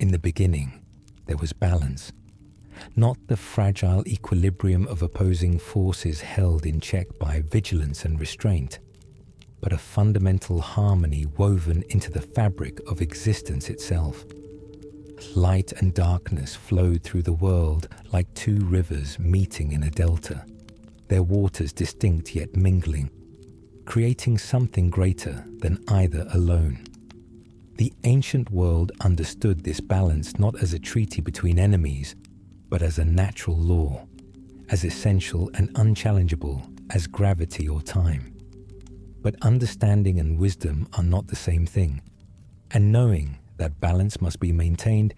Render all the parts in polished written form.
In the beginning, there was balance. Not the fragile equilibrium of opposing forces held in check by vigilance and restraint, but a fundamental harmony woven into the fabric of existence itself. Light and darkness flowed through the world like two rivers meeting in a delta, their waters distinct yet mingling, creating something greater than either alone. The ancient world understood this balance not as a treaty between enemies, but as a natural law, as essential and unchallengeable as gravity or time. But understanding and wisdom are not the same thing, and knowing that balance must be maintained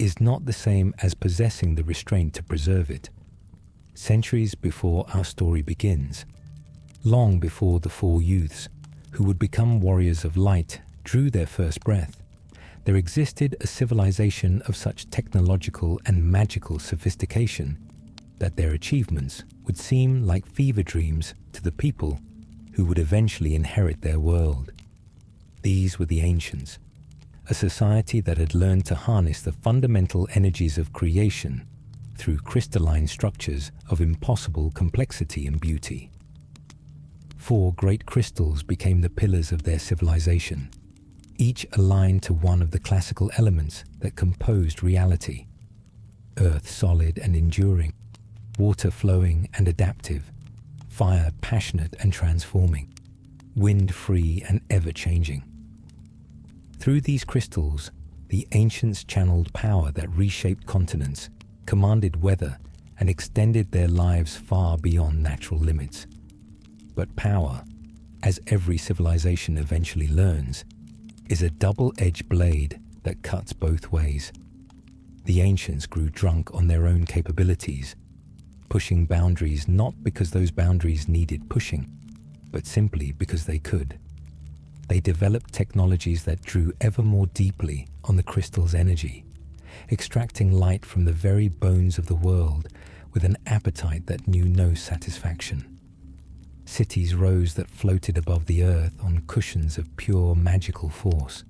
is not the same as possessing the restraint to preserve it. Centuries before our story begins, long before the four youths, who would become warriors of light, drew their first breath, there existed a civilization of such technological and magical sophistication that their achievements would seem like fever dreams to the people who would eventually inherit their world. These were the ancients, a society that had learned to harness the fundamental energies of creation through crystalline structures of impossible complexity and beauty. 4 great crystals became the pillars of their civilization, each aligned to one of the classical elements that composed reality: earth solid and enduring, water flowing and adaptive, fire passionate and transforming, wind free and ever-changing. Through these crystals, the ancients channeled power that reshaped continents, commanded weather, and extended their lives far beyond natural limits. But power, as every civilization eventually learns, is a double-edged blade that cuts both ways. The ancients grew drunk on their own capabilities, pushing boundaries not because those boundaries needed pushing, but simply because they could. They developed technologies that drew ever more deeply on the crystal's energy, extracting light from the very bones of the world with an appetite that knew no satisfaction. Cities rose that floated above the earth on cushions of pure magical force.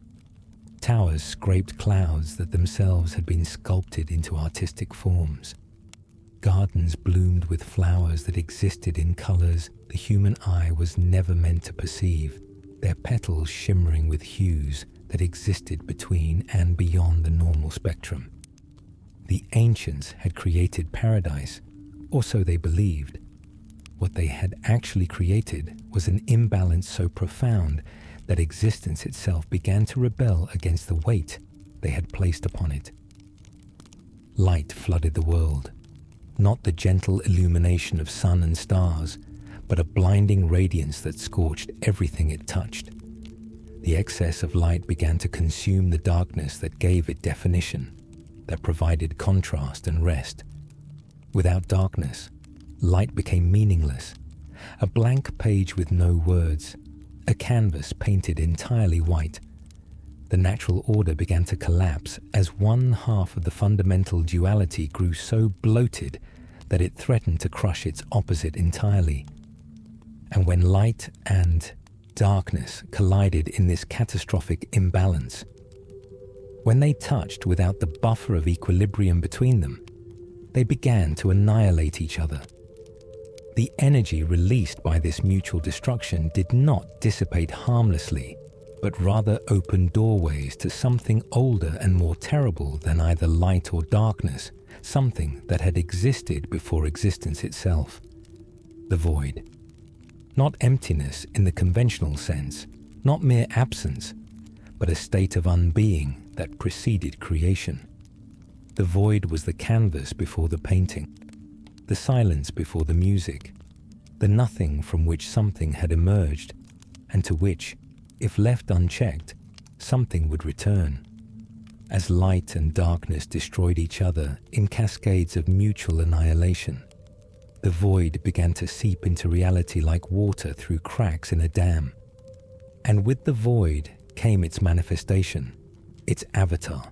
Towers scraped clouds that themselves had been sculpted into artistic forms. Gardens bloomed with flowers that existed in colors the human eye was never meant to perceive, their petals shimmering with hues that existed between and beyond the normal spectrum. The ancients had created paradise, or so they believed. What they had actually created was an imbalance so profound that existence itself began to rebel against the weight they had placed upon it. Light flooded the world, not the gentle illumination of sun and stars, but a blinding radiance that scorched everything it touched. The excess of light began to consume the darkness that gave it definition, that provided contrast and rest. Without darkness, light became meaningless, a blank page with no words, a canvas painted entirely white. The natural order began to collapse as one half of the fundamental duality grew so bloated that it threatened to crush its opposite entirely. And when light and darkness collided in this catastrophic imbalance, when they touched without the buffer of equilibrium between them, they began to annihilate each other. The energy released by this mutual destruction did not dissipate harmlessly, but rather opened doorways to something older and more terrible than either light or darkness, something that had existed before existence itself: the void. Not emptiness in the conventional sense, not mere absence, but a state of unbeing that preceded creation. The void was the canvas before the painting, the silence before the music, the nothing from which something had emerged, and to which, if left unchecked, something would return. As light and darkness destroyed each other in cascades of mutual annihilation, the void began to seep into reality like water through cracks in a dam. And with the void came its manifestation, its avatar,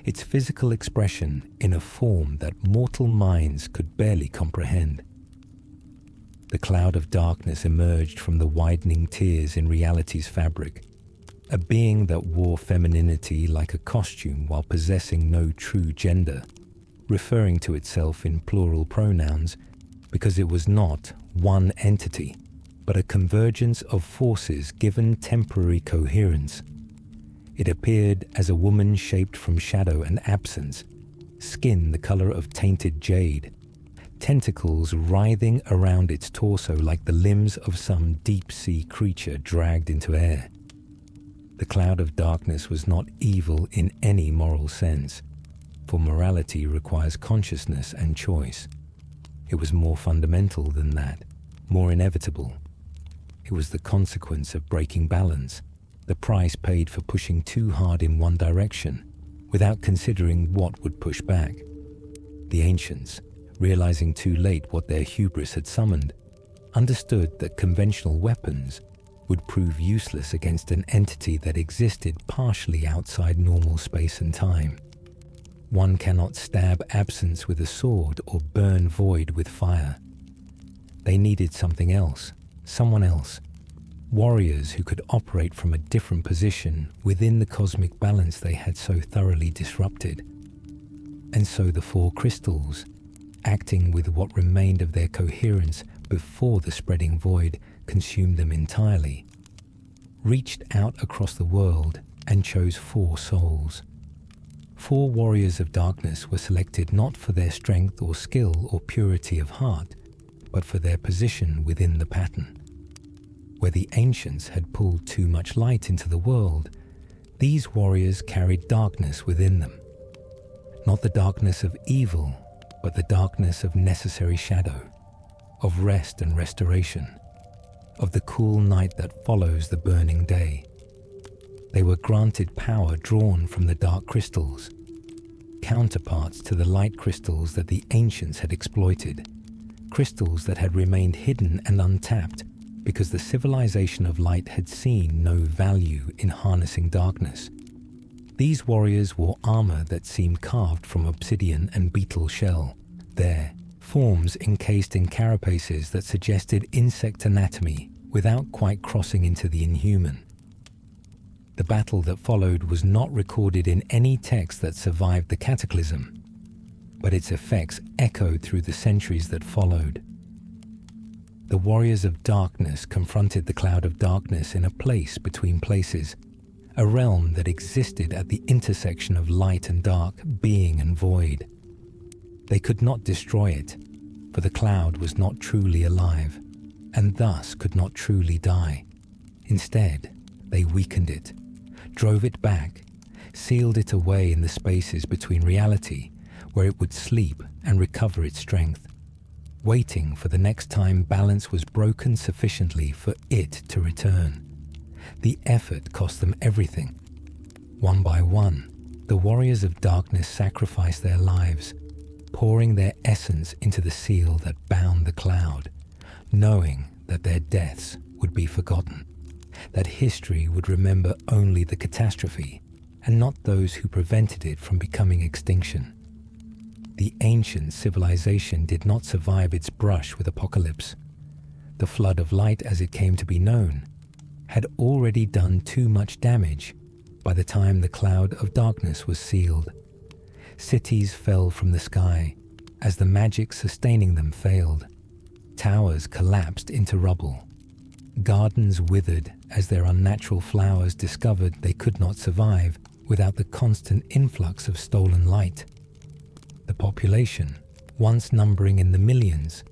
its physical expression in a form that mortal minds could barely comprehend. The cloud of darkness emerged from the widening tears in reality's fabric, a being that wore femininity like a costume while possessing no true gender, referring to itself in plural pronouns because it was not one entity, but a convergence of forces given temporary coherence. It appeared as a woman shaped from shadow and absence, skin the color of tainted jade, tentacles writhing around its torso like the limbs of some deep-sea creature dragged into air. The cloud of darkness was not evil in any moral sense, for morality requires consciousness and choice. It was more fundamental than that, more inevitable. It was the consequence of breaking balance, the price paid for pushing too hard in one direction, without considering what would push back. The ancients, realizing too late what their hubris had summoned, understood that conventional weapons would prove useless against an entity that existed partially outside normal space and time. One cannot stab absence with a sword or burn void with fire. They needed something else, someone else, warriors who could operate from a different position within the cosmic balance they had so thoroughly disrupted. And so the four crystals, acting with what remained of their coherence before the spreading void consumed them entirely, reached out across the world and chose 4 souls. 4 warriors of darkness were selected not for their strength or skill or purity of heart, but for their position within the pattern. Where the ancients had pulled too much light into the world, these warriors carried darkness within them. Not the darkness of evil, but the darkness of necessary shadow, of rest and restoration, of the cool night that follows the burning day. They were granted power drawn from the dark crystals, counterparts to the light crystals that the ancients had exploited, crystals that had remained hidden and untapped because the civilization of light had seen no value in harnessing darkness. These warriors wore armor that seemed carved from obsidian and beetle shell, their forms encased in carapaces that suggested insect anatomy without quite crossing into the inhuman. The battle that followed was not recorded in any text that survived the cataclysm, but its effects echoed through the centuries that followed. The warriors of darkness confronted the cloud of darkness in a place between places, a realm that existed at the intersection of light and dark, being and void. They could not destroy it, for the cloud was not truly alive, and thus could not truly die. Instead, they weakened it, drove it back, sealed it away in the spaces between reality, where it would sleep and recover its strength, waiting for the next time balance was broken sufficiently for it to return. The effort cost them everything. One by one, the warriors of darkness sacrificed their lives, pouring their essence into the seal that bound the cloud, knowing that their deaths would be forgotten, that history would remember only the catastrophe and not those who prevented it from becoming extinction. The ancient civilization did not survive its brush with apocalypse. The flood of light, as it came to be known, had already done too much damage by the time the cloud of darkness was sealed. Cities fell from the sky as the magic sustaining them failed. Towers collapsed into rubble. Gardens withered as their unnatural flowers discovered they could not survive without the constant influx of stolen light. The population, once numbering in the millions,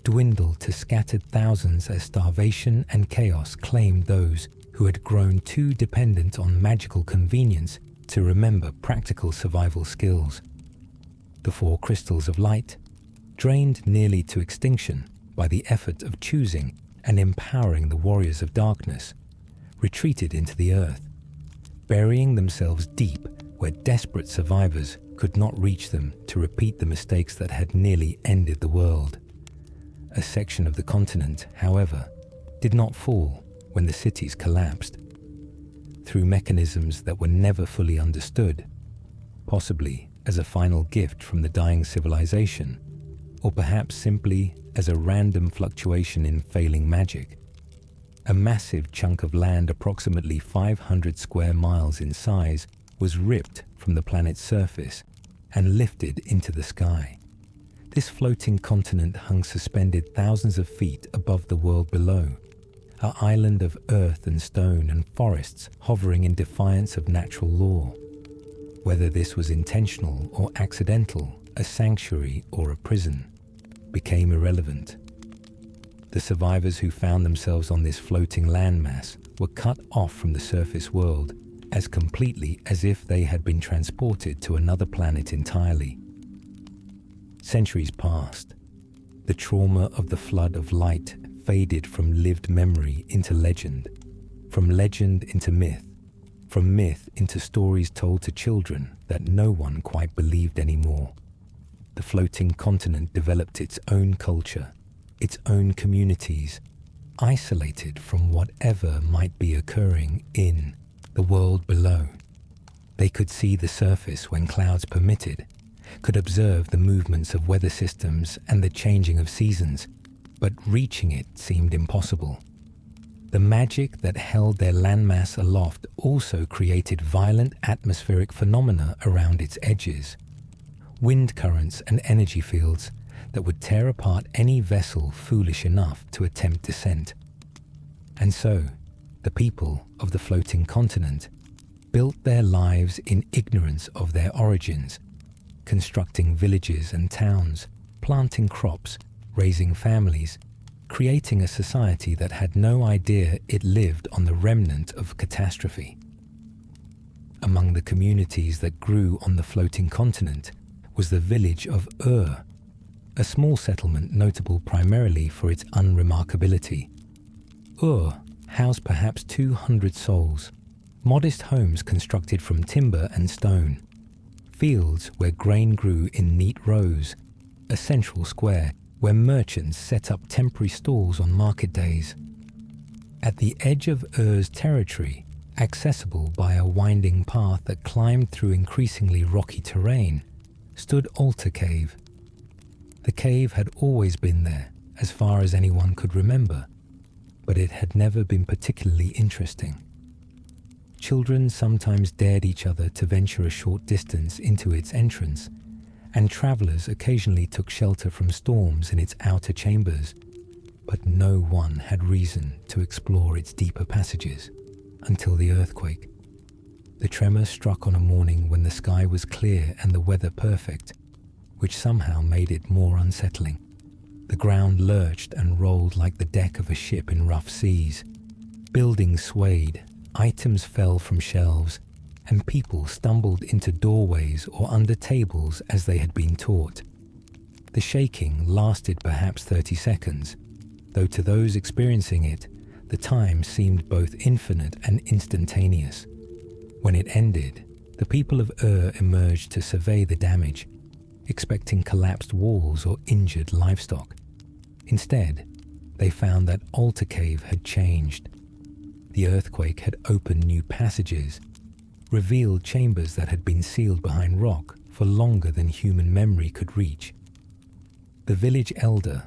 dwindled to scattered thousands as starvation and chaos claimed those who had grown too dependent on magical convenience to remember practical survival skills. The 4 crystals of light, drained nearly to extinction by the effort of choosing and empowering the warriors of darkness, retreated into the earth, burying themselves deep where desperate survivors could not reach them to repeat the mistakes that had nearly ended the world. A section of the continent, however, did not fall when the cities collapsed. Through mechanisms that were never fully understood, possibly as a final gift from the dying civilization, or perhaps simply as a random fluctuation in failing magic, A massive chunk of land approximately 500 square miles in size was ripped from the planet's surface and lifted into the sky. This floating continent hung suspended thousands of feet above the world below, an island of earth and stone and forests hovering in defiance of natural law. Whether this was intentional or accidental, a sanctuary or a prison, became irrelevant. The survivors who found themselves on this floating landmass were cut off from the surface world as completely as if they had been transported to another planet entirely. Centuries passed. The trauma of the flood of light faded from lived memory into legend, from legend into myth, from myth into stories told to children that no one quite believed anymore. The floating continent developed its own culture, its own communities, isolated from whatever might be occurring in the world below. They could see the surface when clouds permitted, could observe the movements of weather systems and the changing of seasons, but reaching it seemed impossible. The magic that held their landmass aloft also created violent atmospheric phenomena around its edges, wind currents and energy fields that would tear apart any vessel foolish enough to attempt descent. And so, the people of the floating continent built their lives in ignorance of their origins, constructing villages and towns, planting crops, raising families, creating a society that had no idea it lived on the remnant of catastrophe. Among the communities that grew on the floating continent was the village of a small settlement notable primarily for its unremarkability. Housed perhaps 200 souls, modest homes constructed from timber and stone, fields where grain grew in neat rows, a central square where merchants set up temporary stalls on market days. At the edge of territory, accessible by a winding path that climbed through increasingly rocky terrain, stood Altar Cave. The cave had always been there, as far as anyone could remember, but it had never been particularly interesting. Children sometimes dared each other to venture a short distance into its entrance, and travelers occasionally took shelter from storms in its outer chambers, but no one had reason to explore its deeper passages until the earthquake. The tremor struck on a morning when the sky was clear and the weather perfect, which somehow made it more unsettling. The ground lurched and rolled like the deck of a ship in rough seas. Buildings swayed, items fell from shelves, and people stumbled into doorways or under tables as they had been taught. The shaking lasted perhaps 30 seconds, though to those experiencing it, the time seemed both infinite and instantaneous. When it ended, the people of emerged to survey the damage, expecting collapsed walls or injured livestock. Instead, they found that Altar Cave had changed. The earthquake had opened new passages, revealed chambers that had been sealed behind rock for longer than human memory could reach. The village elder,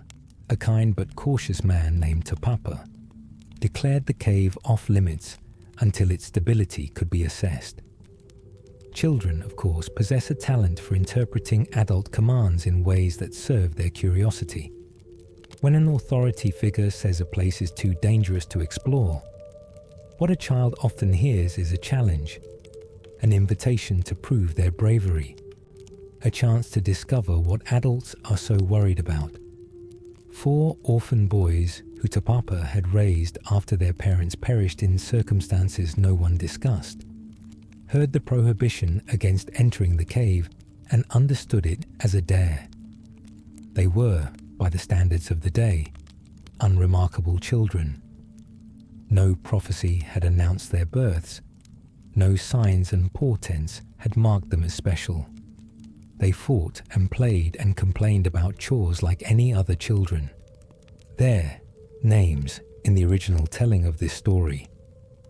a kind but cautious man named Tapapa, declared the cave off-limits until its stability could be assessed. Children, of course, possess a talent for interpreting adult commands in ways that serve their curiosity. When an authority figure says a place is too dangerous to explore, what a child often hears is a challenge, an invitation to prove their bravery, a chance to discover what adults are so worried about. 4 orphan boys who Tapapa had raised after their parents perished in circumstances no one discussed, heard the prohibition against entering the cave and understood it as a dare. They were, by the standards of the day, unremarkable children. No prophecy had announced their births. No signs and portents had marked them as special. They fought and played and complained about chores like any other children. Their names, in the original telling of this story,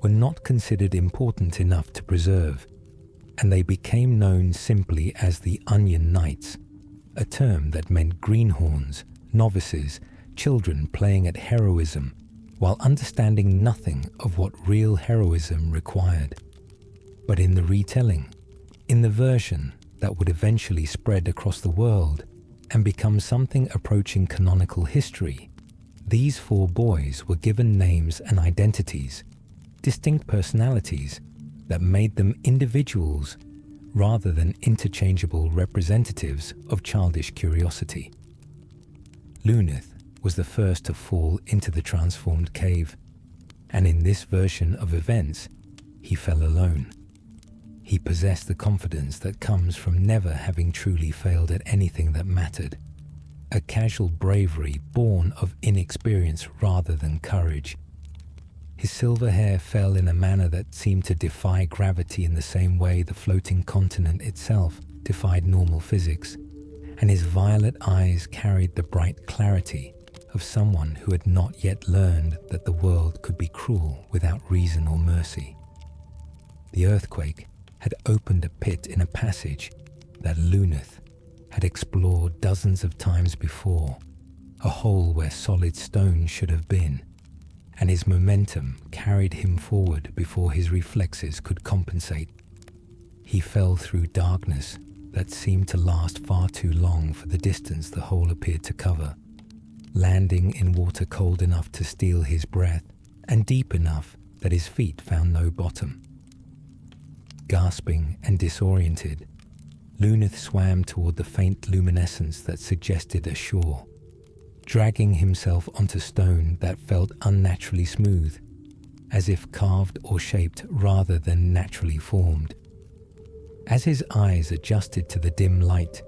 were not considered important enough to preserve, and they became known simply as the Onion Knights, a term that meant greenhorns, novices, children playing at heroism, while understanding nothing of what real heroism required. But in the retelling, in the version that would eventually spread across the world and become something approaching canonical history, these 4 boys were given names and identities, distinct personalities that made them individuals rather than interchangeable representatives of childish curiosity. Luneth was the first to fall into the transformed cave, and in this version of events, he fell alone. He possessed the confidence that comes from never having truly failed at anything that mattered, a casual bravery born of inexperience rather than courage. His silver hair fell in a manner that seemed to defy gravity in the same way the floating continent itself defied normal physics, and his violet eyes carried the bright clarity of someone who had not yet learned that the world could be cruel without reason or mercy. The earthquake had opened a pit in a passage that Luneth had explored dozens of times before, a hole where solid stone should have been, and his momentum carried him forward before his reflexes could compensate. He fell through darkness that seemed to last far too long for the distance the hole appeared to cover, landing in water cold enough to steal his breath and deep enough that his feet found no bottom. Gasping and disoriented, Luneth swam toward the faint luminescence that suggested a shore, dragging himself onto stone that felt unnaturally smooth, as if carved or shaped rather than naturally formed. As his eyes adjusted to the dim light,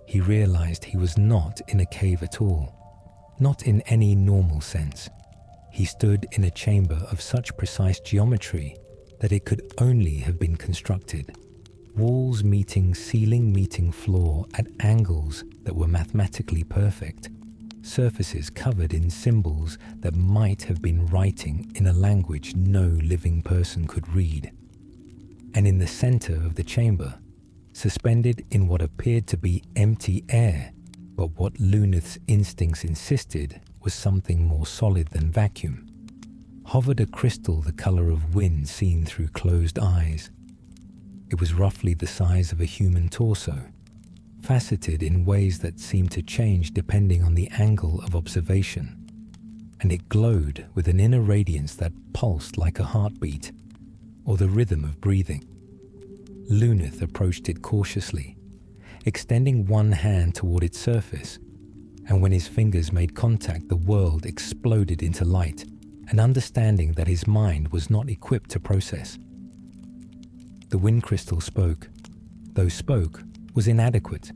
he realized he was not in a cave at all, not in any normal sense. He stood in a chamber of such precise geometry that it could only have been constructed, walls meeting ceiling meeting floor at angles that were mathematically perfect, surfaces covered in symbols that might have been writing in a language no living person could read. And in the center of the chamber, suspended in what appeared to be empty air, but what Luneth's instincts insisted was something more solid than vacuum, hovered a crystal the color of wind seen through closed eyes. It was roughly the size of a human torso, faceted in ways that seemed to change depending on the angle of observation, and it glowed with an inner radiance that pulsed like a heartbeat or the rhythm of breathing. Luneth approached it cautiously, extending one hand toward its surface, and when his fingers made contact, the world exploded into light, an understanding that his mind was not equipped to process. The wind crystal spoke, though spoke was inadequate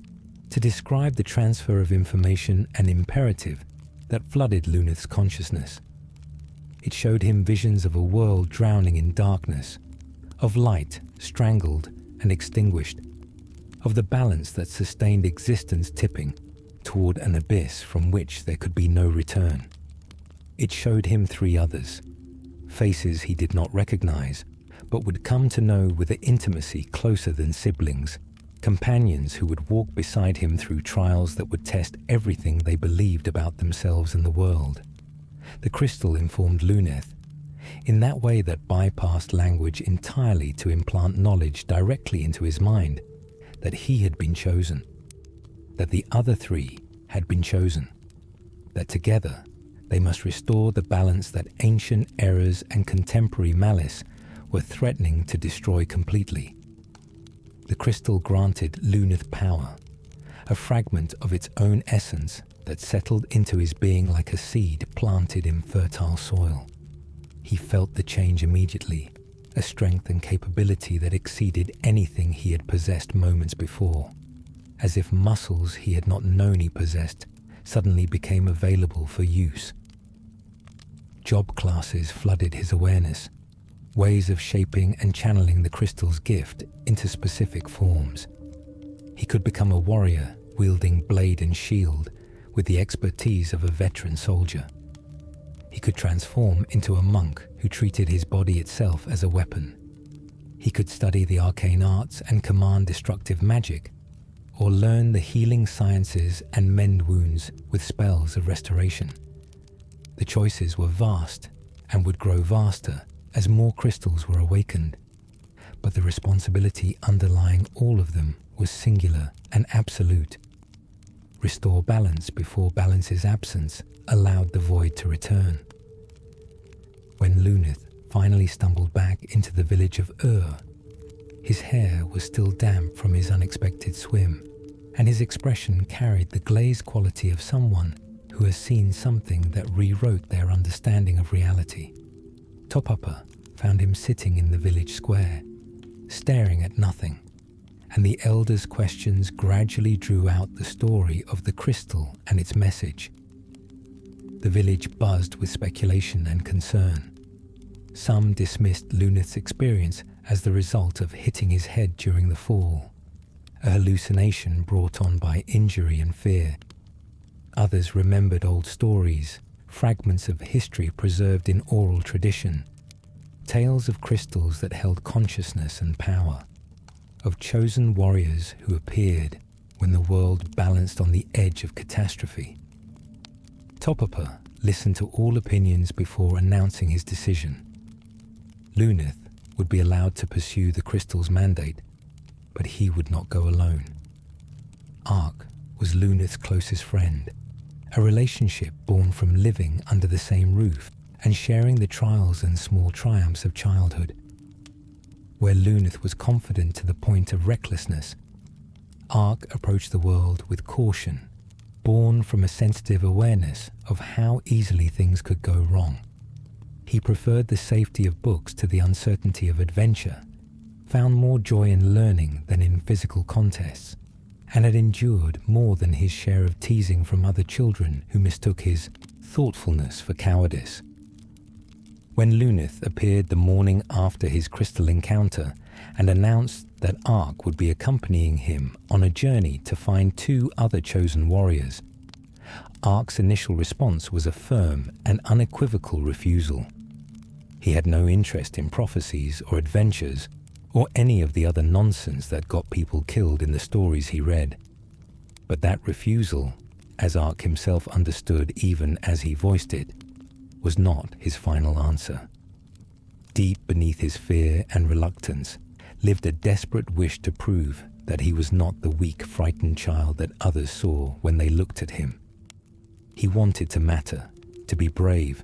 to describe the transfer of information and imperative that flooded Luneth's consciousness. It showed him visions of a world drowning in darkness, of light strangled and extinguished, of the balance that sustained existence tipping toward an abyss from which there could be no return. It showed him 3 others, faces he did not recognize, but would come to know with an intimacy closer than siblings, companions who would walk beside him through trials that would test everything they believed about themselves and the world. The crystal informed Luneth, in that way that bypassed language entirely to implant knowledge directly into his mind, that he had been chosen, that the other 3 had been chosen, that together they must restore the balance that ancient errors and contemporary malice were threatening to destroy completely. The crystal granted Luneth power, a fragment of its own essence that settled into his being like a seed planted in fertile soil. He felt the change immediately, a strength and capability that exceeded anything he had possessed moments before, as if muscles he had not known he possessed suddenly became available for use. Job classes flooded his awareness, ways of shaping and channeling the crystal's gift into specific forms. He could become a warrior wielding blade and shield with the expertise of a veteran soldier. He could transform into a monk who treated his body itself as a weapon. He could study the arcane arts and command destructive magic, or learn the healing sciences and mend wounds with spells of restoration. The choices were vast and would grow vaster as more crystals were awakened, but the responsibility underlying all of them was singular and absolute. Restore balance before balance's absence allowed the void to return. When Luneth finally stumbled back into the village of his hair was still damp from his unexpected swim, and his expression carried the glazed quality of someone who has seen something that rewrote their understanding of reality. Topupper found him sitting in the village square, staring at nothing, and the elder's questions gradually drew out the story of the crystal and its message. The village buzzed with speculation and concern. Some dismissed Luneth's experience as the result of hitting his head during the fall, a hallucination brought on by injury and fear. Others remembered old stories, fragments of history preserved in oral tradition, tales of crystals that held consciousness and power, of chosen warriors who appeared when the world balanced on the edge of catastrophe. Topupper listened to all opinions before announcing his decision. Luneth would be allowed to pursue the crystal's mandate, but he would not go alone. Ark was Luneth's closest friend, a relationship born from living under the same roof and sharing the trials and small triumphs of childhood. Where Luneth was confident to the point of recklessness, Ark approached the world with caution, born from a sensitive awareness of how easily things could go wrong. He preferred the safety of books to the uncertainty of adventure, found more joy in learning than in physical contests, and had endured more than his share of teasing from other children who mistook his thoughtfulness for cowardice. When Luneth appeared the morning after his crystal encounter and announced that Ark would be accompanying him on a journey to find 2 other chosen warriors, Ark's initial response was a firm and unequivocal refusal. He had no interest in prophecies or adventures or any of the other nonsense that got people killed in the stories he read. But that refusal, as Ark himself understood even as he voiced it, was not his final answer. Deep beneath his fear and reluctance lived a desperate wish to prove that he was not the weak, frightened child that others saw when they looked at him. He wanted to matter, to be brave,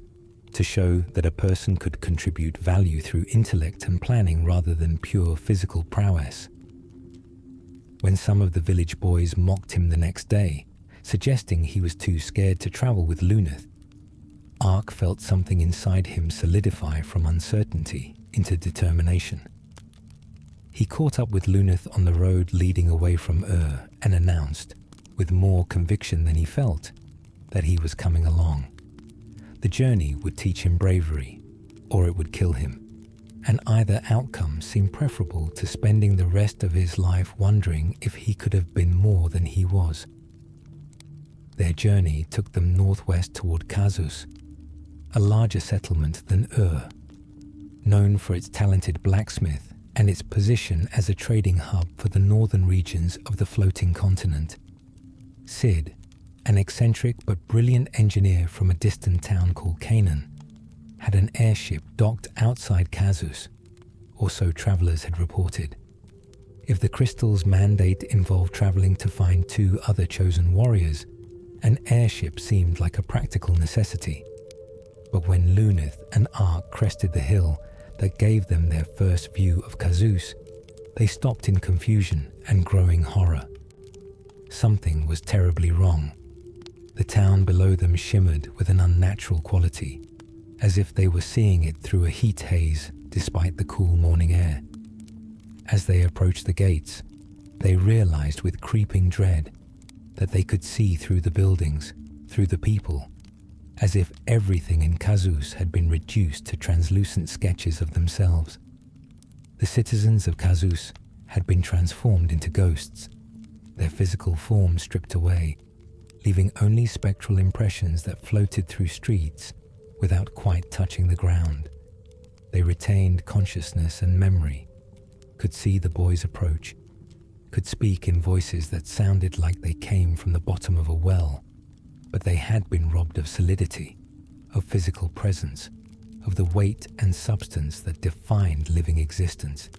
to show that a person could contribute value through intellect and planning rather than pure physical prowess. When some of the village boys mocked him the next day, suggesting he was too scared to travel with Luneth, Ark felt something inside him solidify from uncertainty into determination. He caught up with Luneth on the road leading away from and announced, with more conviction than he felt, that he was coming along. The journey would teach him bravery, or it would kill him, and either outcome seemed preferable to spending the rest of his life wondering if he could have been more than he was. Their journey took them northwest toward Kazus, a larger settlement than known for its talented blacksmith and its position as a trading hub for the northern regions of the floating continent. Sid, an eccentric but brilliant engineer from a distant town called Canaan, had an airship docked outside Kazus, or so travelers had reported. If the crystal's mandate involved traveling to find 2 other chosen warriors, an airship seemed like a practical necessity. But when Luneth and Ark crested the hill that gave them their first view of Kazus, they stopped in confusion and growing horror. Something was terribly wrong. The town below them shimmered with an unnatural quality, as if they were seeing it through a heat haze despite the cool morning air. As they approached the gates, they realized with creeping dread that they could see through the buildings, through the people, as if everything in Kazus had been reduced to translucent sketches of themselves. The citizens of Kazus had been transformed into ghosts, their physical form stripped away, leaving only spectral impressions that floated through streets without quite touching the ground. They retained consciousness and memory, could see the boys approach, could speak in voices that sounded like they came from the bottom of a well, but they had been robbed of solidity, of physical presence, of the weight and substance that defined living existence.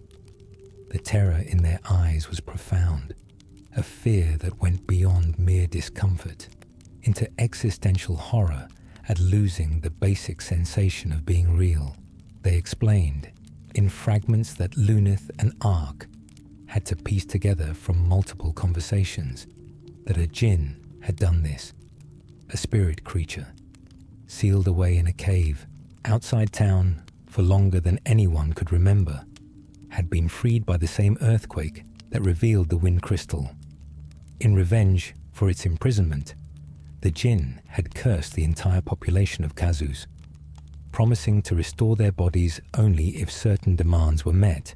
The terror in their eyes was profound, a fear that went beyond mere discomfort into existential horror at losing the basic sensation of being real. They explained, in fragments that Luneth and Ark had to piece together from multiple conversations, that a jinn had done this, a spirit creature, sealed away in a cave outside town for longer than anyone could remember, had been freed by the same earthquake that revealed the wind crystal. In revenge for its imprisonment, the jinn had cursed the entire population of Kazus, promising to restore their bodies only if certain demands were met,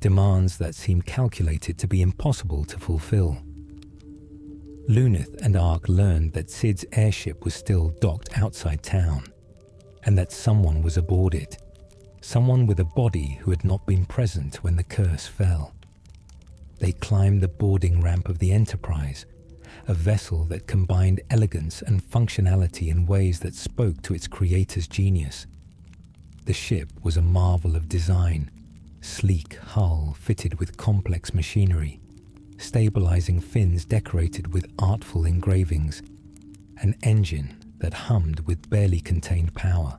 demands that seemed calculated to be impossible to fulfill. Luneth and Ark learned that Sid's airship was still docked outside town, and that someone was aboard it, someone with a body who had not been present when the curse fell. They climbed the boarding ramp of the Enterprise, a vessel that combined elegance and functionality in ways that spoke to its creator's genius. The ship was a marvel of design, sleek hull fitted with complex machinery, stabilizing fins decorated with artful engravings, an engine that hummed with barely contained power.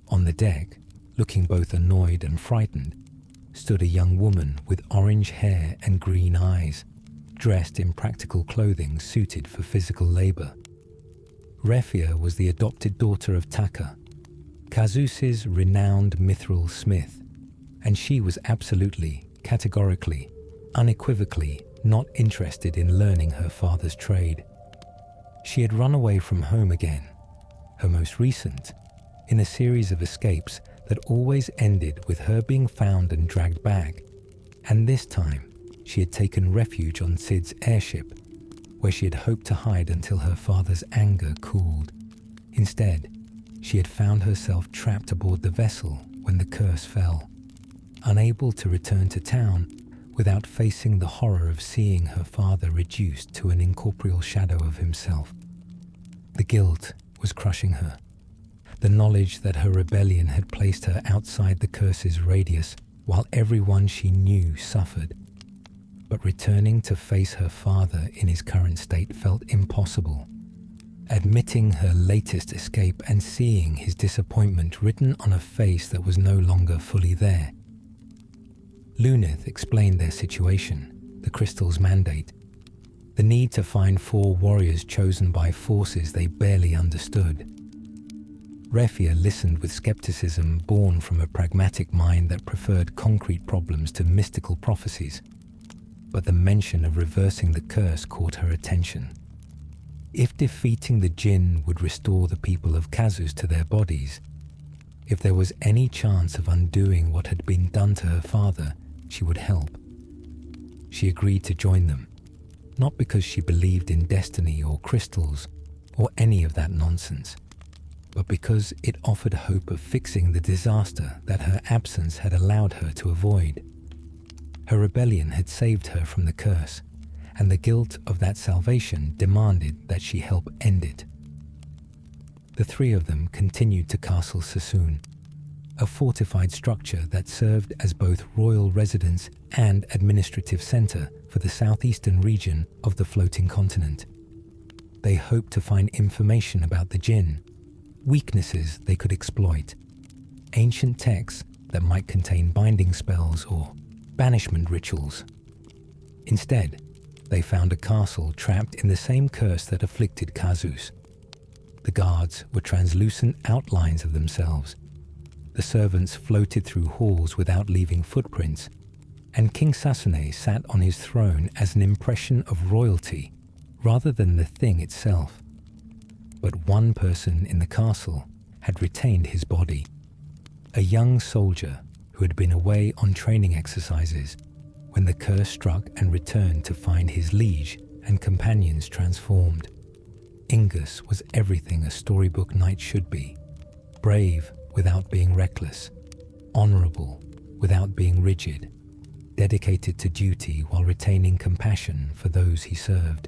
On the deck, looking both annoyed and frightened, stood a young woman with orange hair and green eyes, dressed in practical clothing suited for physical labor. Refia was the adopted daughter of Taka, Kazus's renowned mithril smith, and she was absolutely, categorically, unequivocally not interested in learning her father's trade. She had run away from home again, her most recent, in a series of escapes that always ended with her being found and dragged back, and this time she had taken refuge on Sid's airship, where she had hoped to hide until her father's anger cooled. Instead, she had found herself trapped aboard the vessel when the curse fell, unable to return to town without facing the horror of seeing her father reduced to an incorporeal shadow of himself. The guilt was crushing her, the knowledge that her rebellion had placed her outside the curse's radius while everyone she knew suffered. But returning to face her father in his current state felt impossible. Admitting her latest escape and seeing his disappointment written on a face that was no longer fully there. Luneth explained their situation, the crystal's mandate, the need to find 4 warriors chosen by forces they barely understood. Refia listened with skepticism born from a pragmatic mind that preferred concrete problems to mystical prophecies. But the mention of reversing the curse caught her attention. If defeating the jinn would restore the people of Kazus to their bodies, if there was any chance of undoing what had been done to her father, she would help. She agreed to join them, not because she believed in destiny or crystals or any of that nonsense, but because it offered hope of fixing the disaster that her absence had allowed her to avoid. Her rebellion had saved her from the curse, and the guilt of that salvation demanded that she help end it. The 3 of them continued to Castle Sassoon, a fortified structure that served as both royal residence and administrative center for the southeastern region of the floating continent. They hoped to find information about the jinn, weaknesses they could exploit, ancient texts that might contain binding spells or banishment rituals. Instead, they found a castle trapped in the same curse that afflicted Kazus. The guards were translucent outlines of themselves. The servants floated through halls without leaving footprints, and King Sasune sat on his throne as an impression of royalty rather than the thing itself. But one person in the castle had retained his body, a young soldier who had been away on training exercises when the curse struck and returned to find his liege and companions transformed. Ingus was everything a storybook knight should be, brave without being reckless, honorable without being rigid, dedicated to duty while retaining compassion for those he served.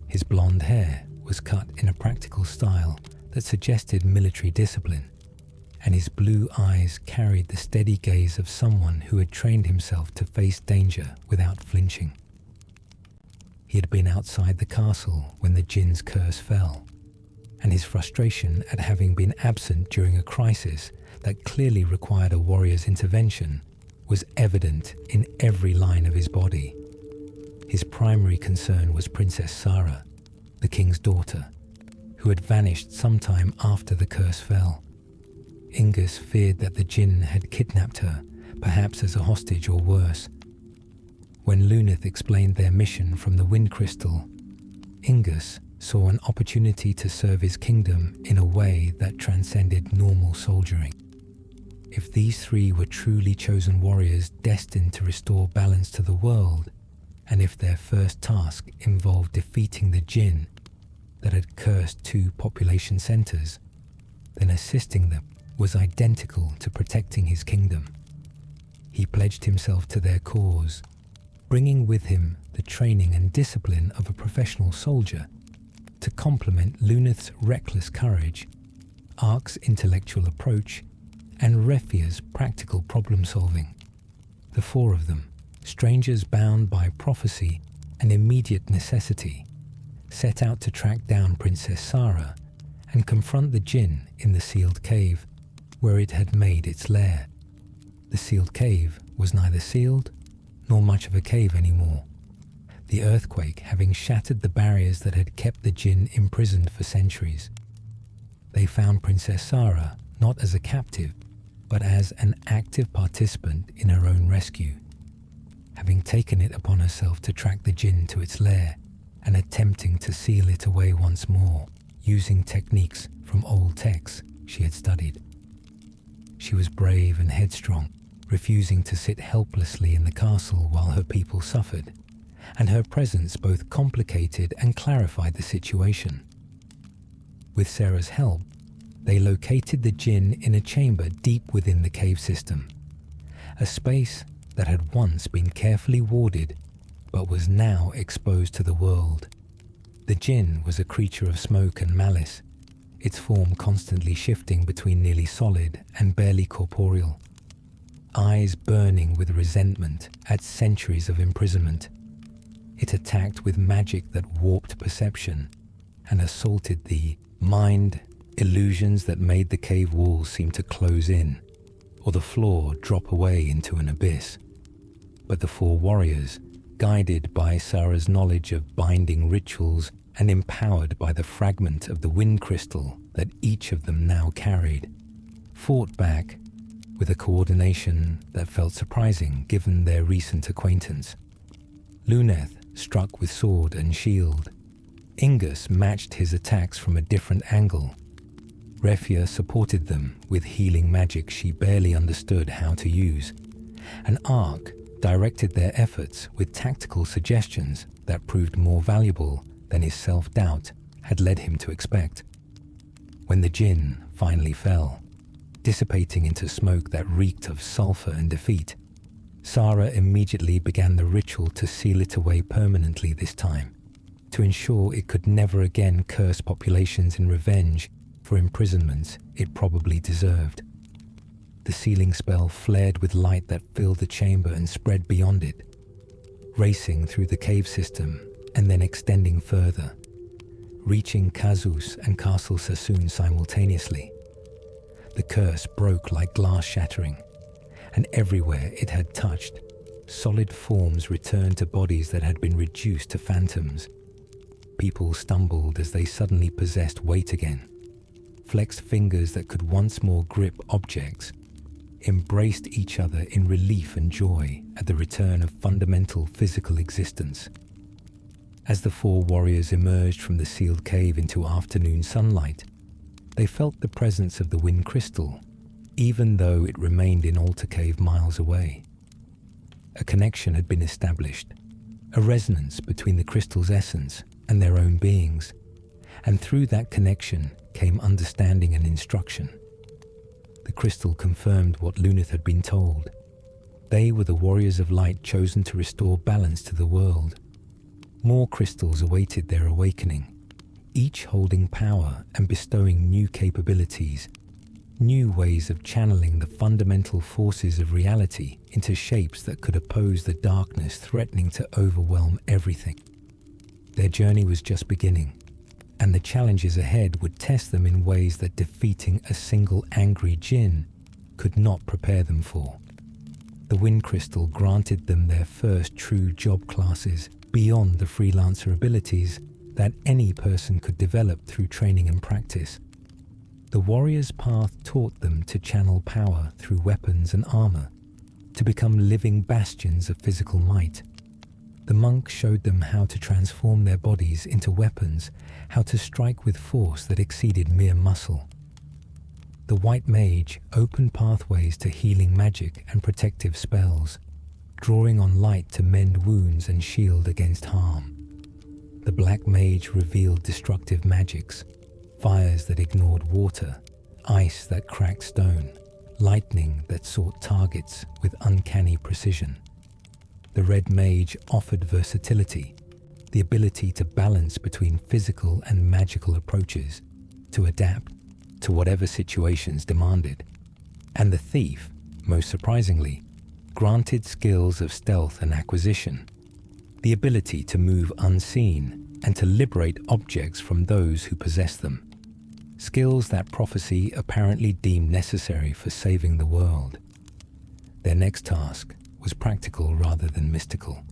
His blonde hair was cut in a practical style that suggested military discipline, and his blue eyes carried the steady gaze of someone who had trained himself to face danger without flinching. He had been outside the castle when the jinn's curse fell, and his frustration at having been absent during a crisis that clearly required a warrior's intervention was evident in every line of his body. His primary concern was Princess Sarah, the king's daughter, who had vanished sometime after the curse fell. Ingus feared that the jinn had kidnapped her, perhaps as a hostage or worse. When Luneth explained their mission from the wind crystal, Ingus saw an opportunity to serve his kingdom in a way that transcended normal soldiering. If these three were truly chosen warriors destined to restore balance to the world, and if their first task involved defeating the jinn that had cursed 2 population centers, then assisting them was identical to protecting his kingdom. He pledged himself to their cause, bringing with him the training and discipline of a professional soldier to complement Luneth's reckless courage, Ark's intellectual approach, and Refia's practical problem-solving. The 4 of them, strangers bound by prophecy and immediate necessity, set out to track down Princess Sarah and confront the jinn in the sealed cave where it had made its lair. The sealed cave was neither sealed nor much of a cave anymore, the earthquake having shattered the barriers that had kept the jinn imprisoned for centuries. They found Princess Sarah not as a captive, but as an active participant in her own rescue, having taken it upon herself to track the jinn to its lair and attempting to seal it away once more, using techniques from old texts she had studied. She was brave and headstrong, refusing to sit helplessly in the castle while her people suffered, and her presence both complicated and clarified the situation. With Sarah's help, they located the jinn in a chamber deep within the cave system, a space that had once been carefully warded but was now exposed to the world. The jinn was a creature of smoke and malice, its form constantly shifting between nearly solid and barely corporeal, eyes burning with resentment at centuries of imprisonment. It attacked with magic that warped perception and assaulted the mind, illusions that made the cave walls seem to close in, or the floor drop away into an abyss. But the 4 warriors, guided by Sarah's knowledge of binding rituals and empowered by the fragment of the wind crystal that each of them now carried, fought back with a coordination that felt surprising given their recent acquaintance. Luneth struck with sword and shield. Ingus matched his attacks from a different angle. Refia supported them with healing magic she barely understood how to use, and Ark directed their efforts with tactical suggestions that proved more valuable than his self-doubt had led him to expect. When the jinn finally fell, dissipating into smoke that reeked of sulfur and defeat, Sarah immediately began the ritual to seal it away permanently this time, to ensure it could never again curse populations in revenge for imprisonments it probably deserved. The sealing spell flared with light that filled the chamber and spread beyond it, racing through the cave system and then extending further, reaching Kazus and Castle Sassoon simultaneously. The curse broke like glass shattering, and everywhere it had touched, solid forms returned to bodies that had been reduced to phantoms. People stumbled as they suddenly possessed weight again, flexed fingers that could once more grip objects, embraced each other in relief and joy at the return of fundamental physical existence. As the 4 warriors emerged from the sealed cave into afternoon sunlight, they felt the presence of the wind crystal, even though it remained in Altar Cave miles away. A connection had been established, a resonance between the crystal's essence and their own beings, and through that connection came understanding and instruction. The crystal confirmed what Luneth had been told. They were the warriors of light chosen to restore balance to the world. More crystals awaited their awakening, each holding power and bestowing new capabilities, new ways of channeling the fundamental forces of reality into shapes that could oppose the darkness threatening to overwhelm everything. Their journey was just beginning, and the challenges ahead would test them in ways that defeating a single angry djinn could not prepare them for. The Wind Crystal granted them their first true job classes beyond the freelancer abilities that any person could develop through training and practice. The warrior's path taught them to channel power through weapons and armor, to become living bastions of physical might. The monk showed them how to transform their bodies into weapons, how to strike with force that exceeded mere muscle. The white mage opened pathways to healing magic and protective spells, drawing on light to mend wounds and shield against harm. The black mage revealed destructive magics, fires that ignored water, ice that cracked stone, lightning that sought targets with uncanny precision. The red mage offered versatility, the ability to balance between physical and magical approaches, to adapt to whatever situations demanded. And the thief, most surprisingly, granted skills of stealth and acquisition, the ability to move unseen and to liberate objects from those who possess them. Skills that prophecy apparently deemed necessary for saving the world. Their next task was practical rather than mystical.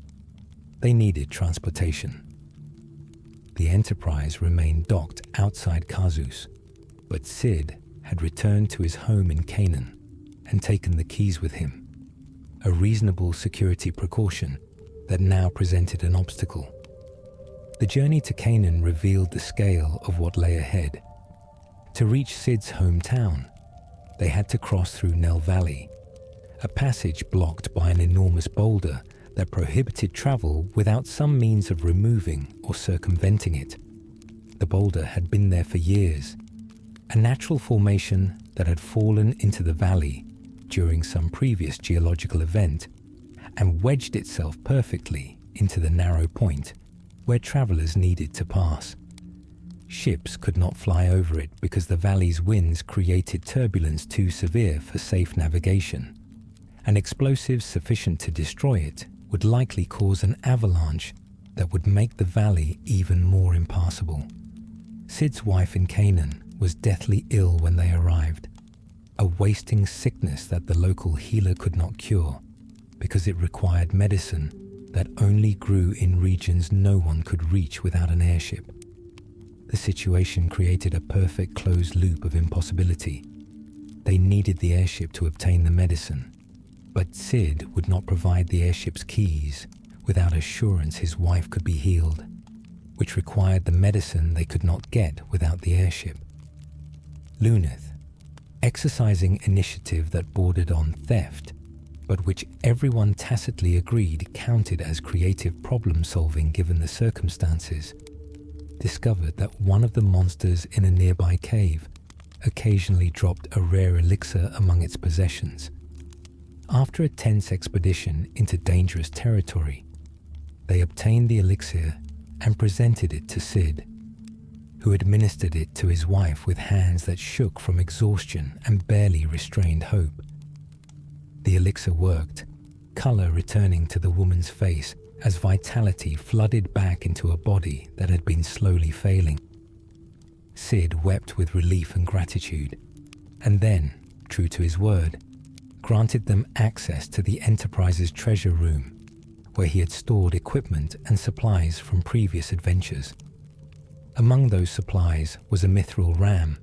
They needed transportation. The Enterprise remained docked outside Kazus, but Sid had returned to his home in Canaan and taken the keys with him, a reasonable security precaution that now presented an obstacle. The journey to Canaan revealed the scale of what lay ahead. To reach Sid's hometown, they had to cross through Nell Valley, a passage blocked by an enormous boulder that prohibited travel without some means of removing or circumventing it. The boulder had been there for years, a natural formation that had fallen into the valley during some previous geological event and wedged itself perfectly into the narrow point where travelers needed to pass. Ships could not fly over it because the valley's winds created turbulence too severe for safe navigation, and explosives sufficient to destroy it would likely cause an avalanche that would make the valley even more impassable. Sid's wife in Canaan was deathly ill when they arrived, a wasting sickness that the local healer could not cure because it required medicine that only grew in regions no one could reach without an airship. The situation created a perfect closed loop of impossibility. They needed the airship to obtain the medicine, but Sid would not provide the airship's keys without assurance his wife could be healed, which required the medicine they could not get without the airship. Luneth, exercising initiative that bordered on theft, but which everyone tacitly agreed counted as creative problem-solving given the circumstances, discovered that one of the monsters in a nearby cave occasionally dropped a rare elixir among its possessions. After a tense expedition into dangerous territory, they obtained the elixir and presented it to Sid, who administered it to his wife with hands that shook from exhaustion and barely restrained hope. The elixir worked, color returning to the woman's face as vitality flooded back into a body that had been slowly failing. Sid wept with relief and gratitude, and then, true to his word, granted them access to the Enterprise's treasure room, where he had stored equipment and supplies from previous adventures. Among those supplies was a mithril ram,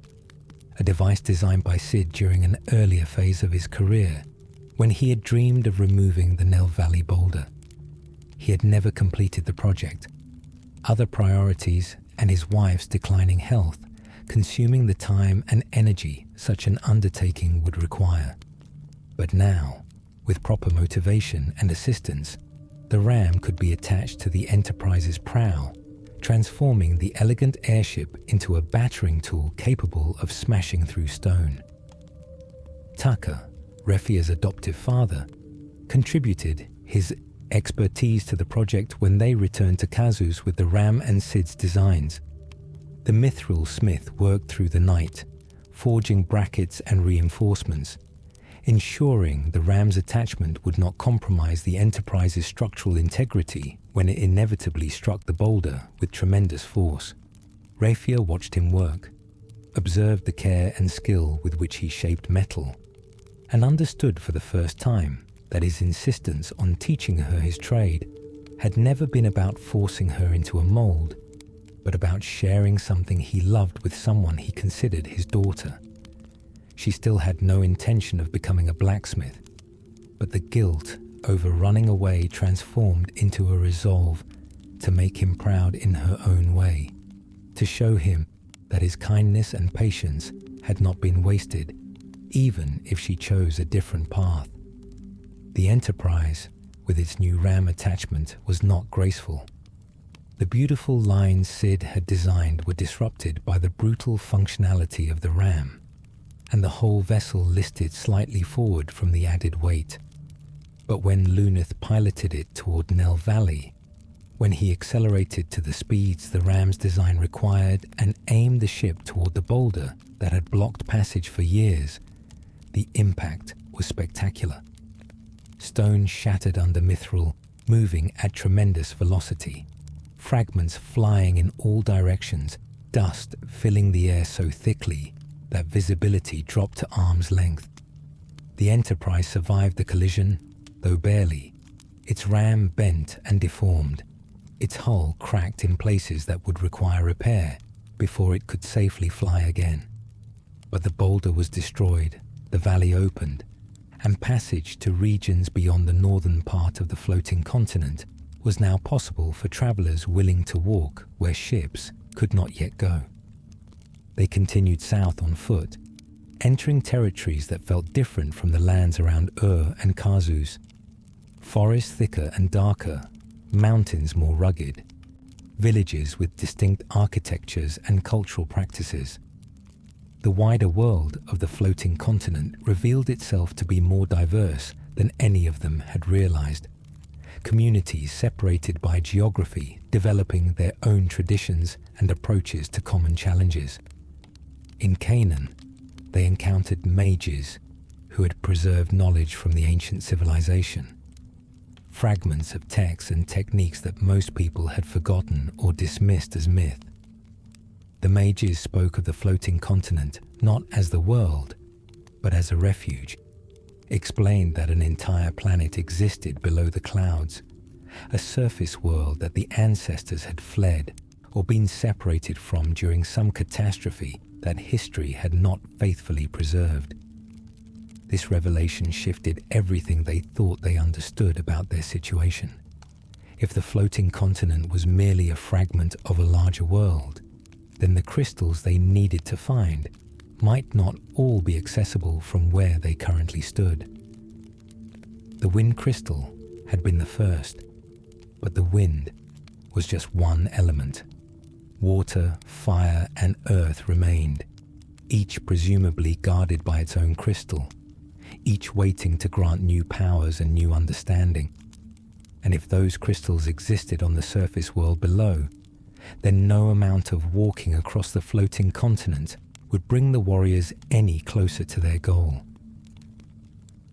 a device designed by Sid during an earlier phase of his career, when he had dreamed of removing the Nell Valley boulder. He had never completed the project, other priorities and his wife's declining health consuming the time and energy such an undertaking would require. But now, with proper motivation and assistance, the ram could be attached to the Enterprise's prow, transforming the elegant airship into a battering tool capable of smashing through stone. Tucker, Refia's adoptive father, contributed his expertise to the project when they returned to Kazus with the ram and Sid's designs. The mithril smith worked through the night, forging brackets and reinforcements, ensuring the ram's attachment would not compromise the Enterprise's structural integrity when it inevitably struck the boulder with tremendous force. Refia watched him work, observed the care and skill with which he shaped metal, and understood for the first time that his insistence on teaching her his trade had never been about forcing her into a mold, but about sharing something he loved with someone he considered his daughter. She still had no intention of becoming a blacksmith, but the guilt over running away transformed into a resolve to make him proud in her own way, to show him that his kindness and patience had not been wasted, even if she chose a different path. The Enterprise, with its new ram attachment, was not graceful. The beautiful lines Sid had designed were disrupted by the brutal functionality of the ram, and the whole vessel listed slightly forward from the added weight. But when Luneth piloted it toward Nell Valley, when he accelerated to the speeds the ram's design required and aimed the ship toward the boulder that had blocked passage for years, the impact was spectacular. Stone shattered under mithril, moving at tremendous velocity, fragments flying in all directions, dust filling the air so thickly that visibility dropped to arm's length. The Enterprise survived the collision, though barely. Its ram bent and deformed, its hull cracked in places that would require repair before it could safely fly again. But the boulder was destroyed, the valley opened, and passage to regions beyond the northern part of the floating continent was now possible for travelers willing to walk where ships could not yet go. They continued south on foot, entering territories that felt different from the lands around and Kazus. Forests thicker and darker, mountains more rugged, villages with distinct architectures and cultural practices. The wider world of the floating continent revealed itself to be more diverse than any of them had realized. Communities separated by geography, developing their own traditions and approaches to common challenges. In Canaan, they encountered mages who had preserved knowledge from the ancient civilization, fragments of texts and techniques that most people had forgotten or dismissed as myth. The mages spoke of the floating continent not as the world, but as a refuge, explained that an entire planet existed below the clouds, a surface world that the ancestors had fled or been separated from during some catastrophe that history had not faithfully preserved. This revelation shifted everything they thought they understood about their situation. If the floating continent was merely a fragment of a larger world, then the crystals they needed to find might not all be accessible from where they currently stood. The wind crystal had been the first, but the wind was just one element. Water, fire, and earth remained, each presumably guarded by its own crystal, each waiting to grant new powers and new understanding. And if those crystals existed on the surface world below, then no amount of walking across the floating continent would bring the warriors any closer to their goal.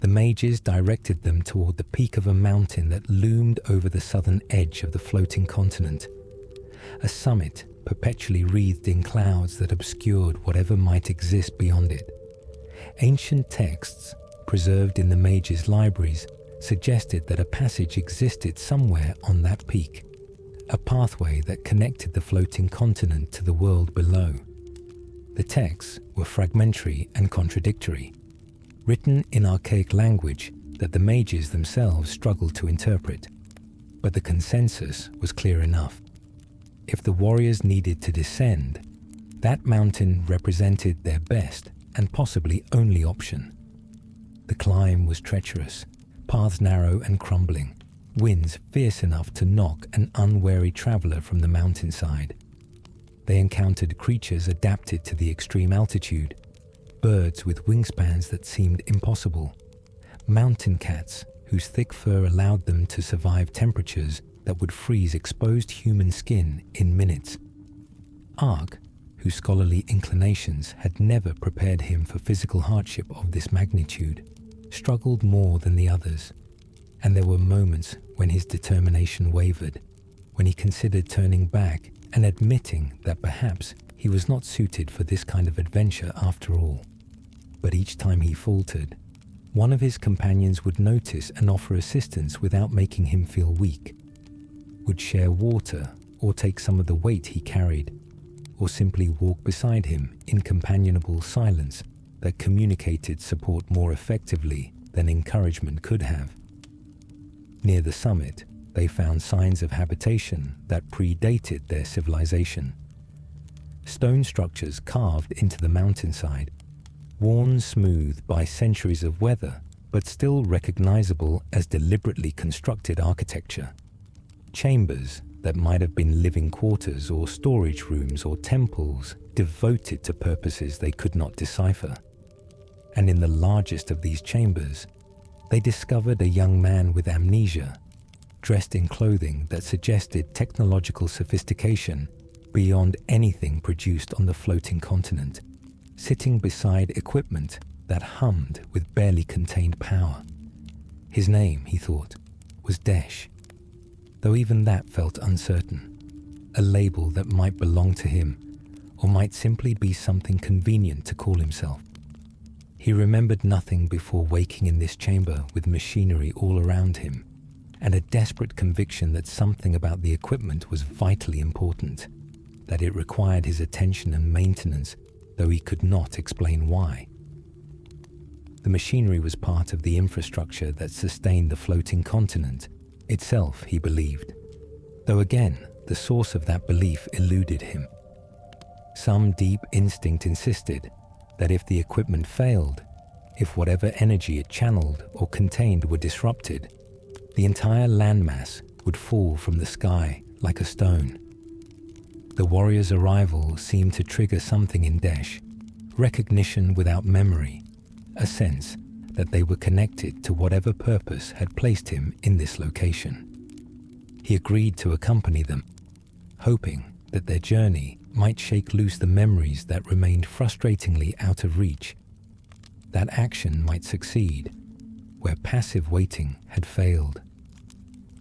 The mages directed them toward the peak of a mountain that loomed over the southern edge of the floating continent, a summit perpetually wreathed in clouds that obscured whatever might exist beyond it. Ancient texts, preserved in the mages' libraries, suggested that a passage existed somewhere on that peak, a pathway that connected the floating continent to the world below. The texts were fragmentary and contradictory, written in archaic language that the mages themselves struggled to interpret, but the consensus was clear enough. If the warriors needed to descend, that mountain represented their best and possibly only option. The climb was treacherous, paths narrow and crumbling, winds fierce enough to knock an unwary traveler from the mountainside. They encountered creatures adapted to the extreme altitude, birds with wingspans that seemed impossible, mountain cats whose thick fur allowed them to survive temperatures that would freeze exposed human skin in minutes. Ark whose scholarly inclinations had never prepared him for physical hardship of this magnitude, struggled more than the others, and there were moments when his determination wavered, when he considered turning back and admitting that perhaps he was not suited for this kind of adventure after all. But each time he faltered, one of his companions would notice and offer assistance without making him feel weak, would share water or take some of the weight he carried, or simply walk beside him in companionable silence that communicated support more effectively than encouragement could have. Near the summit, they found signs of habitation that predated their civilization. Stone structures carved into the mountainside, worn smooth by centuries of weather, but still recognizable as deliberately constructed architecture. Chambers that might have been living quarters or storage rooms or temples devoted to purposes they could not decipher. And in the largest of these chambers, they discovered a young man with amnesia, dressed in clothing that suggested technological sophistication beyond anything produced on the floating continent, sitting beside equipment that hummed with barely contained power. His name, he thought, was Desh, though even that felt uncertain, a label that might belong to him or might simply be something convenient to call himself. He remembered nothing before waking in this chamber with machinery all around him, and a desperate conviction that something about the equipment was vitally important, that it required his attention and maintenance, though he could not explain why. The machinery was part of the infrastructure that sustained the floating continent itself, he believed, though again, the source of that belief eluded him. Some deep instinct insisted that if the equipment failed, if whatever energy it channeled or contained were disrupted, the entire landmass would fall from the sky like a stone. The warrior's arrival seemed to trigger something in Desh, recognition without memory, a sense that they were connected to whatever purpose had placed him in this location. He agreed to accompany them, hoping that their journey might shake loose the memories that remained frustratingly out of reach, that action might succeed where passive waiting had failed.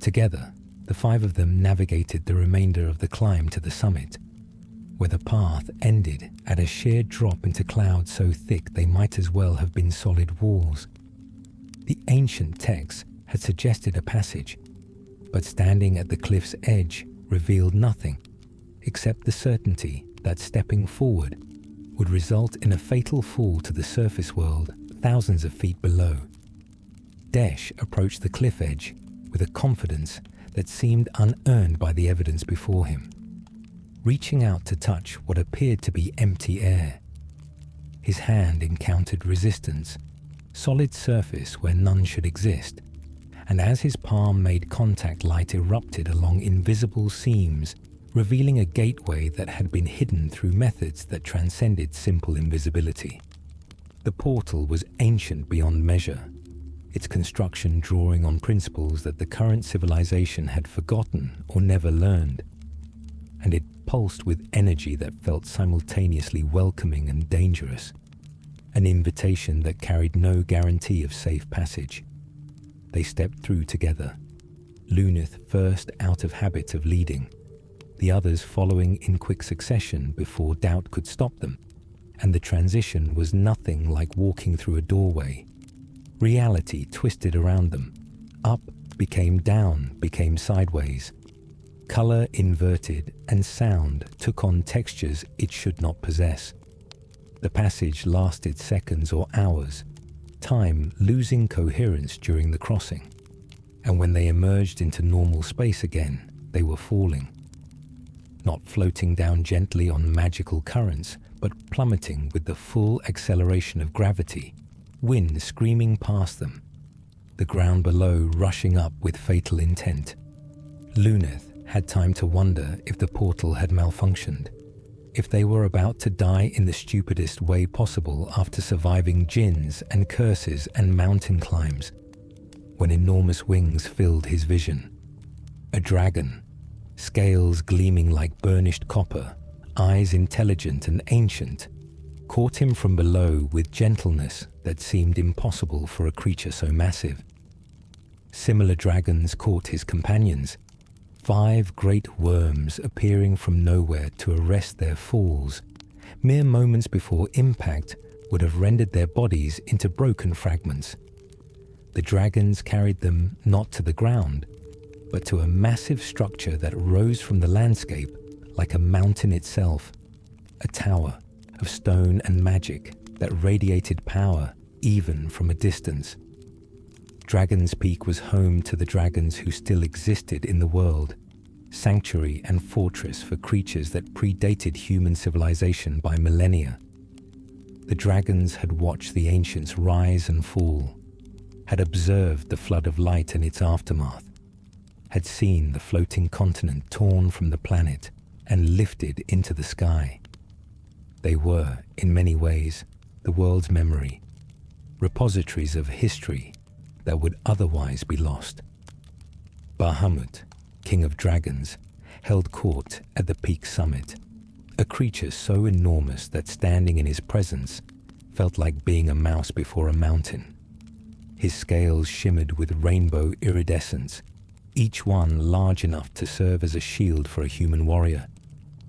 Together, the five of them navigated the remainder of the climb to the summit, where the path ended at a sheer drop into clouds so thick they might as well have been solid walls. The ancient texts had suggested a passage, but standing at the cliff's edge revealed nothing except the certainty that stepping forward would result in a fatal fall to the surface world thousands of feet below. Desh approached the cliff edge with a confidence that seemed unearned by the evidence before him, reaching out to touch what appeared to be empty air. His hand encountered resistance, solid surface where none should exist, and as his palm made contact, light erupted along invisible seams, revealing a gateway that had been hidden through methods that transcended simple invisibility. The portal was ancient beyond measure, its construction drawing on principles that the current civilization had forgotten or never learned, and it pulsed with energy that felt simultaneously welcoming and dangerous, an invitation that carried no guarantee of safe passage. They stepped through together, Luneth first out of habit of leading, the others following in quick succession before doubt could stop them, and the transition was nothing like walking through a doorway. Reality twisted around them. Up became down, became sideways. Color inverted, and sound took on textures it should not possess. The passage lasted seconds or hours, time losing coherence during the crossing. And when they emerged into normal space again, they were falling. Not floating down gently on magical currents, but plummeting with the full acceleration of gravity, wind screaming past them, the ground below rushing up with fatal intent. Luneth had time to wonder if the portal had malfunctioned, if they were about to die in the stupidest way possible after surviving djinns and curses and mountain climbs, when enormous wings filled his vision. A dragon, scales gleaming like burnished copper, eyes intelligent and ancient, caught him from below with gentleness that seemed impossible for a creature so massive. Similar dragons caught his companions, 5 great worms appearing from nowhere to arrest their falls, mere moments before impact would have rendered their bodies into broken fragments. The dragons carried them not to the ground, but to a massive structure that rose from the landscape like a mountain itself, a tower of stone and magic that radiated power even from a distance. Dragon's Peak was home to the dragons who still existed in the world, sanctuary and fortress for creatures that predated human civilization by millennia. The dragons had watched the ancients rise and fall, had observed the flood of light and its aftermath, had seen the floating continent torn from the planet and lifted into the sky. They were, in many ways, the world's memory, repositories of history that would otherwise be lost. Bahamut, king of dragons, held court at the peak summit, a creature so enormous that standing in his presence felt like being a mouse before a mountain. His scales shimmered with rainbow iridescence, each one large enough to serve as a shield for a human warrior,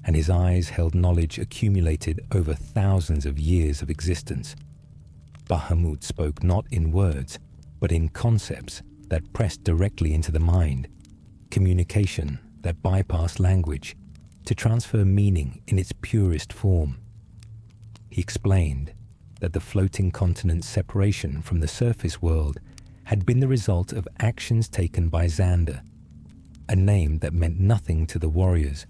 and his eyes held knowledge accumulated over thousands of years of existence. Bahamut spoke not in words, but in concepts that pressed directly into the mind, communication that bypassed language to transfer meaning in its purest form. He explained that the floating continent's separation from the surface world had been the result of actions taken by Xander, a name that meant nothing to the warriors,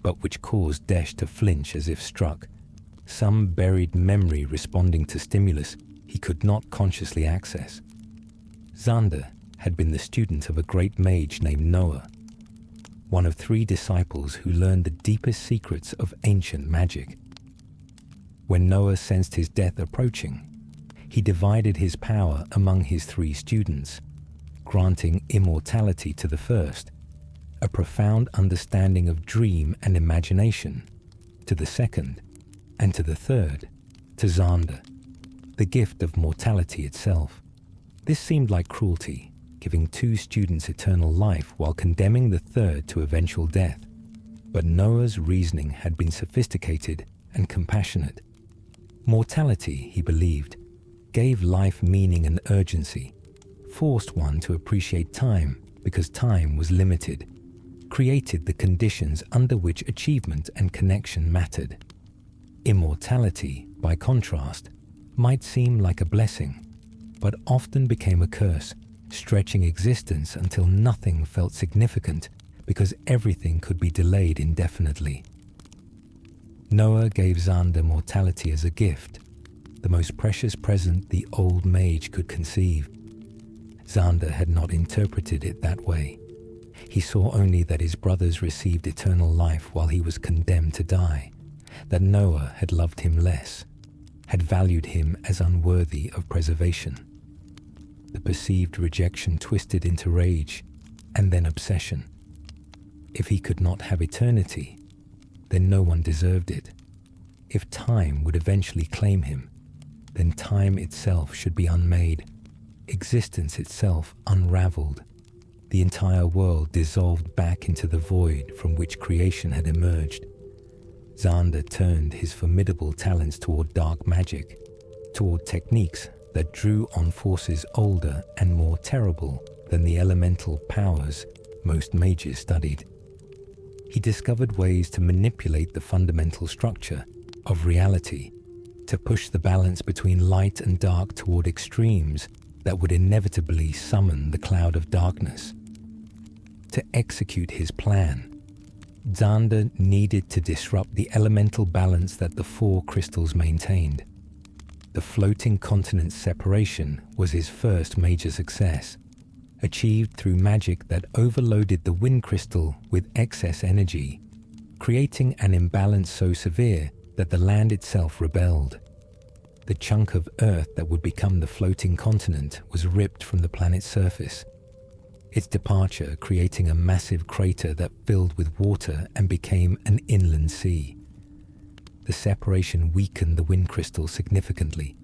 but which caused Desh to flinch as if struck, some buried memory responding to stimulus he could not consciously access. Xander had been the student of a great mage named Noah, one of 3 disciples who learned the deepest secrets of ancient magic. When Noah sensed his death approaching, he divided his power among his 3 students, granting immortality to the first, a profound understanding of dream and imagination to the second, and to the third, to Xander, the gift of mortality itself. This seemed like cruelty, giving 2 students eternal life while condemning the third to eventual death. But Noah's reasoning had been sophisticated and compassionate. Mortality, he believed, gave life meaning and urgency, forced one to appreciate time because time was limited, created the conditions under which achievement and connection mattered. Immortality, by contrast, might seem like a blessing, but often became a curse, stretching existence until nothing felt significant because everything could be delayed indefinitely. Noah gave Xander mortality as a gift, the most precious present the old mage could conceive. Xander had not interpreted it that way. He saw only that his brothers received eternal life while he was condemned to die, that Noah had loved him less, had valued him as unworthy of preservation. The perceived rejection twisted into rage, and then obsession. If he could not have eternity, then no one deserved it. If time would eventually claim him, then time itself should be unmade, existence itself unraveled, the entire world dissolved back into the void from which creation had emerged. Xander turned his formidable talents toward dark magic, toward techniques that drew on forces older and more terrible than the elemental powers most mages studied. He discovered ways to manipulate the fundamental structure of reality, to push the balance between light and dark toward extremes that would inevitably summon the cloud of darkness. To execute his plan, Xander needed to disrupt the elemental balance that the 4 crystals maintained. The floating continent's separation was his first major success, achieved through magic that overloaded the wind crystal with excess energy, creating an imbalance so severe that the land itself rebelled. The chunk of earth that would become the floating continent was ripped from the planet's surface, its departure creating a massive crater that filled with water and became an inland sea, the separation weakened the wind crystal significantly,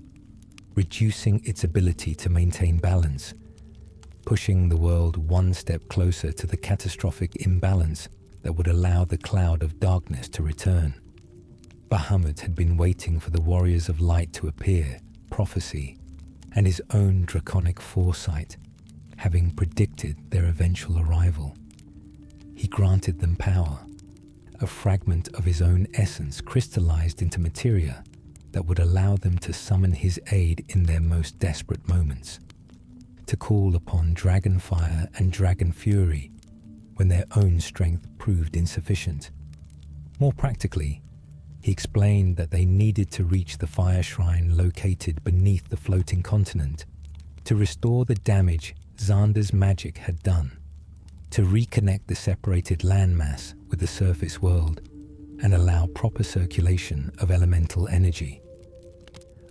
reducing its ability to maintain balance, pushing the world one step closer to the catastrophic imbalance that would allow the cloud of darkness to return. Bahamut had been waiting for the warriors of light to appear, prophecy, and his own draconic foresight, having predicted their eventual arrival. He granted them power, a fragment of his own essence crystallized into materia that would allow them to summon his aid in their most desperate moments, to call upon dragon fire and dragon fury when their own strength proved insufficient. More practically, he explained that they needed to reach the fire shrine located beneath the floating continent to restore the damage Xander's magic had done, to reconnect the separated landmass with the surface world and allow proper circulation of elemental energy.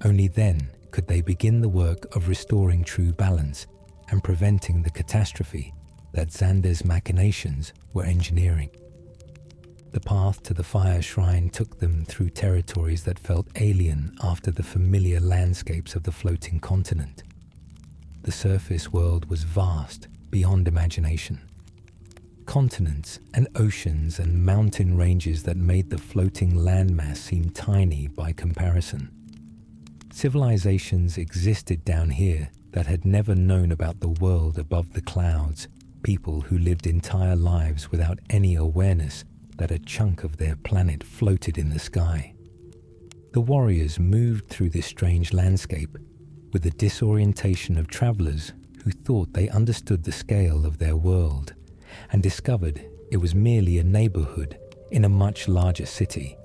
Only then could they begin the work of restoring true balance and preventing the catastrophe that Xander's machinations were engineering. The path to the fire shrine took them through territories that felt alien after the familiar landscapes of the floating continent. The surface world was vast beyond imagination. Continents and oceans and mountain ranges that made the floating landmass seem tiny by comparison. Civilizations existed down here that had never known about the world above the clouds, people who lived entire lives without any awareness that a chunk of their planet floated in the sky. The warriors moved through this strange landscape with the disorientation of travelers who thought they understood the scale of their world and discovered it was merely a neighborhood in a much larger city.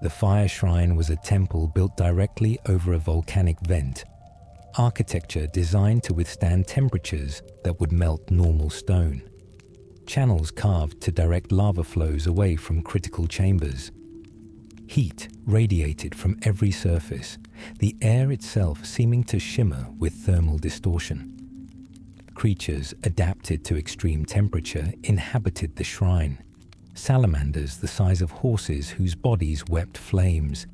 The fire shrine was a temple built directly over a volcanic vent, architecture designed to withstand temperatures that would melt normal stone, channels carved to direct lava flows away from critical chambers. Heat radiated from every surface, the air itself seeming to shimmer with thermal distortion. Creatures adapted to extreme temperature inhabited the shrine. Salamanders the size of horses whose bodies wept flames,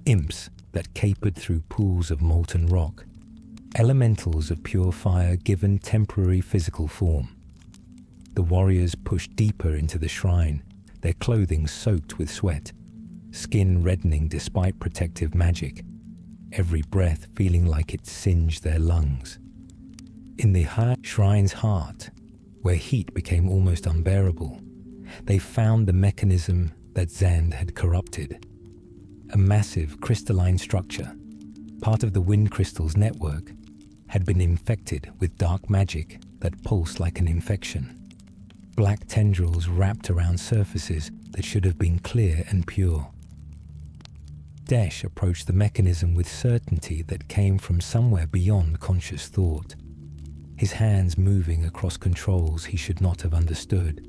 imps that capered through pools of molten rock, elementals of pure fire given temporary physical form. The warriors pushed deeper into the shrine, their clothing soaked with sweat, skin reddening despite protective magic, every breath feeling like it singed their lungs. In the shrine's heart, where heat became almost unbearable, they found the mechanism that Xand had corrupted. A massive crystalline structure, part of the wind crystal's network, had been infected with dark magic that pulsed like an infection. Black tendrils wrapped around surfaces that should have been clear and pure. Desh approached the mechanism with certainty that came from somewhere beyond conscious thought, his hands moving across controls he should not have understood,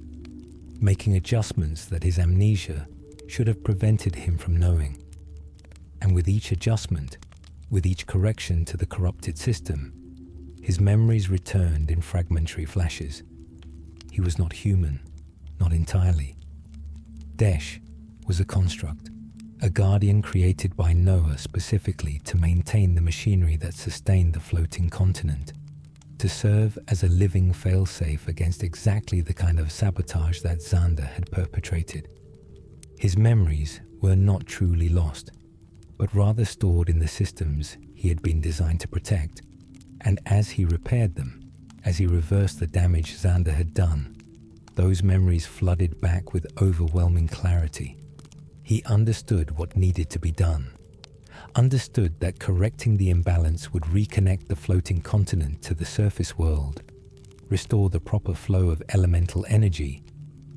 making adjustments that his amnesia should have prevented him from knowing. And with each adjustment, with each correction to the corrupted system, his memories returned in fragmentary flashes. He was not human, not entirely. Desh was a construct, a guardian created by Noah specifically to maintain the machinery that sustained the floating continent, to serve as a living failsafe against exactly the kind of sabotage that Xander had perpetrated. His memories were not truly lost, but rather stored in the systems he had been designed to protect, and as he repaired them, as he reversed the damage Xander had done, those memories flooded back with overwhelming clarity. He understood what needed to be done, understood that correcting the imbalance would reconnect the floating continent to the surface world, restore the proper flow of elemental energy,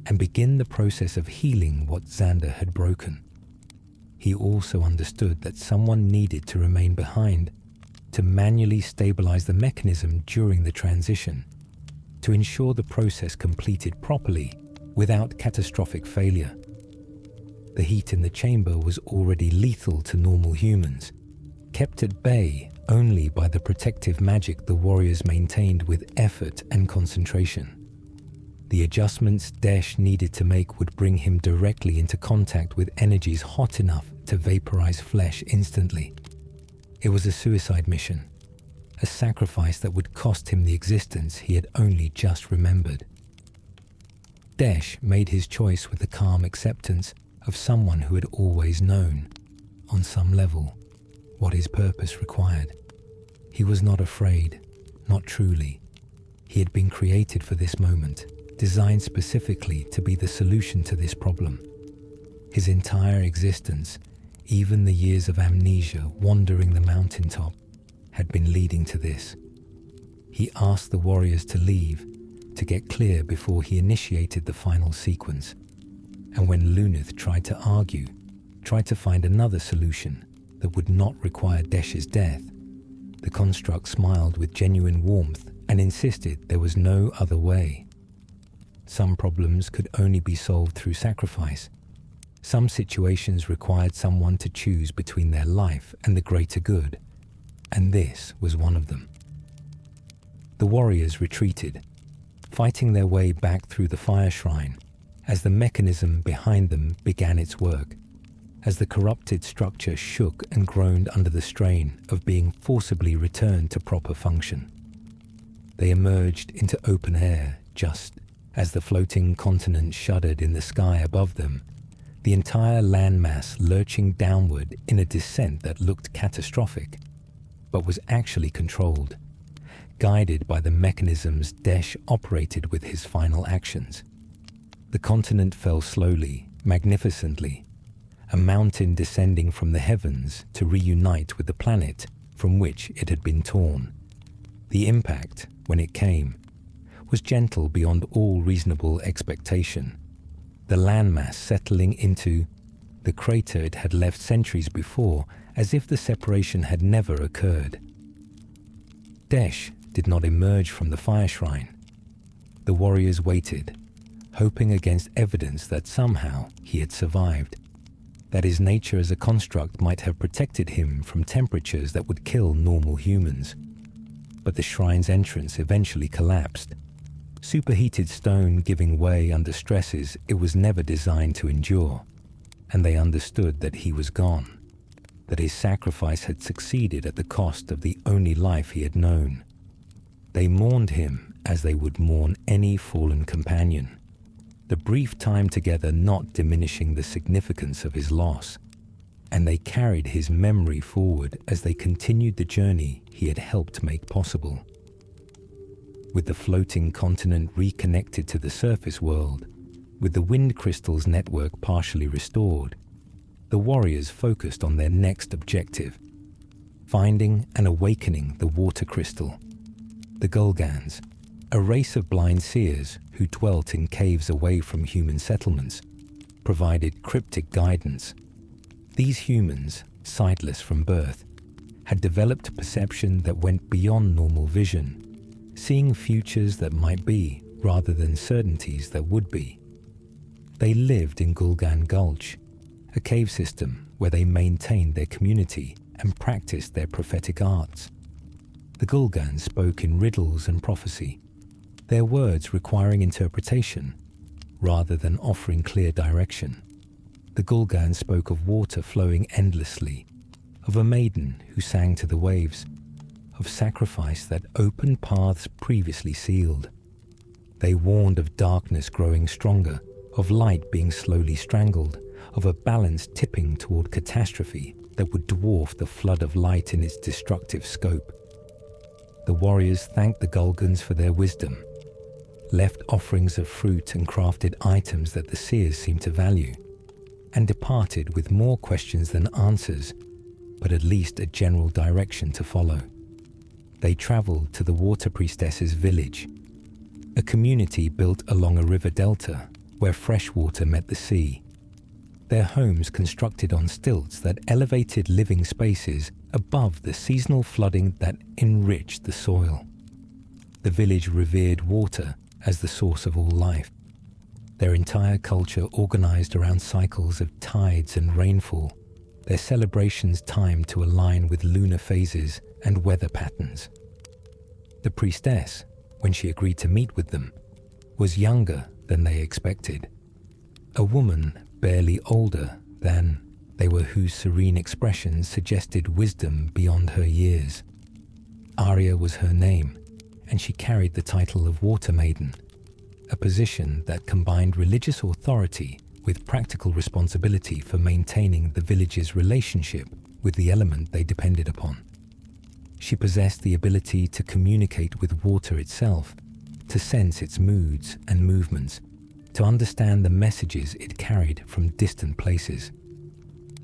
and begin the process of healing what Xander had broken. He also understood that someone needed to remain behind to manually stabilize the mechanism during the transition, to ensure the process completed properly without catastrophic failure. The heat in the chamber was already lethal to normal humans, kept at bay only by the protective magic the warriors maintained with effort and concentration. The adjustments Desh needed to make would bring him directly into contact with energies hot enough to vaporize flesh instantly. It was a suicide mission, a sacrifice that would cost him the existence he had only just remembered. Desh made his choice with the calm acceptance of someone who had always known, on some level, what his purpose required. He was not afraid, not truly. He had been created for this moment, designed specifically to be the solution to this problem. His entire existence, even the years of amnesia wandering the mountaintop, had been leading to this. He asked the warriors to leave, to get clear before he initiated the final sequence. And when Luneth tried to argue, tried to find another solution that would not require Desh's death, the construct smiled with genuine warmth and insisted there was no other way. Some problems could only be solved through sacrifice. Some situations required someone to choose between their life and the greater good, and this was one of them. The warriors retreated, fighting their way back through the fire shrine as the mechanism behind them began its work, as the corrupted structure shook and groaned under the strain of being forcibly returned to proper function. They emerged into open air just as the floating continent shuddered in the sky above them, the entire landmass lurching downward in a descent that looked catastrophic, but was actually controlled, guided by the mechanisms Desh operated with his final actions. The continent fell slowly, magnificently, a mountain descending from the heavens to reunite with the planet from which it had been torn. The impact, when it came, was gentle beyond all reasonable expectation, the landmass settling into the crater it had left centuries before, as if the separation had never occurred. Desh did not emerge from the fire shrine. The warriors waited, hoping against evidence that somehow he had survived, that his nature as a construct might have protected him from temperatures that would kill normal humans. But the shrine's entrance eventually collapsed, superheated stone giving way under stresses it was never designed to endure, and they understood that he was gone, that his sacrifice had succeeded at the cost of the only life he had known. They mourned him as they would mourn any fallen companion, the brief time together not diminishing the significance of his loss, and they carried his memory forward as they continued the journey he had helped make possible. With the floating continent reconnected to the surface world, with the wind crystal's network partially restored, the warriors focused on their next objective, finding and awakening the water crystal. The Gulgans, a race of blind seers who dwelt in caves away from human settlements, provided cryptic guidance. These humans, sightless from birth, had developed perception that went beyond normal vision, seeing futures that might be rather than certainties that would be. They lived in Gulgan Gulch, a cave system where they maintained their community and practiced their prophetic arts. The Gulgans spoke in riddles and prophecy, their words requiring interpretation rather than offering clear direction. The Gulgans spoke of water flowing endlessly, of a maiden who sang to the waves, of sacrifice that opened paths previously sealed. They warned of darkness growing stronger, of light being slowly strangled, of a balance tipping toward catastrophe that would dwarf the flood of light in its destructive scope. The warriors thanked the Gulgans for their wisdom, left offerings of fruit and crafted items that the seers seemed to value, and departed with more questions than answers, but at least a general direction to follow. They traveled to the water priestess's village, a community built along a river delta where fresh water met the sea, their homes constructed on stilts that elevated living spaces above the seasonal flooding that enriched the soil. The village revered water as the source of all life, their entire culture organized around cycles of tides and rainfall, their celebrations timed to align with lunar phases and weather patterns. The priestess, when she agreed to meet with them, was younger than they expected. A woman barely older than they were, whose serene expression suggested wisdom beyond her years. Arya was her name, and she carried the title of Water Maiden, a position that combined religious authority with practical responsibility for maintaining the village's relationship with the element they depended upon. She possessed the ability to communicate with water itself, to sense its moods and movements, to understand the messages it carried from distant places.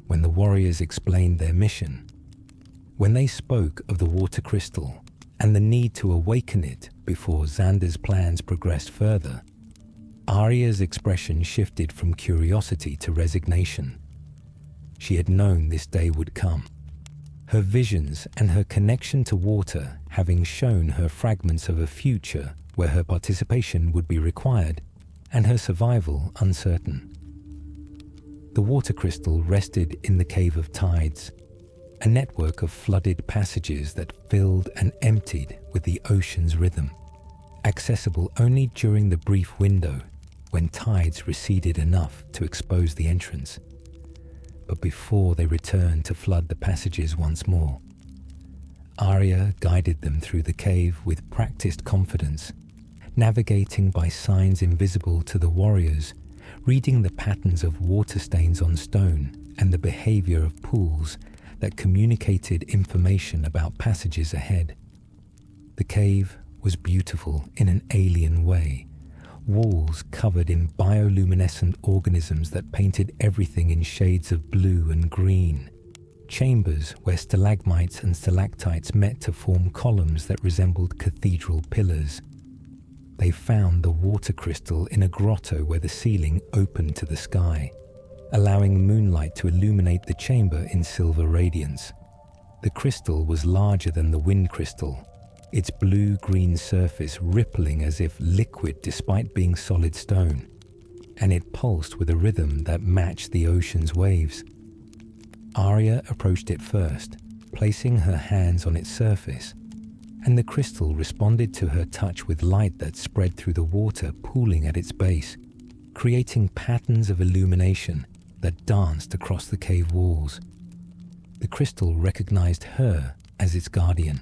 When the warriors explained their mission, when they spoke of the water crystal and the need to awaken it before Xander's plans progressed further, Arya's expression shifted from curiosity to resignation. She had known this day would come. Her visions and her connection to water having shown her fragments of a future where her participation would be required and her survival uncertain. The water crystal rested in the Cave of Tides, a network of flooded passages that filled and emptied with the ocean's rhythm, accessible only during the brief window when tides receded enough to expose the entrance, but before they returned to flood the passages once more. Arya guided them through the cave with practiced confidence, navigating by signs invisible to the warriors, reading the patterns of water stains on stone and the behavior of pools that communicated information about passages ahead. The cave was beautiful in an alien way, walls covered in bioluminescent organisms that painted everything in shades of blue and green, chambers where stalagmites and stalactites met to form columns that resembled cathedral pillars. They found the water crystal in a grotto where the ceiling opened to the sky, allowing moonlight to illuminate the chamber in silver radiance. The crystal was larger than the wind crystal, its blue-green surface rippling as if liquid despite being solid stone, and it pulsed with a rhythm that matched the ocean's waves. Arya approached it first, placing her hands on its surface, and the crystal responded to her touch with light that spread through the water pooling at its base, creating patterns of illumination that danced across the cave walls. The crystal recognized her as its guardian,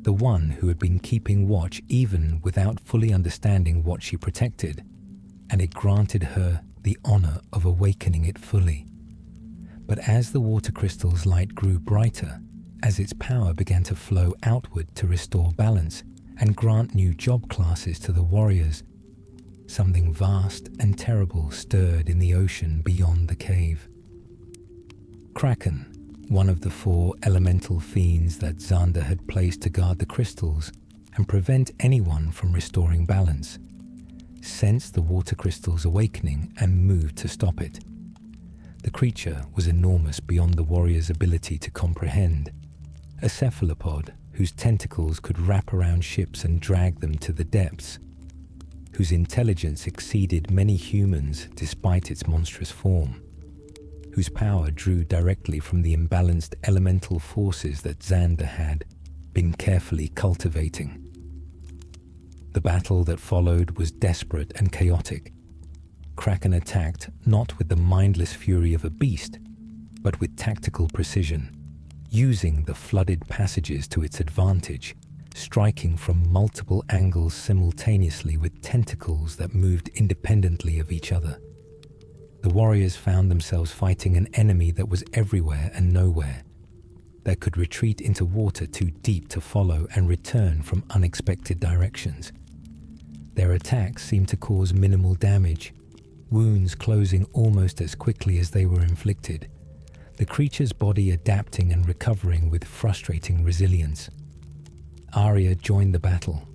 the one who had been keeping watch even without fully understanding what she protected, and it granted her the honor of awakening it fully. But as the water crystal's light grew brighter, as its power began to flow outward to restore balance and grant new job classes to the warriors, something vast and terrible stirred in the ocean beyond the cave. Kraken, one of the 4 elemental fiends that Xander had placed to guard the crystals and prevent anyone from restoring balance, sensed the water crystal's awakening and moved to stop it. The creature was enormous beyond the warrior's ability to comprehend, a cephalopod whose tentacles could wrap around ships and drag them to the depths, whose intelligence exceeded many humans despite its monstrous form, whose power drew directly from the imbalanced elemental forces that Xander had been carefully cultivating. The battle that followed was desperate and chaotic. Kraken attacked not with the mindless fury of a beast, but with tactical precision, using the flooded passages to its advantage, striking from multiple angles simultaneously with tentacles that moved independently of each other. The warriors found themselves fighting an enemy that was everywhere and nowhere, that could retreat into water too deep to follow and return from unexpected directions. Their attacks seemed to cause minimal damage, wounds closing almost as quickly as they were inflicted, the creature's body adapting and recovering with frustrating resilience. Arya joined the battle,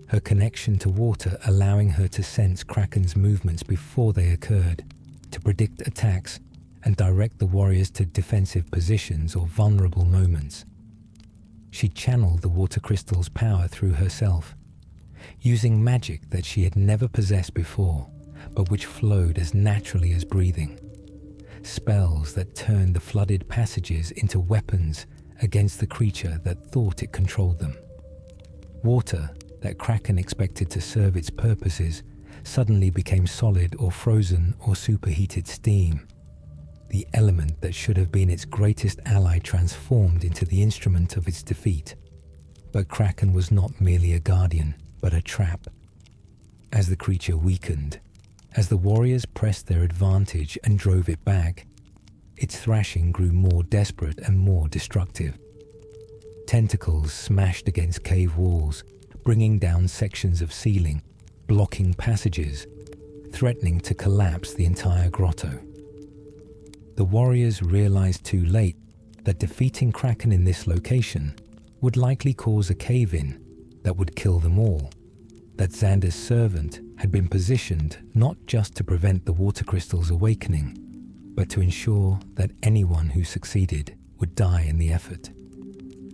her connection to water allowing her to sense Kraken's movements before they occurred, to predict attacks and direct the warriors to defensive positions or vulnerable moments. She channeled the water crystal's power through herself, using magic that she had never possessed before, but which flowed as naturally as breathing. Spells that turned the flooded passages into weapons against the creature that thought it controlled them. Water that Kraken expected to serve its purposes suddenly became solid or frozen or superheated steam. The element that should have been its greatest ally transformed into the instrument of its defeat. But Kraken was not merely a guardian, but a trap. As the creature weakened, as the warriors pressed their advantage and drove it back, its thrashing grew more desperate and more destructive. Tentacles smashed against cave walls, bringing down sections of ceiling, blocking passages, threatening to collapse the entire grotto. The warriors realized too late that defeating Kraken in this location would likely cause a cave-in that would kill them all, that Xander's servant had been positioned not just to prevent the water crystal's awakening, but to ensure that anyone who succeeded would die in the effort.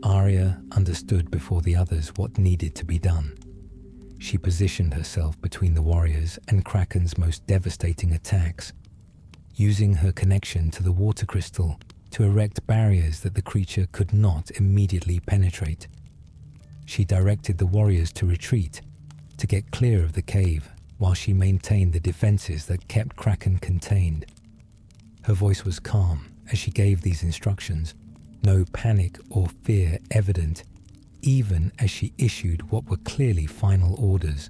Arya understood before the others what needed to be done. She positioned herself between the warriors and Kraken's most devastating attacks, using her connection to the water crystal to erect barriers that the creature could not immediately penetrate. She directed the warriors to retreat, to get clear of the cave, while she maintained the defenses that kept Kraken contained. Her voice was calm as she gave these instructions, no panic or fear evident, even as she issued what were clearly final orders.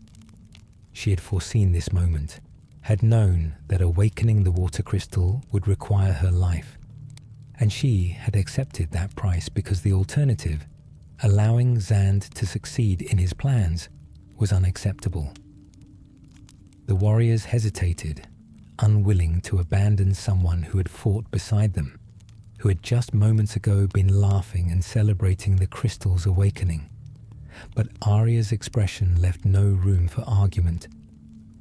She had foreseen this moment, had known that awakening the water crystal would require her life, and she had accepted that price because the alternative, allowing Xand to succeed in his plans, was unacceptable. The warriors hesitated, unwilling to abandon someone who had fought beside them, who had just moments ago been laughing and celebrating the crystal's awakening. But Arya's expression left no room for argument.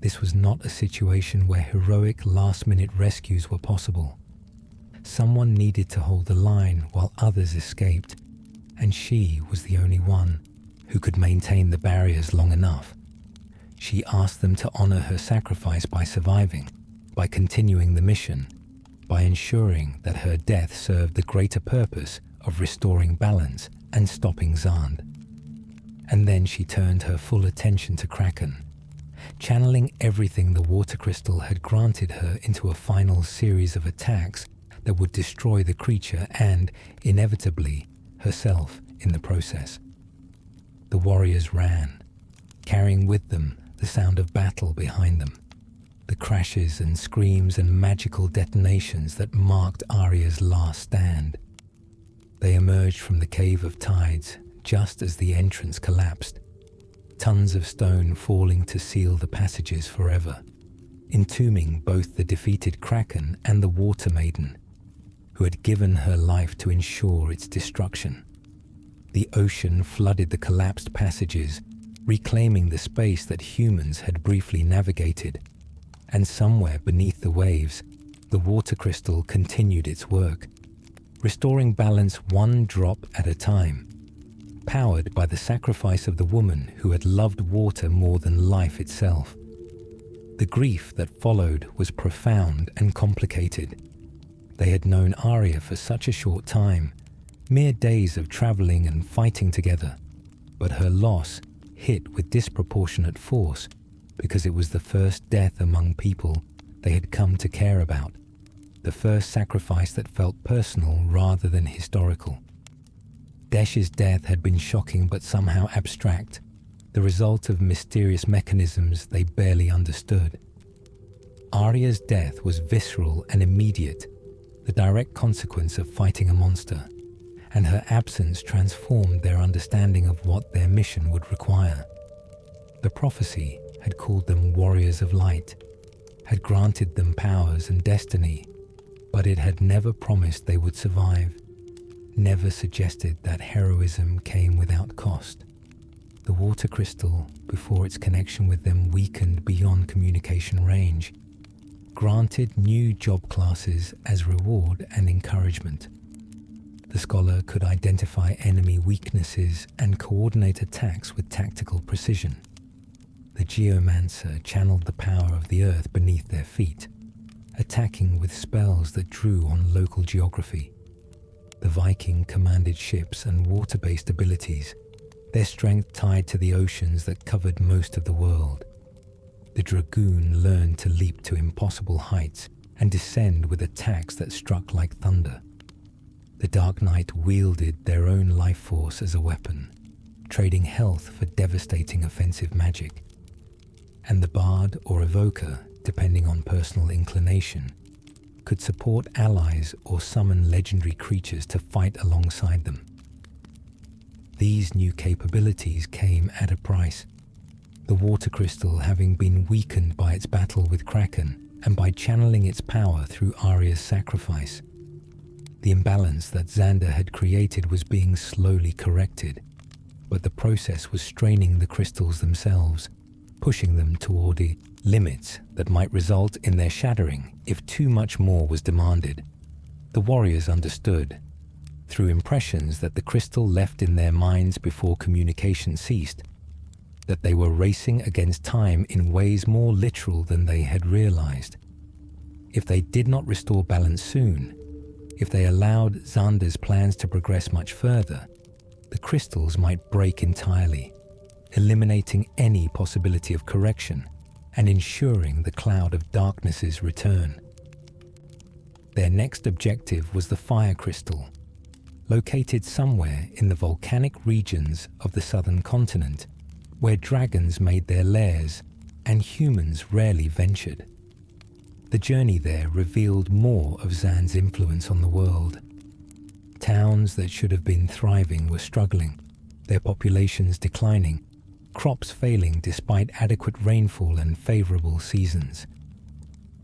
This was not a situation where heroic last-minute rescues were possible. Someone needed to hold the line while others escaped, and she was the only one who could maintain the barriers long enough. She asked them to honor her sacrifice by surviving, by continuing the mission, by ensuring that her death served the greater purpose of restoring balance and stopping Xand. And then she turned her full attention to Kraken, channeling everything the water crystal had granted her into a final series of attacks that would destroy the creature and, inevitably, herself in the process. The warriors ran, carrying with them the sound of battle behind them, the crashes and screams and magical detonations that marked Arya's last stand. They emerged from the Cave of Tides just as the entrance collapsed, tons of stone falling to seal the passages forever, entombing both the defeated Kraken and the Water Maiden, who had given her life to ensure its destruction. The ocean flooded the collapsed passages, reclaiming the space that humans had briefly navigated, and somewhere beneath the waves, the water crystal continued its work, restoring balance one drop at a time, powered by the sacrifice of the woman who had loved water more than life itself. The grief that followed was profound and complicated. They had known Arya for such a short time, mere days of traveling and fighting together, but her loss hit with disproportionate force because it was the first death among people they had come to care about, the first sacrifice that felt personal rather than historical. Desh's death had been shocking but somehow abstract, the result of mysterious mechanisms they barely understood. Arya's death was visceral and immediate, the direct consequence of fighting a monster, and her absence transformed their understanding of what their mission would require. The prophecy had called them warriors of light, had granted them powers and destiny, but it had never promised they would survive, never suggested that heroism came without cost. The water crystal, before its connection with them weakened beyond communication range, granted new job classes as reward and encouragement. The scholar could identify enemy weaknesses and coordinate attacks with tactical precision. The geomancer channeled the power of the earth beneath their feet, attacking with spells that drew on local geography. The Viking commanded ships and water-based abilities, their strength tied to the oceans that covered most of the world. the dragoon learned to leap to impossible heights and descend with attacks that struck like thunder. The Dark Knight wielded their own life force as a weapon, trading health for devastating offensive magic. And the Bard or Evoker, depending on personal inclination, could support allies or summon legendary creatures to fight alongside them. These new capabilities came at a price, the water crystal having been weakened by its battle with Kraken and by channeling its power through Arya's sacrifice. The imbalance that Xander had created was being slowly corrected, but the process was straining the crystals themselves, pushing them toward the limits that might result in their shattering if too much more was demanded. The warriors understood, through impressions that the crystal left in their minds before communication ceased, that they were racing against time in ways more literal than they had realized. If they did not restore balance soon, if they allowed Xander's plans to progress much further, the crystals might break entirely, eliminating any possibility of correction and ensuring the Cloud of Darkness's return. Their next objective was the Fire Crystal, located somewhere in the volcanic regions of the southern continent, where dragons made their lairs and humans rarely ventured. The journey there revealed more of Zan's influence on the world. Towns that should have been thriving were struggling, their populations declining, crops failing despite adequate rainfall and favorable seasons.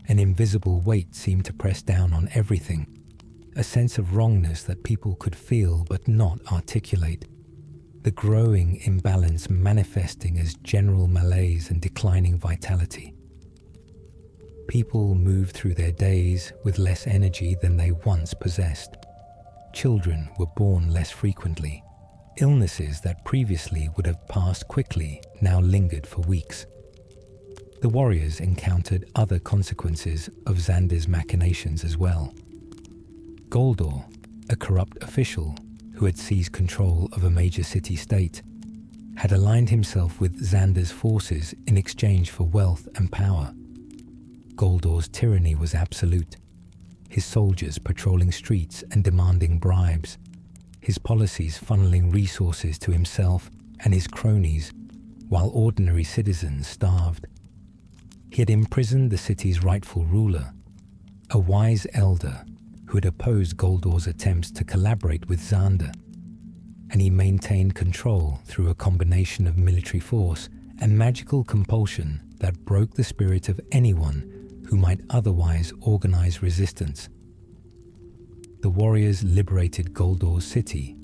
An invisible weight seemed to press down on everything, a sense of wrongness that people could feel but not articulate. The growing imbalance manifesting as general malaise and declining vitality. People moved through their days with less energy than they once possessed. Children were born less frequently. Illnesses that previously would have passed quickly now lingered for weeks. The warriors encountered other consequences of Xander's machinations as well. Goldor, a corrupt official who had seized control of a major city-state, had aligned himself with Xander's forces in exchange for wealth and power. Goldor's tyranny was absolute, his soldiers patrolling streets and demanding bribes, his policies funneling resources to himself and his cronies, while ordinary citizens starved. He had imprisoned the city's rightful ruler, a wise elder who had opposed Goldor's attempts to collaborate with Xander, and he maintained control through a combination of military force and magical compulsion that broke the spirit of anyone who might otherwise organize resistance. The warriors liberated Goldor's city,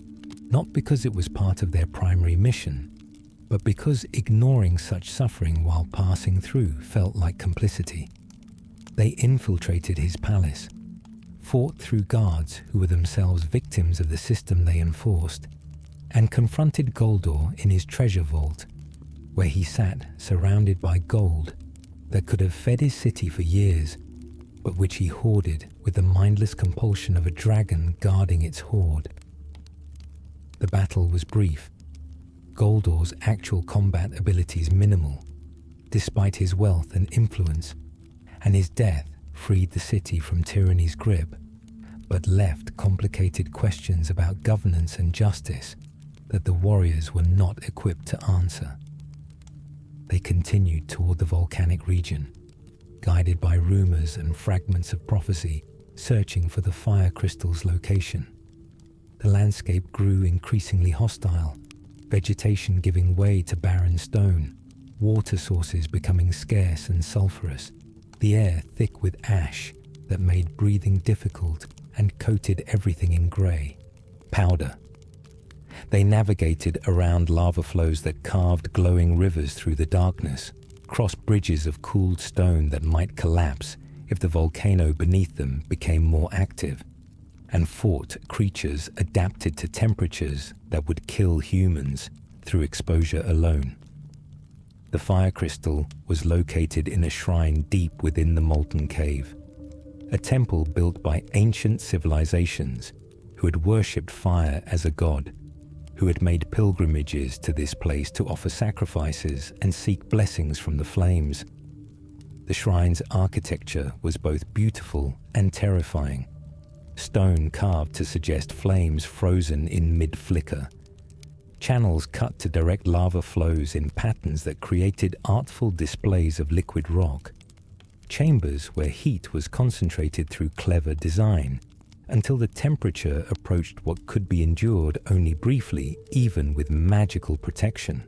not because it was part of their primary mission, but because ignoring such suffering while passing through felt like complicity. They infiltrated his palace, fought through guards who were themselves victims of the system they enforced, and confronted Goldor in his treasure vault, where he sat surrounded by gold that could have fed his city for years, but which he hoarded with the mindless compulsion of a dragon guarding its hoard. The battle was brief, Goldor's actual combat abilities minimal, despite his wealth and influence, and his death freed the city from tyranny's grip, but left complicated questions about governance and justice that the warriors were not equipped to answer. They continued toward the volcanic region, guided by rumors and fragments of prophecy, searching for the fire crystal's location. The landscape grew increasingly hostile, vegetation giving way to barren stone, water sources becoming scarce and sulfurous, the air thick with ash that made breathing difficult and coated everything in grey, powder. They navigated around lava flows that carved glowing rivers through the darkness, crossed bridges of cooled stone that might collapse if the volcano beneath them became more active, and fought creatures adapted to temperatures that would kill humans through exposure alone. The fire crystal was located in a shrine deep within the molten cave, a temple built by ancient civilizations who had worshipped fire as a god, who had made pilgrimages to this place to offer sacrifices and seek blessings from the flames. The shrine's architecture was both beautiful and terrifying. Stone carved to suggest flames frozen in mid-flicker. Channels cut to direct lava flows in patterns that created artful displays of liquid rock. Chambers where heat was concentrated through clever design, until the temperature approached what could be endured only briefly, even with magical protection.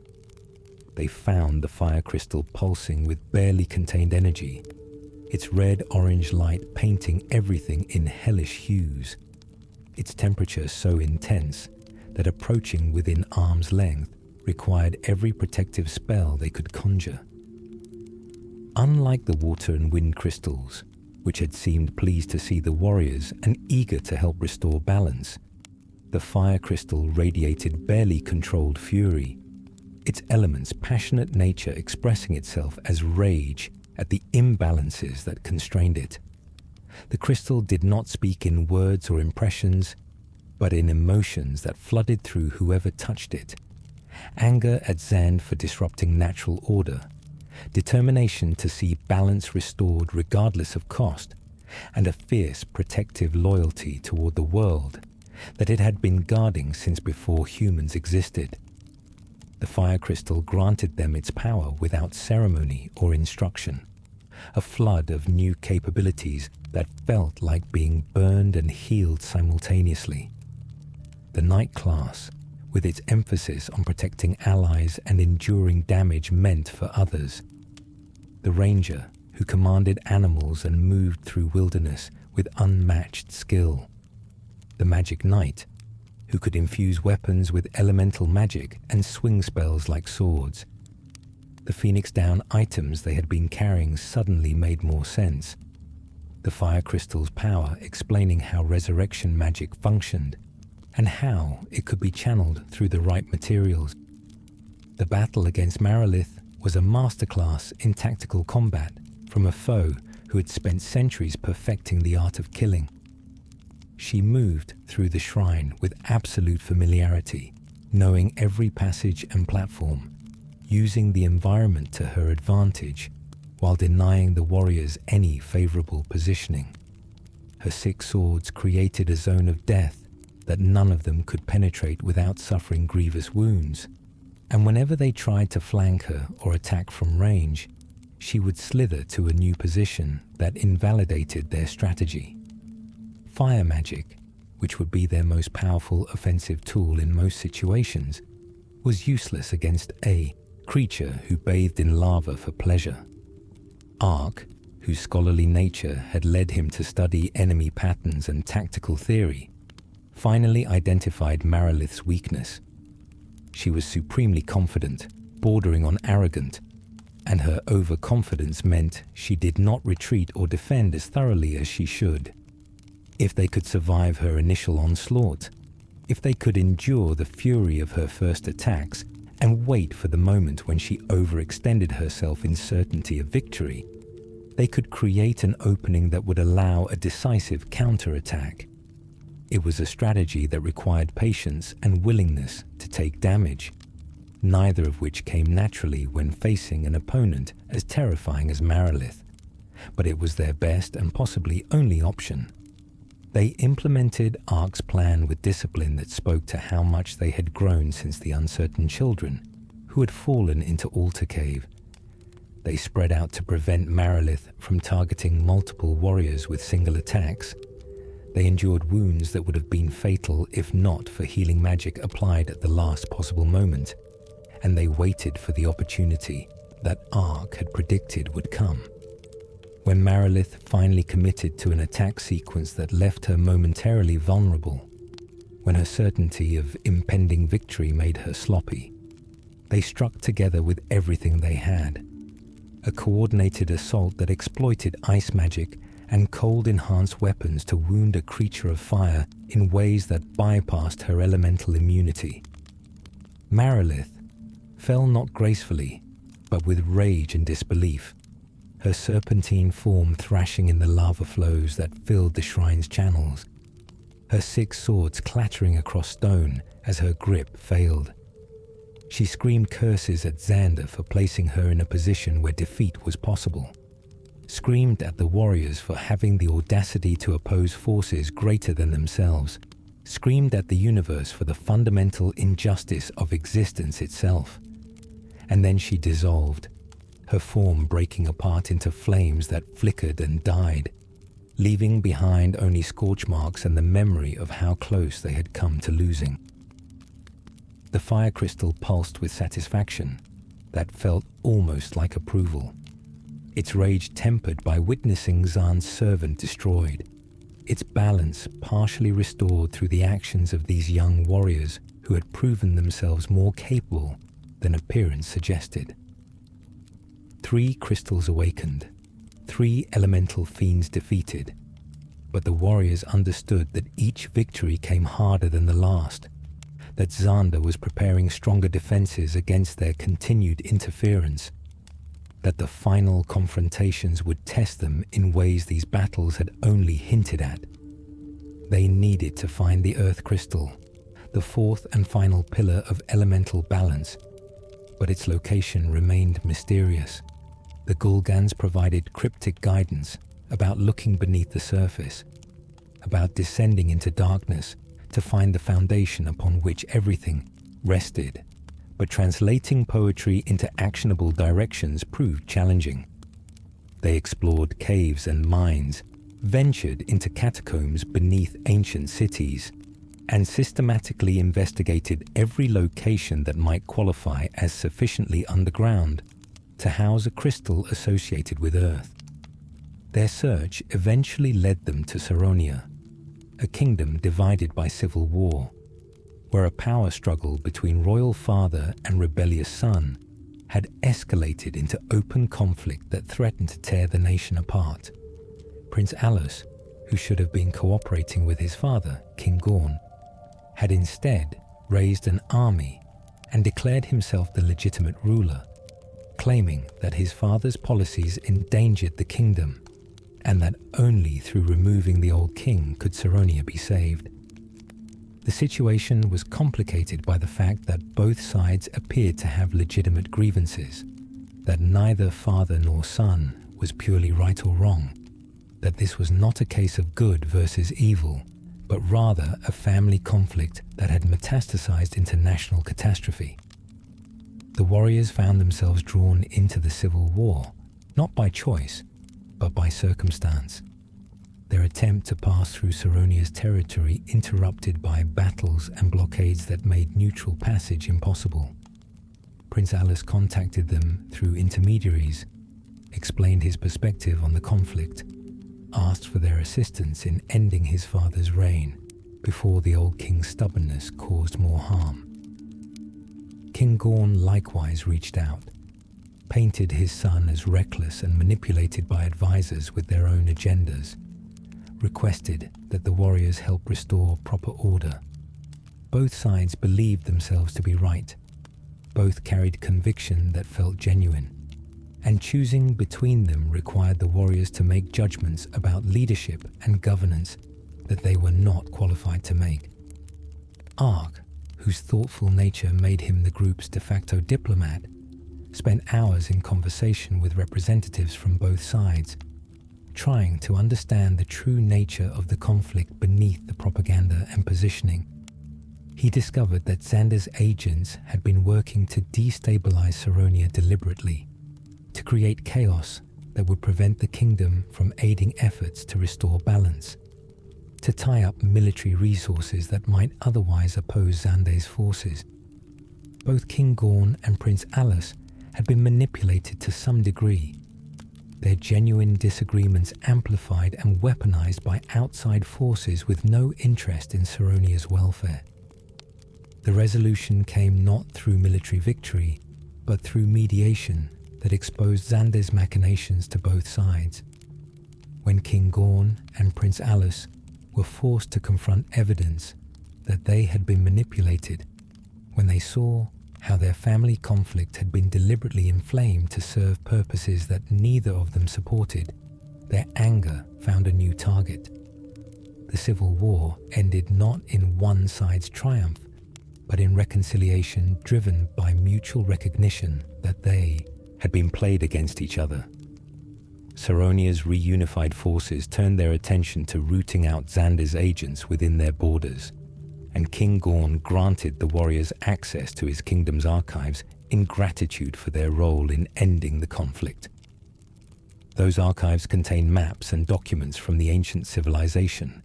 They found the fire crystal pulsing with barely contained energy, its red-orange light painting everything in hellish hues, its temperature so intense that approaching within arm's length required every protective spell they could conjure. Unlike the water and wind crystals, which had seemed pleased to see the warriors and eager to help restore balance, the fire crystal radiated barely controlled fury, its element's passionate nature expressing itself as rage at the imbalances that constrained it. The crystal did not speak in words or impressions, but in emotions that flooded through whoever touched it. Anger at Zand for disrupting natural order, determination to see balance restored regardless of cost, and a fierce protective loyalty toward the world that it had been guarding since before humans existed. The fire crystal granted them its power without ceremony or instruction, a flood of new capabilities that felt like being burned and healed simultaneously. The Knight class, with its emphasis on protecting allies and enduring damage meant for others. The Ranger, who commanded animals and moved through wilderness with unmatched skill. The Magic Knight, who could infuse weapons with elemental magic and swing spells like swords. The Phoenix Down items they had been carrying suddenly made more sense. The fire crystal's power explaining how resurrection magic functioned, and how it could be channeled through the right materials. The battle against Marilith was a masterclass in tactical combat from a foe who had spent centuries perfecting the art of killing. She moved through the shrine with absolute familiarity, knowing every passage and platform, using the environment to her advantage while denying the warriors any favorable positioning. Her 6 swords created a zone of death that none of them could penetrate without suffering grievous wounds, and whenever they tried to flank her or attack from range, she would slither to a new position that invalidated their strategy. Fire magic, which would be their most powerful offensive tool in most situations, was useless against a creature who bathed in lava for pleasure. Ark, whose scholarly nature had led him to study enemy patterns and tactical theory, finally identified Marilith's weakness. She was supremely confident, bordering on arrogant, and her overconfidence meant she did not retreat or defend as thoroughly as she should. If they could survive her initial onslaught, if they could endure the fury of her first attacks and wait for the moment when she overextended herself in certainty of victory, they could create an opening that would allow a decisive counterattack. It was a strategy that required patience and willingness to take damage, neither of which came naturally when facing an opponent as terrifying as Marilith, but it was their best and possibly only option. They implemented Ark's plan with discipline that spoke to how much they had grown since the uncertain children who had fallen into Altar Cave. They spread out to prevent Marilith from targeting multiple warriors with single attacks. They endured wounds that would have been fatal if not for healing magic applied at the last possible moment, and they waited for the opportunity that Ark had predicted would come. When Marilith finally committed to an attack sequence that left her momentarily vulnerable, when her certainty of impending victory made her sloppy, they struck together with everything they had. A coordinated assault that exploited ice magic and cold-enhanced weapons to wound a creature of fire in ways that bypassed her elemental immunity. Marilith fell not gracefully, but with rage and disbelief, her serpentine form thrashing in the lava flows that filled the shrine's channels, her 6 swords clattering across stone as her grip failed. She screamed curses at Xander for placing her in a position where defeat was possible. screamed at the warriors for having the audacity to oppose forces greater than themselves, screamed at the universe for the fundamental injustice of existence itself. And then she dissolved, her form breaking apart into flames that flickered and died, leaving behind only scorch marks and the memory of how close they had come to losing. The fire crystal pulsed with satisfaction that felt almost like approval, its rage tempered by witnessing Zan's servant destroyed, its balance partially restored through the actions of these young warriors who had proven themselves more capable than appearance suggested. 3 crystals awakened, 3 elemental fiends defeated, but the warriors understood that each victory came harder than the last, that Xander was preparing stronger defenses against their continued interference, that the final confrontations would test them in ways these battles had only hinted at. They needed to find the Earth Crystal, the 4th and final pillar of elemental balance, but its location remained mysterious. The Gulgans provided cryptic guidance about looking beneath the surface, about descending into darkness to find the foundation upon which everything rested. But translating poetry into actionable directions proved challenging. They explored caves and mines, ventured into catacombs beneath ancient cities, and systematically investigated every location that might qualify as sufficiently underground to house a crystal associated with Earth. Their search eventually led them to Saronia, a kingdom divided by civil war, where a power struggle between royal father and rebellious son had escalated into open conflict that threatened to tear the nation apart. Prince Alus, who should have been cooperating with his father, King Gorn, had instead raised an army and declared himself the legitimate ruler, claiming that his father's policies endangered the kingdom and that only through removing the old king could Saronia be saved. The situation was complicated by the fact that both sides appeared to have legitimate grievances, that neither father nor son was purely right or wrong, that this was not a case of good versus evil, but rather a family conflict that had metastasized into national catastrophe. The warriors found themselves drawn into the civil war, not by choice, but by circumstance. Their attempt to pass through Saronia's territory interrupted by battles and blockades that made neutral passage impossible. Prince Alus contacted them through intermediaries, explained his perspective on the conflict, asked for their assistance in ending his father's reign before the old king's stubbornness caused more harm. King Gorn likewise reached out, painted his son as reckless and manipulated by advisors with their own agendas, requested that the warriors help restore proper order. Both sides believed themselves to be right. Both carried conviction that felt genuine, and choosing between them required the warriors to make judgments about leadership and governance that they were not qualified to make. Ark, whose thoughtful nature made him the group's de facto diplomat, spent hours in conversation with representatives from both sides, trying to understand the true nature of the conflict beneath the propaganda and positioning. He discovered that Xander's agents had been working to destabilize Saronia deliberately, to create chaos that would prevent the kingdom from aiding efforts to restore balance, to tie up military resources that might otherwise oppose Xander's forces. Both King Gorn and Prince Alus had been manipulated to some degree, their genuine disagreements amplified and weaponized by outside forces with no interest in Saronia's welfare. The resolution came not through military victory, but through mediation that exposed Xander's machinations to both sides. When King Gorn and Prince Alus were forced to confront evidence that they had been manipulated, when they saw how their family conflict had been deliberately inflamed to serve purposes that neither of them supported, their anger found a new target. The civil war ended not in one side's triumph, but in reconciliation driven by mutual recognition that they had been played against each other. Saronia's reunified forces turned their attention to rooting out Xander's agents within their borders, and King Gorn granted the warriors access to his kingdom's archives in gratitude for their role in ending the conflict. Those archives contain maps and documents from the ancient civilization,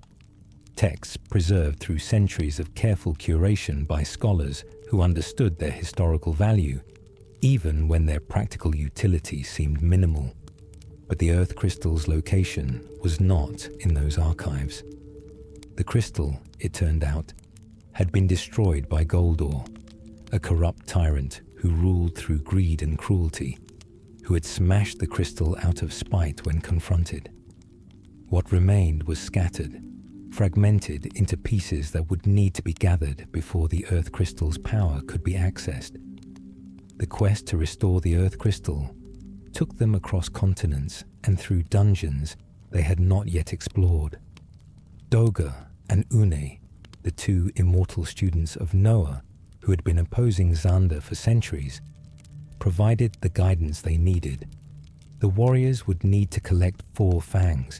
texts preserved through centuries of careful curation by scholars who understood their historical value, even when their practical utility seemed minimal. But the Earth Crystal's location was not in those archives. The crystal, it turned out, had been destroyed by Goldor, a corrupt tyrant who ruled through greed and cruelty, who had smashed the crystal out of spite when confronted. What remained was scattered, fragmented into pieces that would need to be gathered before the Earth Crystal's power could be accessed. The quest to restore the Earth Crystal took them across continents and through dungeons they had not yet explored. Doga and Une, the two immortal students of Noah who had been opposing Xander for centuries, provided the guidance they needed. The warriors would need to collect 4 fangs,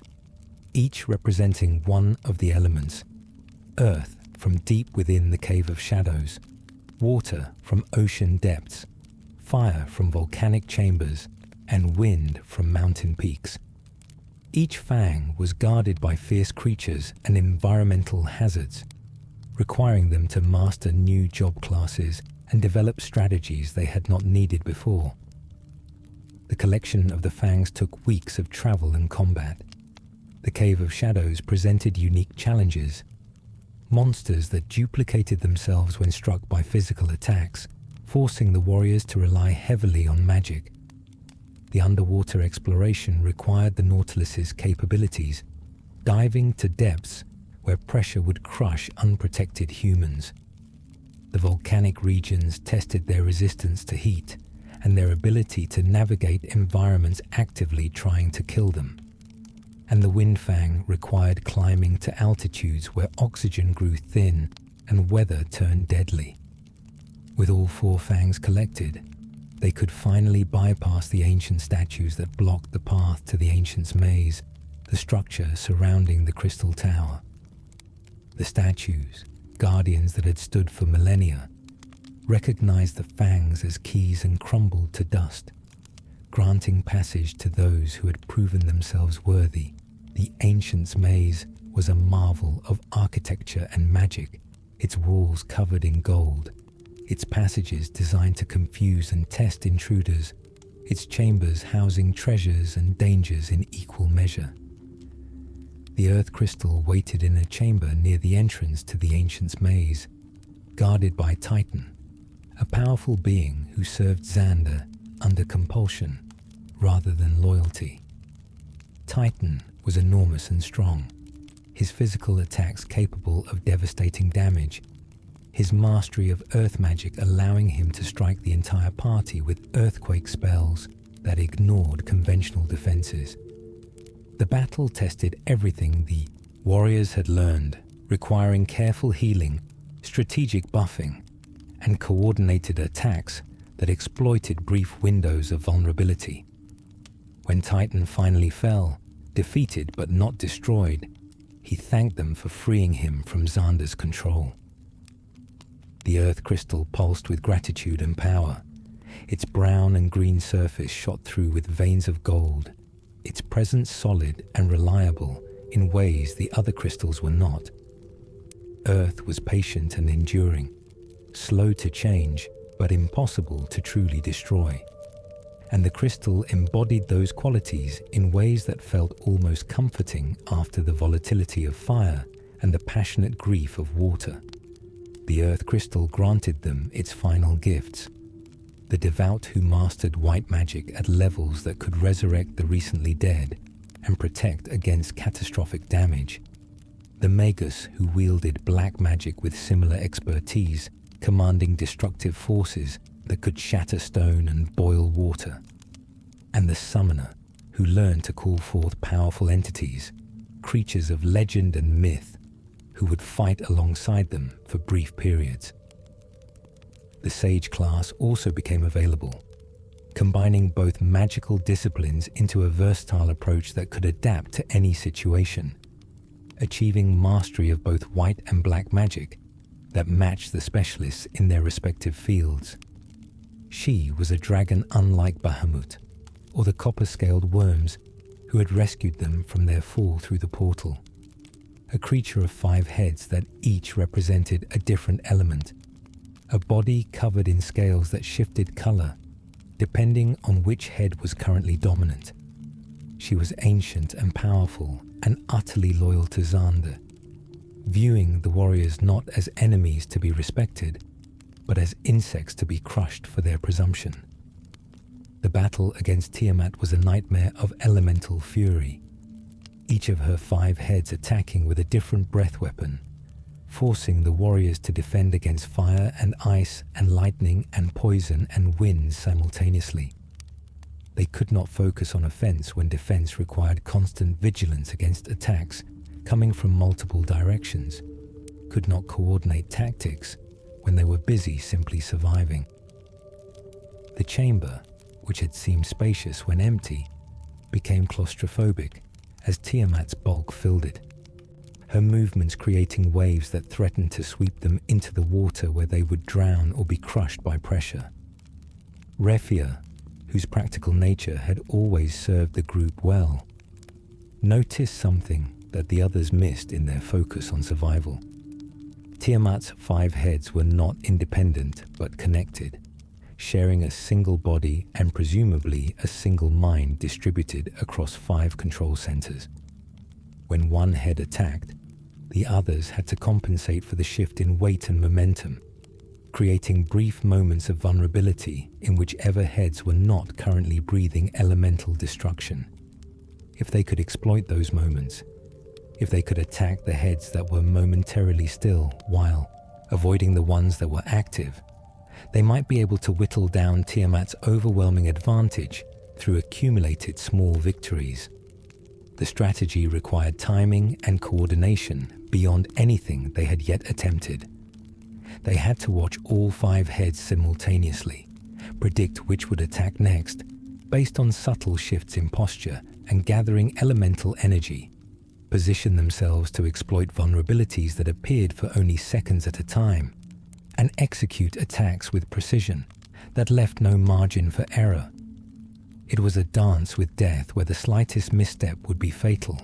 each representing one of the elements: earth from deep within the Cave of Shadows, water from ocean depths, fire from volcanic chambers, and wind from mountain peaks. Each fang was guarded by fierce creatures and environmental hazards, requiring them to master new job classes and develop strategies they had not needed before. The collection of the fangs took weeks of travel and combat. The Cave of Shadows presented unique challenges: monsters that duplicated themselves when struck by physical attacks, forcing the warriors to rely heavily on magic. The underwater exploration required the Nautilus's capabilities, diving to depths where pressure would crush unprotected humans. The volcanic regions tested their resistance to heat and their ability to navigate environments actively trying to kill them. And the Windfang required climbing to altitudes where oxygen grew thin and weather turned deadly. With all 4 fangs collected, they could finally bypass the ancient statues that blocked the path to the Ancient's Maze, the structure surrounding the Crystal Tower. The statues, guardians that had stood for millennia, recognized the fangs as keys and crumbled to dust, granting passage to those who had proven themselves worthy. The Ancient's Maze was a marvel of architecture and magic, its walls covered in gold, its passages designed to confuse and test intruders, its chambers housing treasures and dangers in equal measure. The Earth Crystal waited in a chamber near the entrance to the Ancient's Maze, guarded by Titan, a powerful being who served Xander under compulsion rather than loyalty. Titan was enormous and strong, his physical attacks capable of devastating damage, his mastery of earth magic allowing him to strike the entire party with earthquake spells that ignored conventional defenses. The battle tested everything the warriors had learned, requiring careful healing, strategic buffing, and coordinated attacks that exploited brief windows of vulnerability. When Titan finally fell, defeated but not destroyed, he thanked them for freeing him from Xander's control. The Earth Crystal pulsed with gratitude and power. Its brown and green surface shot through with veins of gold, its presence solid and reliable in ways the other crystals were not. Earth was patient and enduring, slow to change, but impossible to truly destroy. And the crystal embodied those qualities in ways that felt almost comforting after the volatility of fire and the passionate grief of water. The Earth Crystal granted them its final gifts: the devout who mastered white magic at levels that could resurrect the recently dead and protect against catastrophic damage, the Magus who wielded black magic with similar expertise, commanding destructive forces that could shatter stone and boil water, and the Summoner who learned to call forth powerful entities, creatures of legend and myth, who would fight alongside them for brief periods. The Sage class also became available, combining both magical disciplines into a versatile approach that could adapt to any situation, achieving mastery of both white and black magic that matched the specialists in their respective fields. She was a dragon unlike Bahamut, or the copper-scaled worms who had rescued them from their fall through the portal. A creature of 5 heads that each represented a different element, a body covered in scales that shifted color depending on which head was currently dominant. She was ancient and powerful and utterly loyal to Xander, viewing the warriors not as enemies to be respected, but as insects to be crushed for their presumption. The battle against Tiamat was a nightmare of elemental fury, each of her 5 heads attacking with a different breath weapon, forcing the warriors to defend against fire and ice and lightning and poison and wind simultaneously. They could not focus on offense when defense required constant vigilance against attacks coming from multiple directions, could not coordinate tactics when they were busy simply surviving. The chamber, which had seemed spacious when empty, became claustrophobic as Tiamat's bulk filled it, her movements creating waves that threatened to sweep them into the water where they would drown or be crushed by pressure. Refia, whose practical nature had always served the group well, noticed something that the others missed in their focus on survival. Tiamat's 5 heads were not independent but connected, sharing a single body and presumably a single mind distributed across 5 control centers. When one head attacked, the others had to compensate for the shift in weight and momentum, creating brief moments of vulnerability in whichever heads were not currently breathing elemental destruction. If they could exploit those moments, if they could attack the heads that were momentarily still while avoiding the ones that were active, they might be able to whittle down Tiamat's overwhelming advantage through accumulated small victories. The strategy required timing and coordination beyond anything they had yet attempted. They had to watch all 5 heads simultaneously, predict which would attack next, based on subtle shifts in posture and gathering elemental energy, position themselves to exploit vulnerabilities that appeared for only seconds at a time, and execute attacks with precision that left no margin for error. It was a dance with death where the slightest misstep would be fatal,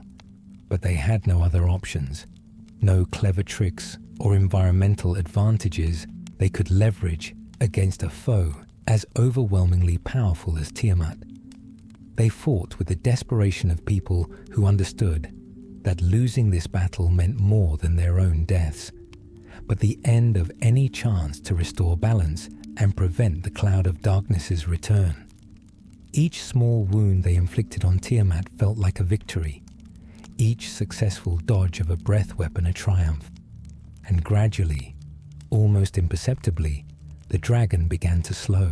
but they had no other options, no clever tricks or environmental advantages they could leverage against a foe as overwhelmingly powerful as Tiamat. They fought with the desperation of people who understood that losing this battle meant more than their own deaths, but the end of any chance to restore balance and prevent the cloud of darkness's return. Each small wound they inflicted on Tiamat felt like a victory, each successful dodge of a breath weapon a triumph. And gradually, almost imperceptibly, the dragon began to slow.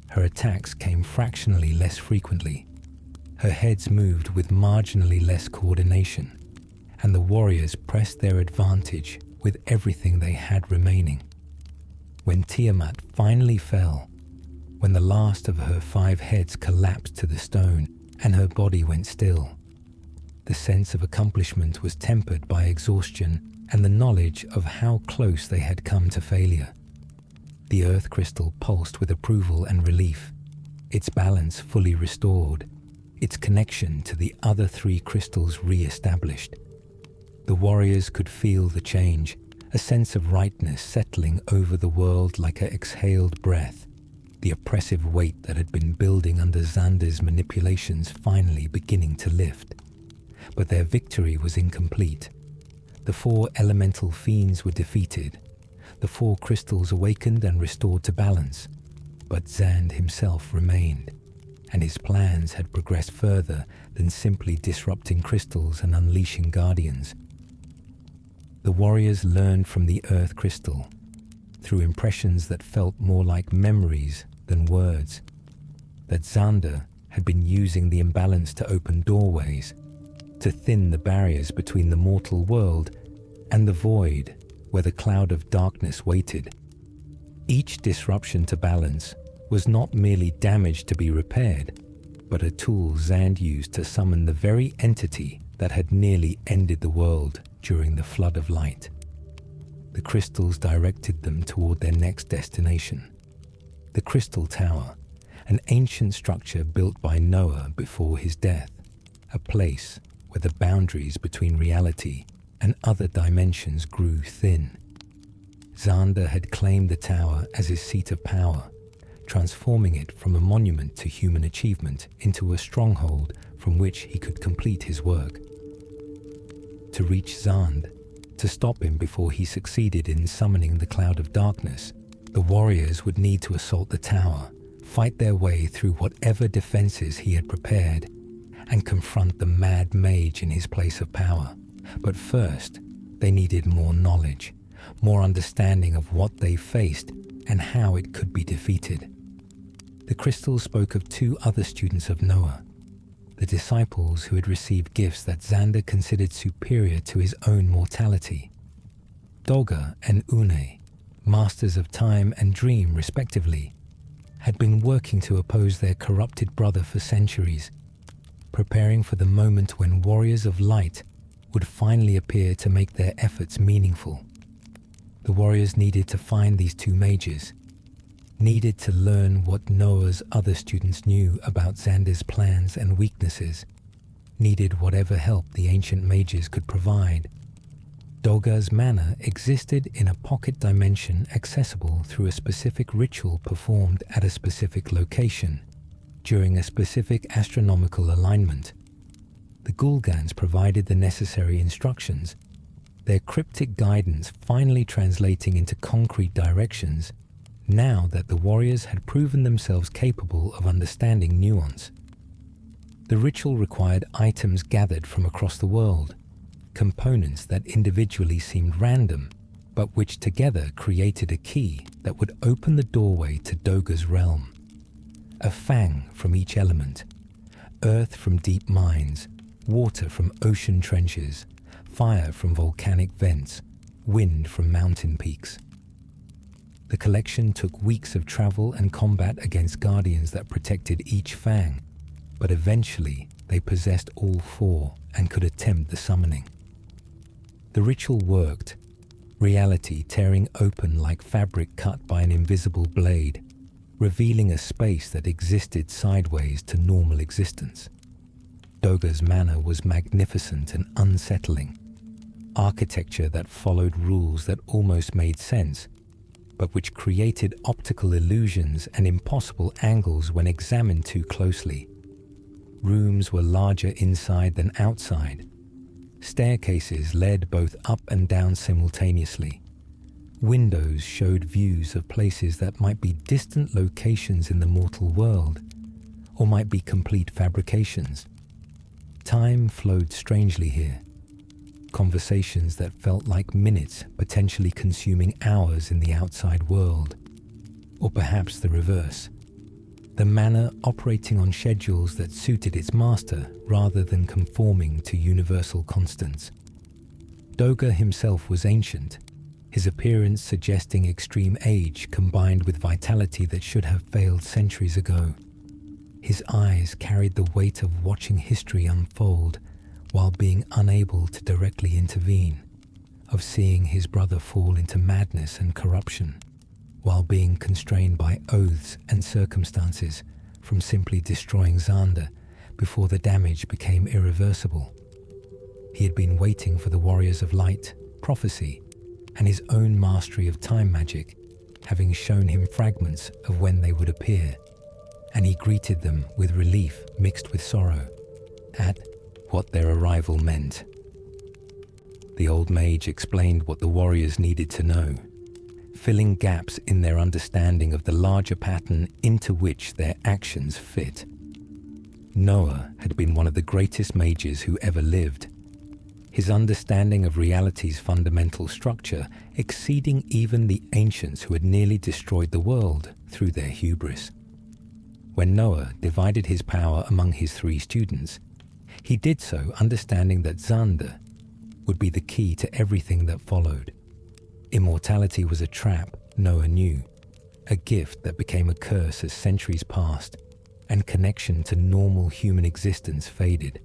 Her attacks came fractionally less frequently. Her heads moved with marginally less coordination, and the warriors pressed their advantage with everything they had remaining. When Tiamat finally fell, when the last of her 5 heads collapsed to the stone and her body went still, the sense of accomplishment was tempered by exhaustion and the knowledge of how close they had come to failure. The earth crystal pulsed with approval and relief, its balance fully restored, its connection to the other 3 crystals re-established. The warriors could feel the change, a sense of rightness settling over the world like an exhaled breath, the oppressive weight that had been building under Xander's manipulations finally beginning to lift. But their victory was incomplete. The 4 elemental fiends were defeated, the 4 crystals awakened and restored to balance, but Xand himself remained, and his plans had progressed further than simply disrupting crystals and unleashing guardians. The warriors learned from the earth crystal, through impressions that felt more like memories than words, that Xander had been using the imbalance to open doorways, to thin the barriers between the mortal world and the void where the cloud of darkness waited. Each disruption to balance was not merely damage to be repaired, but a tool Zand used to summon the very entity that had nearly ended the world during the flood of light. The crystals directed them toward their next destination, the Crystal Tower, an ancient structure built by Noah before his death, a place where the boundaries between reality and other dimensions grew thin. Xander had claimed the tower as his seat of power, transforming it from a monument to human achievement into a stronghold from which he could complete his work. To reach Zand, to stop him before he succeeded in summoning the Cloud of Darkness, the warriors would need to assault the tower, fight their way through whatever defenses he had prepared, and confront the mad mage in his place of power. But first, they needed more knowledge, more understanding of what they faced and how it could be defeated. The crystals spoke of two other students of Noah, the disciples who had received gifts that Xander considered superior to his own mortality. Doga and Une, masters of time and dream respectively, had been working to oppose their corrupted brother for centuries, preparing for the moment when warriors of light would finally appear to make their efforts meaningful. The warriors needed to find these two mages, needed to learn what Noah's other students knew about Xander's plans and weaknesses, needed whatever help the ancient mages could provide. Doga's manor existed in a pocket dimension accessible through a specific ritual performed at a specific location, during a specific astronomical alignment. The Gulgans provided the necessary instructions, their cryptic guidance finally translating into concrete directions now that the warriors had proven themselves capable of understanding nuance. The ritual required items gathered from across the world, components that individually seemed random, but which together created a key that would open the doorway to Doga's realm. A fang from each element, earth from deep mines, water from ocean trenches, fire from volcanic vents, wind from mountain peaks. The collection took weeks of travel and combat against guardians that protected each fang, but eventually they possessed all four and could attempt the summoning. The ritual worked, reality tearing open like fabric cut by an invisible blade, revealing a space that existed sideways to normal existence. Doga's manor was magnificent and unsettling, architecture that followed rules that almost made sense, but which created optical illusions and impossible angles when examined too closely. Rooms were larger inside than outside. Staircases led both up and down simultaneously. Windows showed views of places that might be distant locations in the mortal world, or might be complete fabrications. Time flowed strangely here. Conversations that felt like minutes potentially consuming hours in the outside world. Or perhaps the reverse. The manor operating on schedules that suited its master rather than conforming to universal constants. Doga himself was ancient, his appearance suggesting extreme age combined with vitality that should have failed centuries ago. His eyes carried the weight of watching history unfold while being unable to directly intervene, of seeing his brother fall into madness and corruption, while being constrained by oaths and circumstances from simply destroying Xander before the damage became irreversible. He had been waiting for the warriors of light, prophecy, and his own mastery of time magic, having shown him fragments of when they would appear, and he greeted them with relief mixed with sorrow at what their arrival meant. The old mage explained what the warriors needed to know, filling gaps in their understanding of the larger pattern into which their actions fit. Noah had been one of the greatest mages who ever lived, his understanding of reality's fundamental structure exceeding even the ancients who had nearly destroyed the world through their hubris. When Noah divided his power among his three students, he did so understanding that Xander would be the key to everything that followed. Immortality was a trap, Noah knew, a gift that became a curse as centuries passed and connection to normal human existence faded.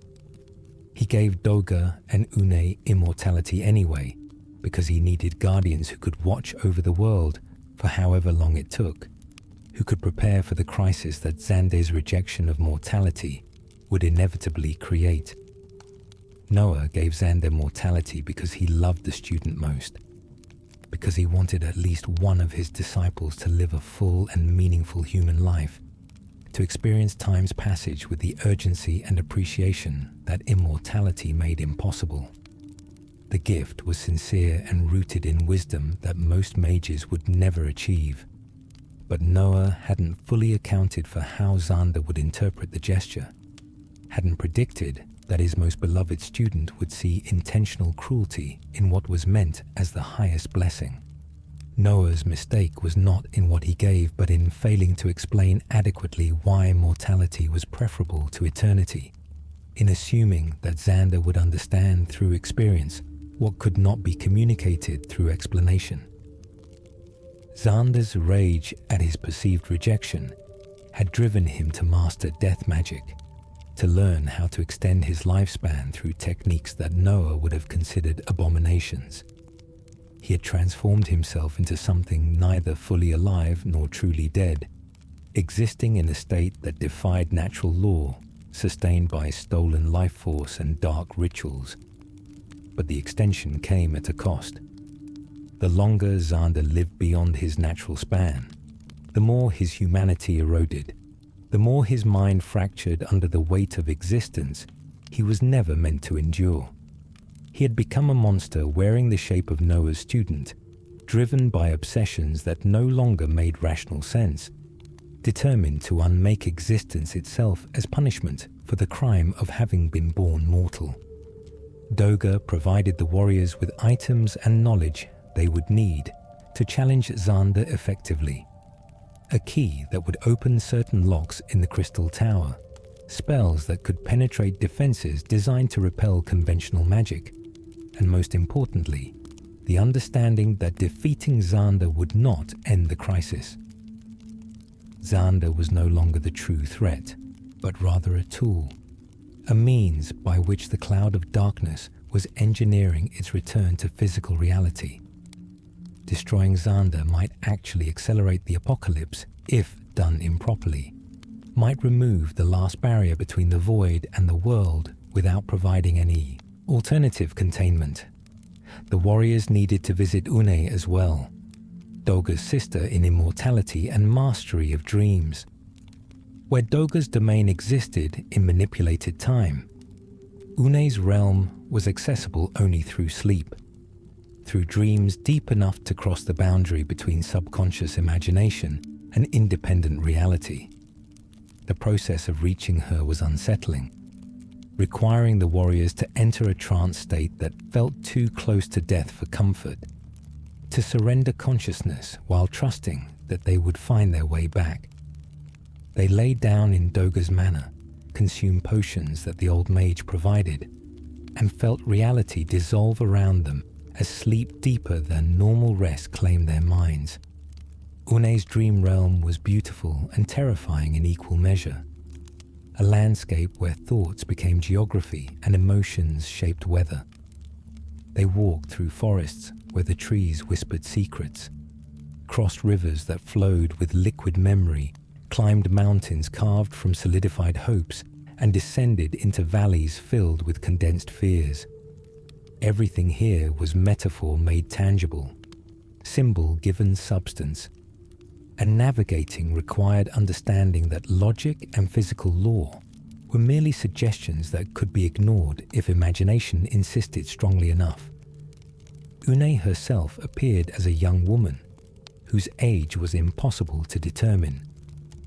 He gave Doga and Une immortality anyway, because he needed guardians who could watch over the world for however long it took, who could prepare for the crisis that Xande's rejection of mortality would inevitably create. Noah gave Xander mortality because he loved the student most, because he wanted at least one of his disciples to live a full and meaningful human life, to experience time's passage with the urgency and appreciation that immortality made impossible. The gift was sincere and rooted in wisdom that most mages would never achieve. But Noah hadn't fully accounted for how Xander would interpret the gesture, hadn't predicted that his most beloved student would see intentional cruelty in what was meant as the highest blessing. Noah's mistake was not in what he gave, but in failing to explain adequately why mortality was preferable to eternity, in assuming that Xander would understand through experience what could not be communicated through explanation. Xander's rage at his perceived rejection had driven him to master death magic, to learn how to extend his lifespan through techniques that Noah would have considered abominations. He had transformed himself into something neither fully alive nor truly dead, existing in a state that defied natural law, sustained by stolen life force and dark rituals. But the extension came at a cost. The longer Xander lived beyond his natural span, the more his humanity eroded, the more his mind fractured under the weight of existence he was never meant to endure. He had become a monster wearing the shape of Noah's student, driven by obsessions that no longer made rational sense, determined to unmake existence itself as punishment for the crime of having been born mortal. Doga provided the warriors with items and knowledge they would need to challenge Xander effectively. A key that would open certain locks in the Crystal Tower, spells that could penetrate defenses designed to repel conventional magic, and most importantly, the understanding that defeating Xander would not end the crisis. Xander was no longer the true threat, but rather a tool, a means by which the cloud of darkness was engineering its return to physical reality. Destroying Xander might actually accelerate the apocalypse if done improperly, might remove the last barrier between the void and the world without providing any alternative containment. The warriors needed to visit Une as well, Doga's sister in immortality and mastery of dreams. Where Doga's domain existed in manipulated time, Une's realm was accessible only through sleep, through dreams deep enough to cross the boundary between subconscious imagination and independent reality. The process of reaching her was unsettling, requiring the warriors to enter a trance state that felt too close to death for comfort, to surrender consciousness while trusting that they would find their way back. They lay down in Doga's Manor, consumed potions that the old mage provided, and felt reality dissolve around them as sleep deeper than normal rest claimed their minds. Une's dream realm was beautiful and terrifying in equal measure, a landscape where thoughts became geography and emotions shaped weather. They walked through forests where the trees whispered secrets, crossed rivers that flowed with liquid memory, climbed mountains carved from solidified hopes, and descended into valleys filled with condensed fears. Everything here was metaphor made tangible, symbol given substance, and navigating required understanding that logic and physical law were merely suggestions that could be ignored if imagination insisted strongly enough. Une herself appeared as a young woman, whose age was impossible to determine,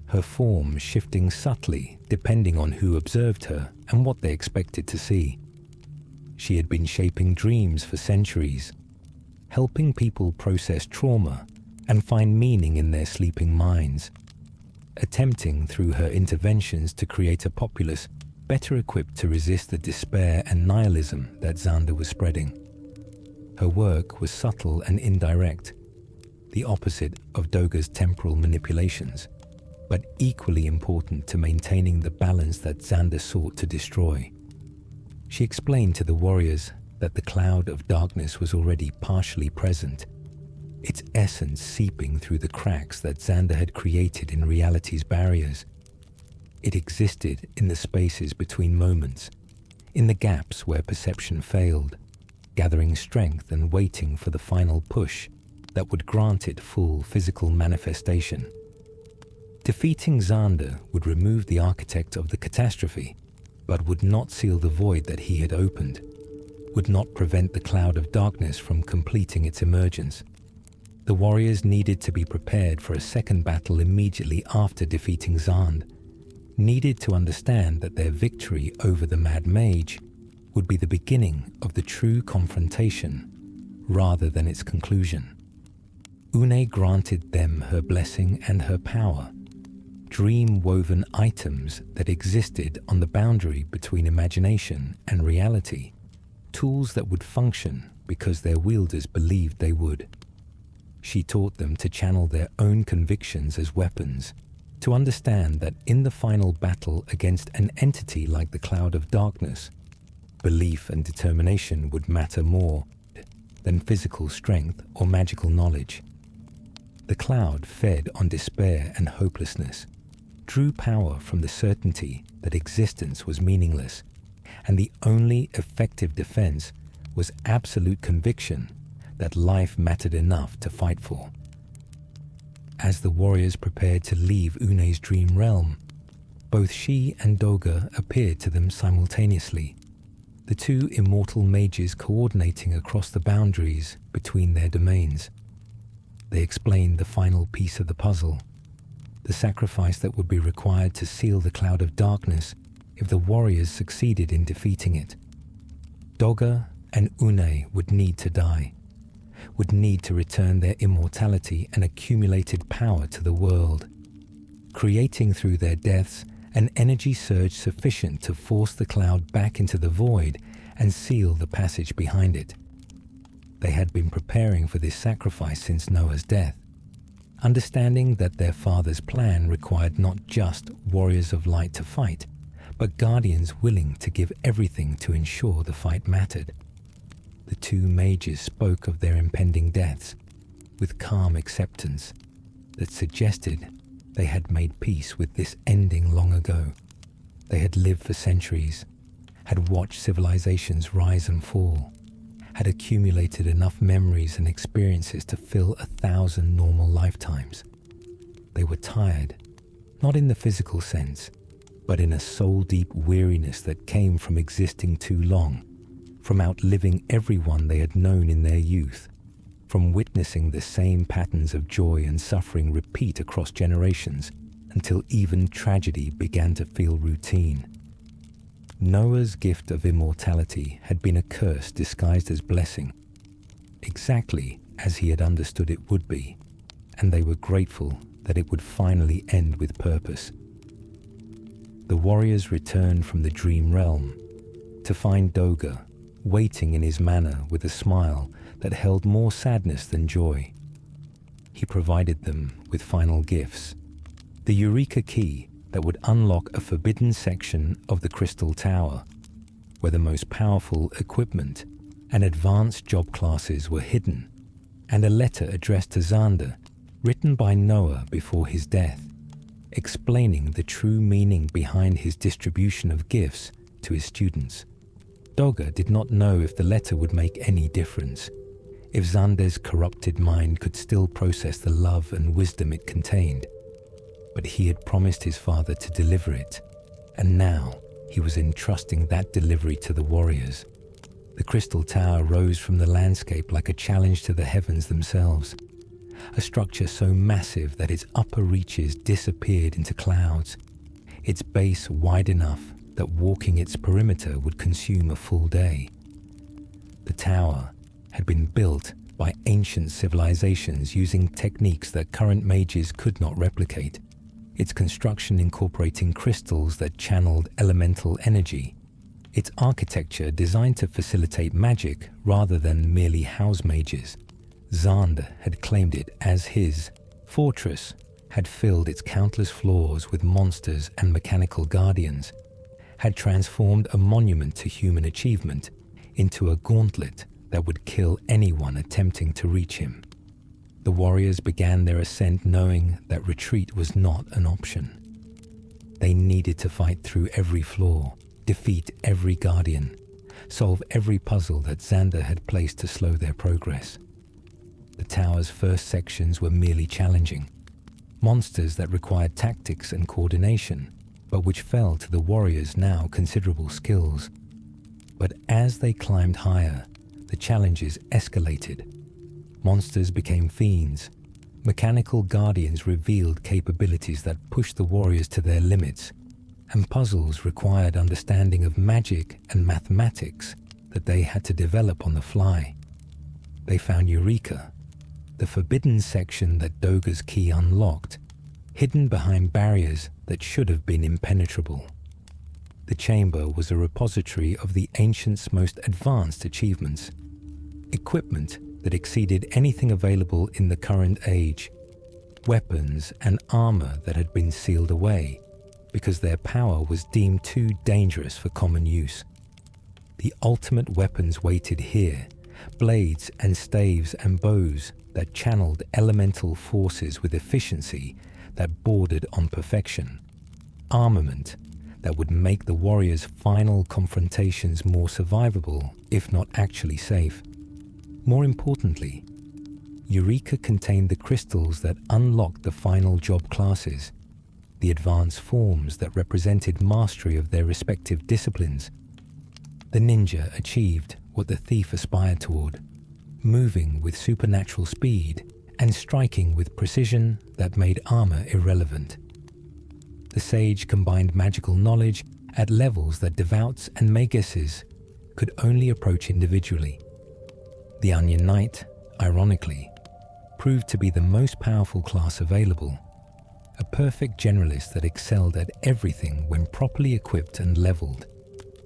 her form shifting subtly depending on who observed her and what they expected to see. She had been shaping dreams for centuries, helping people process trauma and find meaning in their sleeping minds, attempting through her interventions to create a populace better equipped to resist the despair and nihilism that Xander was spreading. Her work was subtle and indirect. the opposite of Doga's temporal manipulations, but equally important to maintaining the balance that Xander sought to destroy. She explained to the warriors that the cloud of darkness was already partially present, its essence seeping through the cracks that Xander had created in reality's barriers. It existed in the spaces between moments, in the gaps where perception failed, gathering strength and waiting for the final push that would grant it full physical manifestation. Defeating Xander would remove the architect of the catastrophe, but would not seal the void that he had opened, would not prevent the cloud of darkness from completing its emergence. The warriors needed to be prepared for a second battle immediately after defeating Xand, needed to understand that their victory over the Mad Mage would be the beginning of the true confrontation rather than its conclusion. Une granted them her blessing and her power, dream-woven items that existed on the boundary between imagination and reality, tools that would function because their wielders believed they would. She taught them to channel their own convictions as weapons, to understand that in the final battle against an entity like the Cloud of Darkness, belief and determination would matter more than physical strength or magical knowledge. The cloud fed on despair and hopelessness, drew power from the certainty that existence was meaningless, and the only effective defense was absolute conviction that life mattered enough to fight for. As the warriors prepared to leave Une's dream realm, both she and Doga appeared to them simultaneously, the two immortal mages coordinating across the boundaries between their domains. They explained the final piece of the puzzle, the sacrifice that would be required to seal the Cloud of Darkness if the warriors succeeded in defeating it. Doga and Une would need to die, would need to return their immortality and accumulated power to the world, creating through their deaths an energy surge sufficient to force the cloud back into the void and seal the passage behind it. They had been preparing for this sacrifice since Noah's death, understanding that their father's plan required not just warriors of light to fight, but guardians willing to give everything to ensure the fight mattered. The two mages spoke of their impending deaths with calm acceptance that suggested they had made peace with this ending long ago. They had lived for centuries, had watched civilizations rise and fall, had accumulated enough memories and experiences to fill 1,000 normal lifetimes. They were tired, not in the physical sense, but in a soul-deep weariness that came from existing too long, from outliving everyone they had known in their youth, from witnessing the same patterns of joy and suffering repeat across generations until even tragedy began to feel routine. Noah's gift of immortality had been a curse disguised as blessing, exactly as he had understood it would be, and they were grateful that it would finally end with purpose. The warriors returned from the dream realm to find Doga waiting in his manor with a smile that held more sadness than joy. He provided them with final gifts, the Eureka key that would unlock a forbidden section of the Crystal Tower, where the most powerful equipment and advanced job classes were hidden, and a letter addressed to Xander, written by Noah before his death, explaining the true meaning behind his distribution of gifts to his students. Doga did not know if the letter would make any difference, if Xander's corrupted mind could still process the love and wisdom it contained. But he had promised his father to deliver it, and now he was entrusting that delivery to the warriors. The Crystal Tower rose from the landscape like a challenge to the heavens themselves, a structure so massive that its upper reaches disappeared into clouds, its base wide enough that walking its perimeter would consume a full day. The tower had been built by ancient civilizations using techniques that current mages could not replicate, its construction incorporating crystals that channeled elemental energy, its architecture designed to facilitate magic rather than merely house mages, Xander had claimed it as his fortress, had filled its countless floors with monsters and mechanical guardians, had transformed a monument to human achievement into a gauntlet that would kill anyone attempting to reach him. The warriors began their ascent knowing that retreat was not an option. They needed to fight through every floor, defeat every guardian, solve every puzzle that Xander had placed to slow their progress. The tower's first sections were merely challenging, monsters that required tactics and coordination, but which fell to the warriors' now considerable skills. But as they climbed higher, the challenges escalated. Monsters became fiends. Mechanical guardians revealed capabilities that pushed the warriors to their limits, and puzzles required understanding of magic and mathematics that they had to develop on the fly. They found Eureka, the forbidden section that Doga's key unlocked, hidden behind barriers that should have been impenetrable. The chamber was a repository of the ancients' most advanced achievements, equipment that exceeded anything available in the current age, weapons and armor that had been sealed away because their power was deemed too dangerous for common use. The ultimate weapons waited here, blades and staves and bows that channeled elemental forces with efficiency that bordered on perfection, armament that would make the warriors' final confrontations more survivable, if not actually safe. More importantly, Eureka contained the crystals that unlocked the final job classes, the advanced forms that represented mastery of their respective disciplines. The ninja achieved what the thief aspired toward, moving with supernatural speed and striking with precision that made armor irrelevant. The sage combined magical knowledge at levels that devouts and maguses could only approach individually. The Onion Knight, ironically, proved to be the most powerful class available, a perfect generalist that excelled at everything when properly equipped and leveled,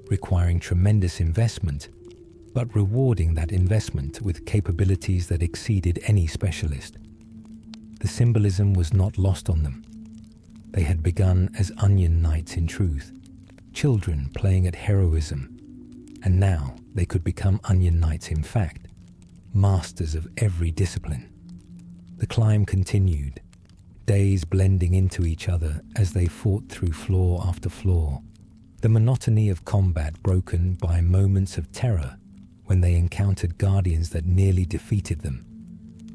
requiring tremendous investment, but rewarding that investment with capabilities that exceeded any specialist. The symbolism was not lost on them. They had begun as Onion Knights in truth, children playing at heroism, and now they could become Onion Knights in fact, masters of every discipline. The climb continued, days blending into each other as they fought through floor after floor, the monotony of combat broken by moments of terror when they encountered guardians that nearly defeated them,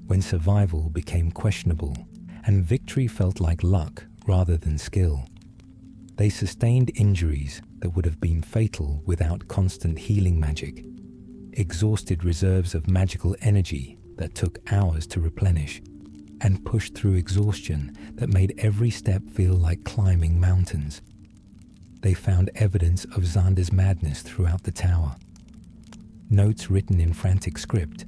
when survival became questionable and victory felt like luck rather than skill. They sustained injuries that would have been fatal without constant healing magic, exhausted reserves of magical energy that took hours to replenish, and pushed through exhaustion that made every step feel like climbing mountains. They found evidence of Xander's madness throughout the tower. Notes written in frantic script,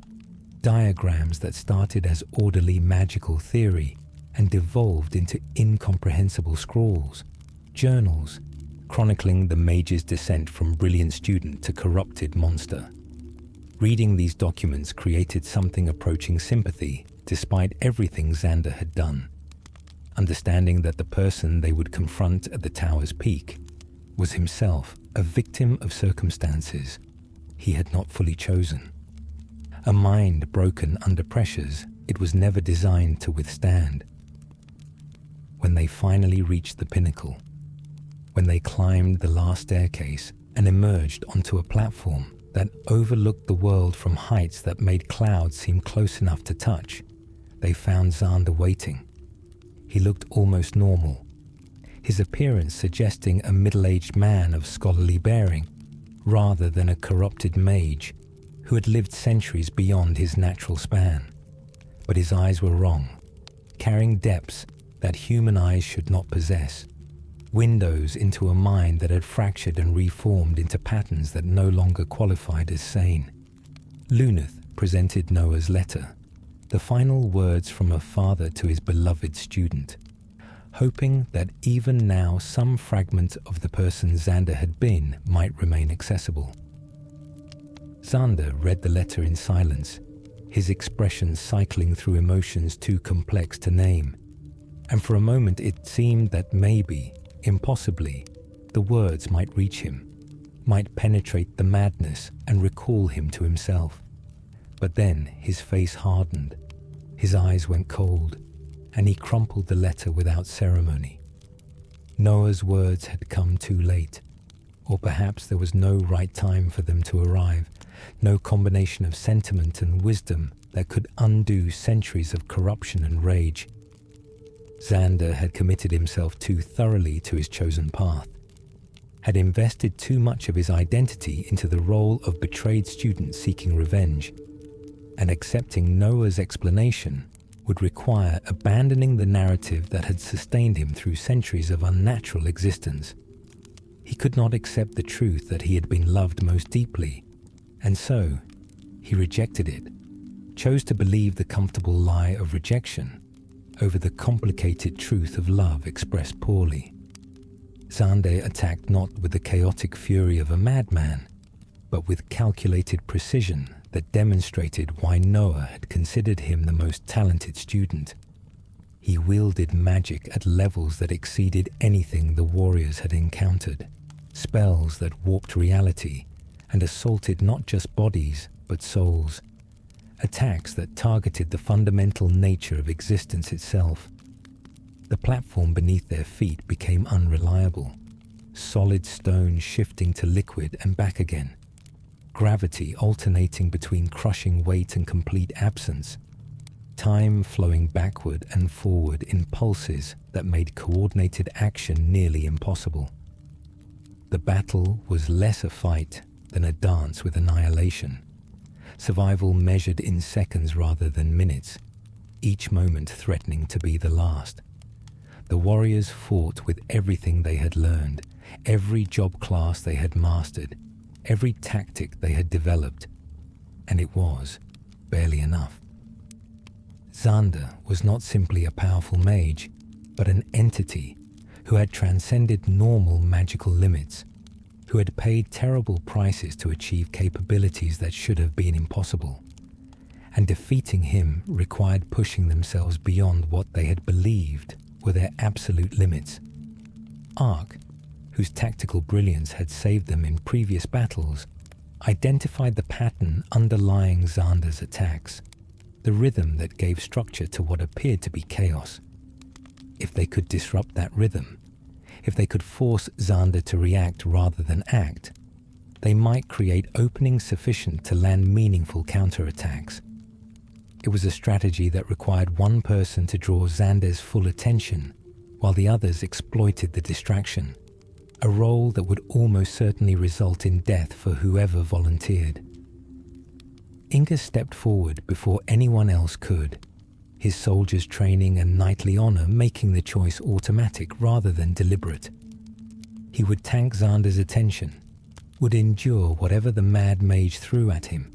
diagrams that started as orderly magical theory and devolved into incomprehensible scrawls, journals chronicling the mage's descent from brilliant student to corrupted monster. Reading these documents created something approaching sympathy despite everything Xander had done, understanding that the person they would confront at the tower's peak was himself a victim of circumstances he had not fully chosen, a mind broken under pressures it was never designed to withstand. When they finally reached the pinnacle, when they climbed the last staircase and emerged onto a platform that overlooked the world from heights that made clouds seem close enough to touch, they found Xander waiting. He looked almost normal, his appearance suggesting a middle-aged man of scholarly bearing, rather than a corrupted mage who had lived centuries beyond his natural span. But his eyes were wrong, carrying depths that human eyes should not possess, windows into a mind that had fractured and reformed into patterns that no longer qualified as sane. Luneth presented Noah's letter, the final words from a father to his beloved student, hoping that even now some fragment of the person Xander had been might remain accessible. Xander read the letter in silence, his expressions cycling through emotions too complex to name. And for a moment it seemed that maybe, impossibly, the words might reach him, might penetrate the madness and recall him to himself. But then his face hardened, his eyes went cold, and he crumpled the letter without ceremony. Noah's words had come too late, or perhaps there was no right time for them to arrive, no combination of sentiment and wisdom that could undo centuries of corruption and rage. Xander had committed himself too thoroughly to his chosen path, had invested too much of his identity into the role of betrayed student seeking revenge, and accepting Noah's explanation would require abandoning the narrative that had sustained him through centuries of unnatural existence. He could not accept the truth that he had been loved most deeply, and so he rejected it, chose to believe the comfortable lie of rejection over the complicated truth of love expressed poorly. Xander attacked not with the chaotic fury of a madman, but with calculated precision that demonstrated why Noah had considered him the most talented student. He wielded magic at levels that exceeded anything the warriors had encountered, spells that warped reality and assaulted not just bodies but souls, attacks that targeted the fundamental nature of existence itself. The platform beneath their feet became unreliable, solid stone shifting to liquid and back again, gravity alternating between crushing weight and complete absence, time flowing backward and forward in pulses that made coordinated action nearly impossible. The battle was less a fight than a dance with annihilation, survival measured in seconds rather than minutes, each moment threatening to be the last. The warriors fought with everything they had learned, every job class they had mastered, every tactic they had developed, and it was barely enough. Xander was not simply a powerful mage, but an entity who had transcended normal magical limits, who had paid terrible prices to achieve capabilities that should have been impossible. And defeating him required pushing themselves beyond what they had believed were their absolute limits. Ark, whose tactical brilliance had saved them in previous battles, identified the pattern underlying Xander's attacks, the rhythm that gave structure to what appeared to be chaos. If they could disrupt that rhythm, if they could force Xander to react rather than act, they might create openings sufficient to land meaningful counterattacks. It was a strategy that required one person to draw Xander's full attention, while the others exploited the distraction, a role that would almost certainly result in death for whoever volunteered. Ingus stepped forward before anyone else could, his soldier's training and knightly honor making the choice automatic rather than deliberate. He would tank Xander's attention, would endure whatever the mad mage threw at him,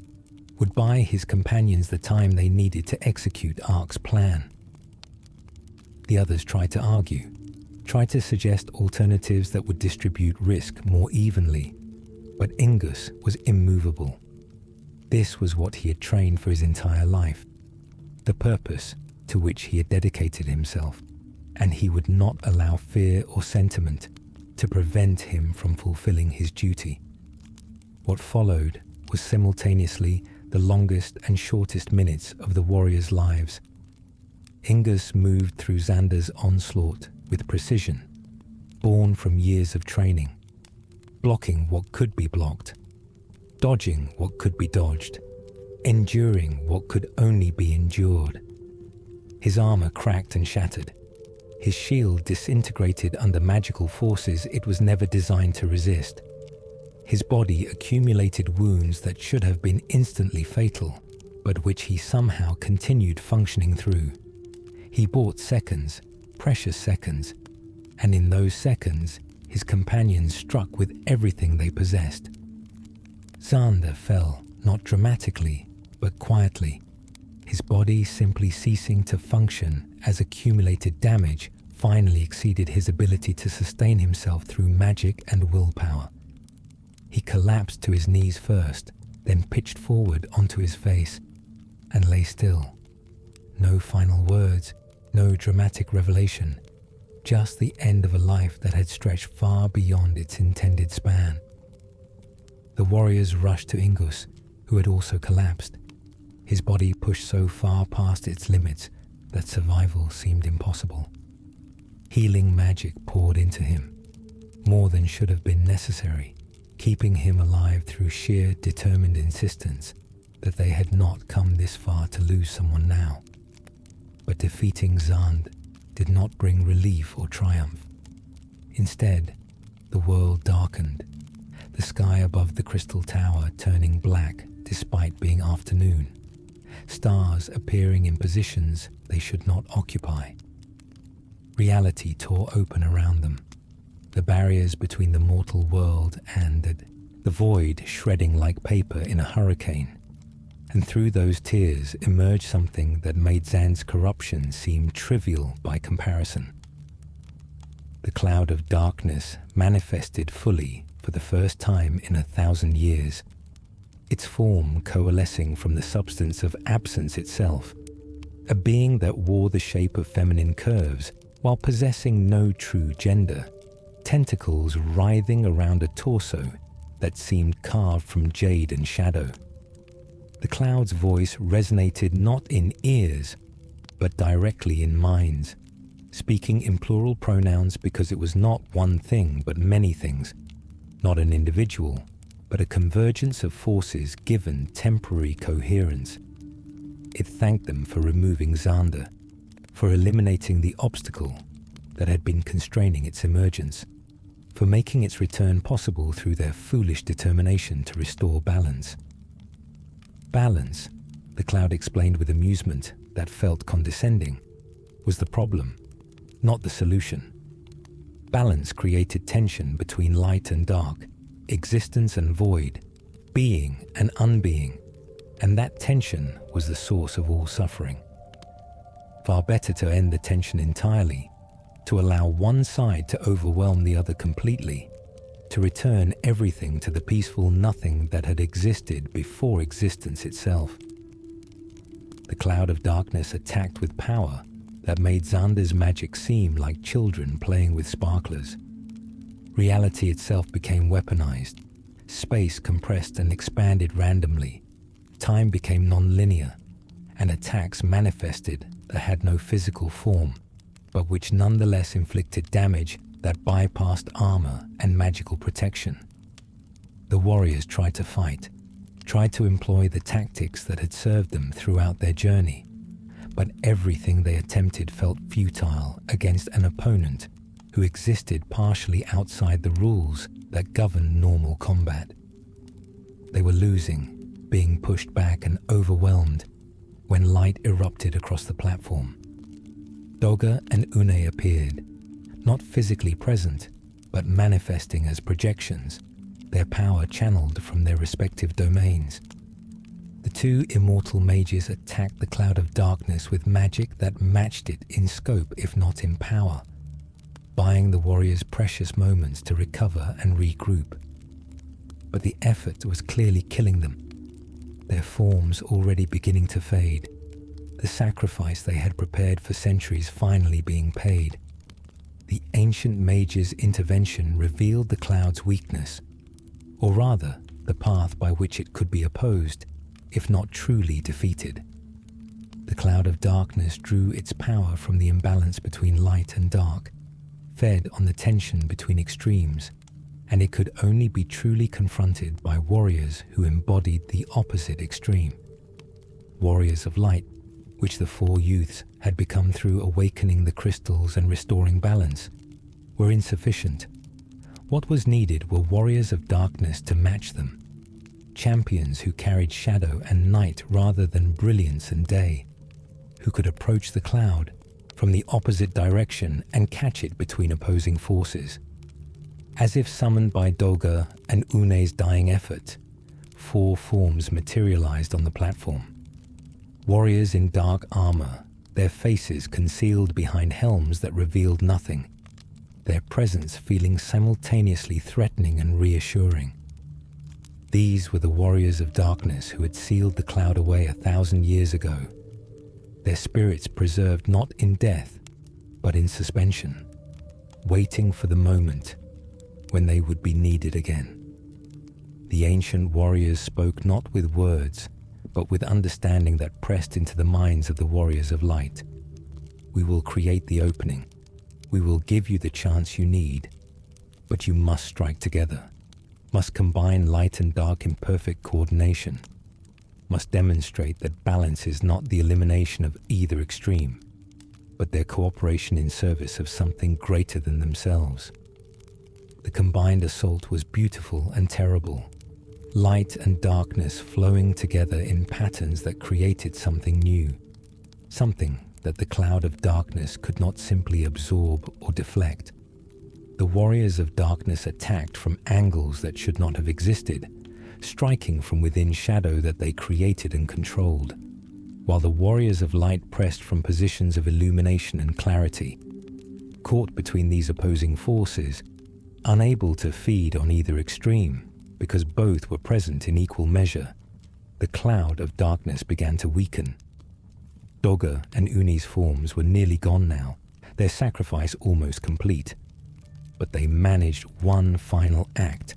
would buy his companions the time they needed to execute Ark's plan. The others tried to argue, tried to suggest alternatives that would distribute risk more evenly, but Ingus was immovable. This was what he had trained for his entire life, the purpose to which he had dedicated himself, and he would not allow fear or sentiment to prevent him from fulfilling his duty. What followed was simultaneously the longest and shortest minutes of the warriors' lives. Ingus moved through Xander's onslaught with precision, born from years of training, blocking what could be blocked, dodging what could be dodged, enduring what could only be endured. His armor cracked and shattered, his shield disintegrated under magical forces it was never designed to resist. His body accumulated wounds that should have been instantly fatal, but which he somehow continued functioning through. He bought seconds, precious seconds, and in those seconds, his companions struck with everything they possessed. Xander fell, not dramatically, but quietly, his body simply ceasing to function as accumulated damage finally exceeded his ability to sustain himself through magic and willpower. He collapsed to his knees first, then pitched forward onto his face, and lay still. No final words, no dramatic revelation, just the end of a life that had stretched far beyond its intended span. The warriors rushed to Ingus, who had also collapsed, his body pushed so far past its limits that survival seemed impossible. Healing magic poured into him, more than should have been necessary, keeping him alive through sheer determined insistence that they had not come this far to lose someone now. But defeating Zand did not bring relief or triumph. Instead, the world darkened, the sky above the crystal tower turning black despite being afternoon, stars appearing in positions they should not occupy. Reality tore open around them, the barriers between the mortal world and the void shredding like paper in a hurricane. And through those tears emerged something that made Zand's corruption seem trivial by comparison. The cloud of darkness manifested fully for the first time in 1,000 years, its form coalescing from the substance of absence itself, a being that wore the shape of feminine curves while possessing no true gender, tentacles writhing around a torso that seemed carved from jade and shadow. The cloud's voice resonated not in ears, but directly in minds, speaking in plural pronouns because it was not one thing but many things, not an individual, but a convergence of forces given temporary coherence. It thanked them for removing Xander, for eliminating the obstacle that had been constraining its emergence, for making its return possible through their foolish determination to restore balance. Balance, the cloud explained with amusement that felt condescending, was the problem, not the solution. Balance created tension between light and dark, existence and void, being and unbeing, and that tension was the source of all suffering. Far better to end the tension entirely, to allow one side to overwhelm the other completely, to return everything to the peaceful nothing that had existed before existence itself. The cloud of darkness attacked with power that made Xander's magic seem like children playing with sparklers. Reality itself became weaponized, space compressed and expanded randomly, time became non-linear, and attacks manifested that had no physical form, but which nonetheless inflicted damage that bypassed armor and magical protection. The warriors tried to fight, tried to employ the tactics that had served them throughout their journey, but everything they attempted felt futile against an opponent who existed partially outside the rules that govern normal combat. They were losing, being pushed back and overwhelmed when light erupted across the platform. Doga and Une appeared, not physically present, but manifesting as projections, their power channeled from their respective domains. The two immortal mages attacked the cloud of darkness with magic that matched it in scope if not in power, buying the warriors precious moments to recover and regroup. But the effort was clearly killing them, their forms already beginning to fade, the sacrifice they had prepared for centuries finally being paid. The ancient mage's intervention revealed the cloud's weakness, or rather, the path by which it could be opposed, if not truly defeated. The cloud of darkness drew its power from the imbalance between light and dark, fed on the tension between extremes, and it could only be truly confronted by warriors who embodied the opposite extreme. Warriors of light, which the four youths had become through awakening the crystals and restoring balance, were insufficient. What was needed were warriors of darkness to match them, champions who carried shadow and night rather than brilliance and day, who could approach the cloud from the opposite direction and catch it between opposing forces. As if summoned by Doga and Une's dying effort, four forms materialized on the platform. Warriors in dark armor, their faces concealed behind helms that revealed nothing, their presence feeling simultaneously threatening and reassuring. These were the warriors of darkness who had sealed the cloud away 1,000 years ago, their spirits preserved not in death, but in suspension, waiting for the moment when they would be needed again. The ancient warriors spoke not with words, but with understanding that pressed into the minds of the warriors of light. We will create the opening. We will give you the chance you need, but you must strike together, must combine light and dark in perfect coordination, must demonstrate that balance is not the elimination of either extreme, but their cooperation in service of something greater than themselves. The combined assault was beautiful and terrible, light and darkness flowing together in patterns that created something new, something that the cloud of darkness could not simply absorb or deflect. The warriors of darkness attacked from angles that should not have existed, striking from within shadow that they created and controlled, while the warriors of light pressed from positions of illumination and clarity. Caught between these opposing forces, unable to feed on either extreme, because both were present in equal measure, the cloud of darkness began to weaken. Doga and Uni's forms were nearly gone now, their sacrifice almost complete. But they managed one final act.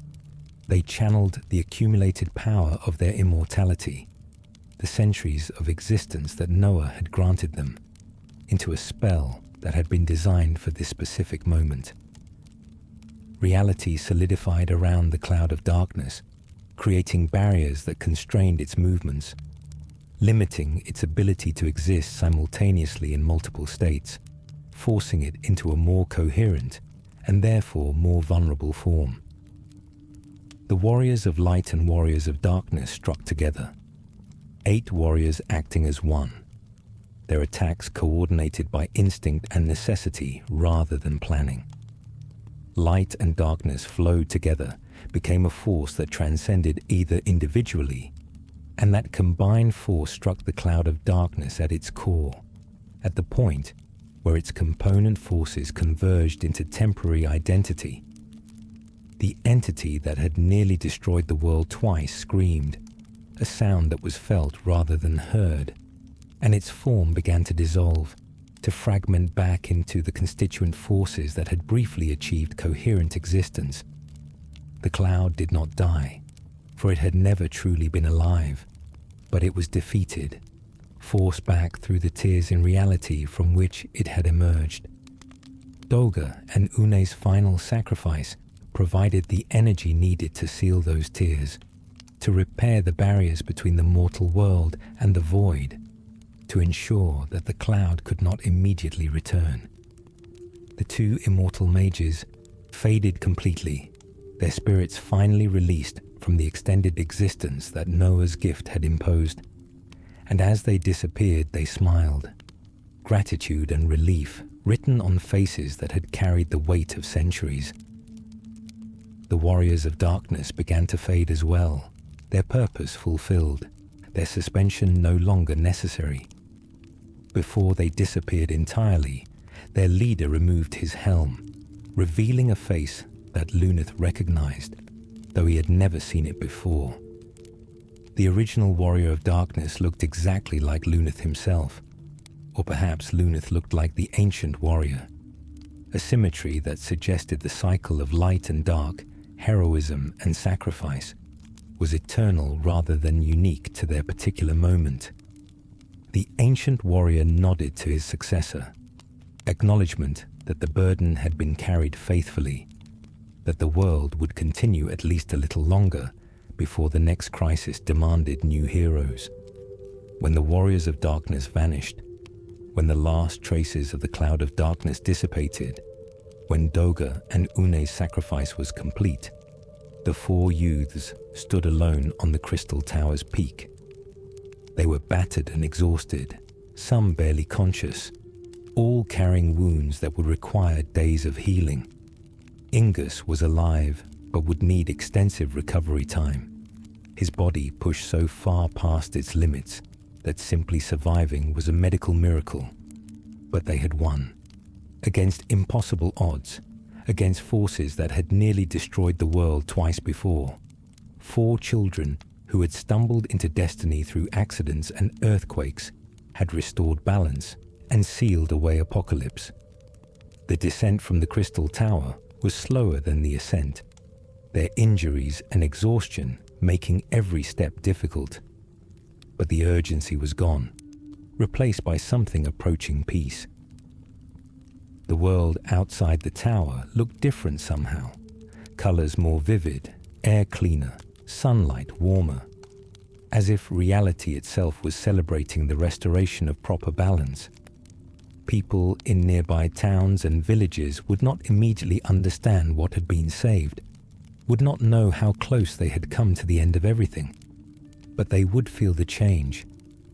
They channeled the accumulated power of their immortality, the centuries of existence that Noah had granted them, into a spell that had been designed for this specific moment. Reality solidified around the cloud of darkness, creating barriers that constrained its movements, limiting its ability to exist simultaneously in multiple states, forcing it into a more coherent and therefore more vulnerable form. The warriors of light and warriors of darkness struck together, 8 warriors acting as one, their attacks coordinated by instinct and necessity rather than planning. Light and darkness flowed together, became a force that transcended either individually, and that combined force struck the cloud of darkness at its core, at the point where its component forces converged into temporary identity. The entity that had nearly destroyed the world twice screamed, a sound that was felt rather than heard, and its form began to dissolve, to fragment back into the constituent forces that had briefly achieved coherent existence. The cloud did not die, for it had never truly been alive, but it was defeated, forced back through the tears in reality from which it had emerged. Doga and Une's final sacrifice provided the energy needed to seal those tears, to repair the barriers between the mortal world and the void, to ensure that the cloud could not immediately return. The 2 immortal mages faded completely, their spirits finally released from the extended existence that Noah's gift had imposed, and as they disappeared they smiled, gratitude and relief written on faces that had carried the weight of centuries. The warriors of darkness began to fade as well, their purpose fulfilled, their suspension no longer necessary. Before they disappeared entirely, their leader removed his helm, revealing a face that Luneth recognized, though he had never seen it before. The original warrior of darkness looked exactly like Luneth himself, or perhaps Luneth looked like the ancient warrior, a symmetry that suggested the cycle of light and dark, heroism and sacrifice, was eternal rather than unique to their particular moment. The ancient warrior nodded to his successor, acknowledgement that the burden had been carried faithfully, that the world would continue at least a little longer before the next crisis demanded new heroes. When the warriors of darkness vanished, when the last traces of the cloud of darkness dissipated, when Doga and Une's sacrifice was complete, the 4 youths stood alone on the crystal tower's peak. They were battered and exhausted, some barely conscious, all carrying wounds that would require days of healing. Ingus was alive, but would need extensive recovery time. His body pushed so far past its limits that simply surviving was a medical miracle. But they had won, against impossible odds, against forces that had nearly destroyed the world twice before, 4 children who had stumbled into destiny through accidents and earthquakes had restored balance and sealed away apocalypse. The descent from the Crystal Tower was slower than the ascent, their injuries and exhaustion making every step difficult. But the urgency was gone, replaced by something approaching peace. The world outside the tower looked different somehow, colors more vivid, air cleaner, sunlight warmer, as if reality itself was celebrating the restoration of proper balance. People in nearby towns and villages would not immediately understand what had been saved, would not know how close they had come to the end of everything, but they would feel the change,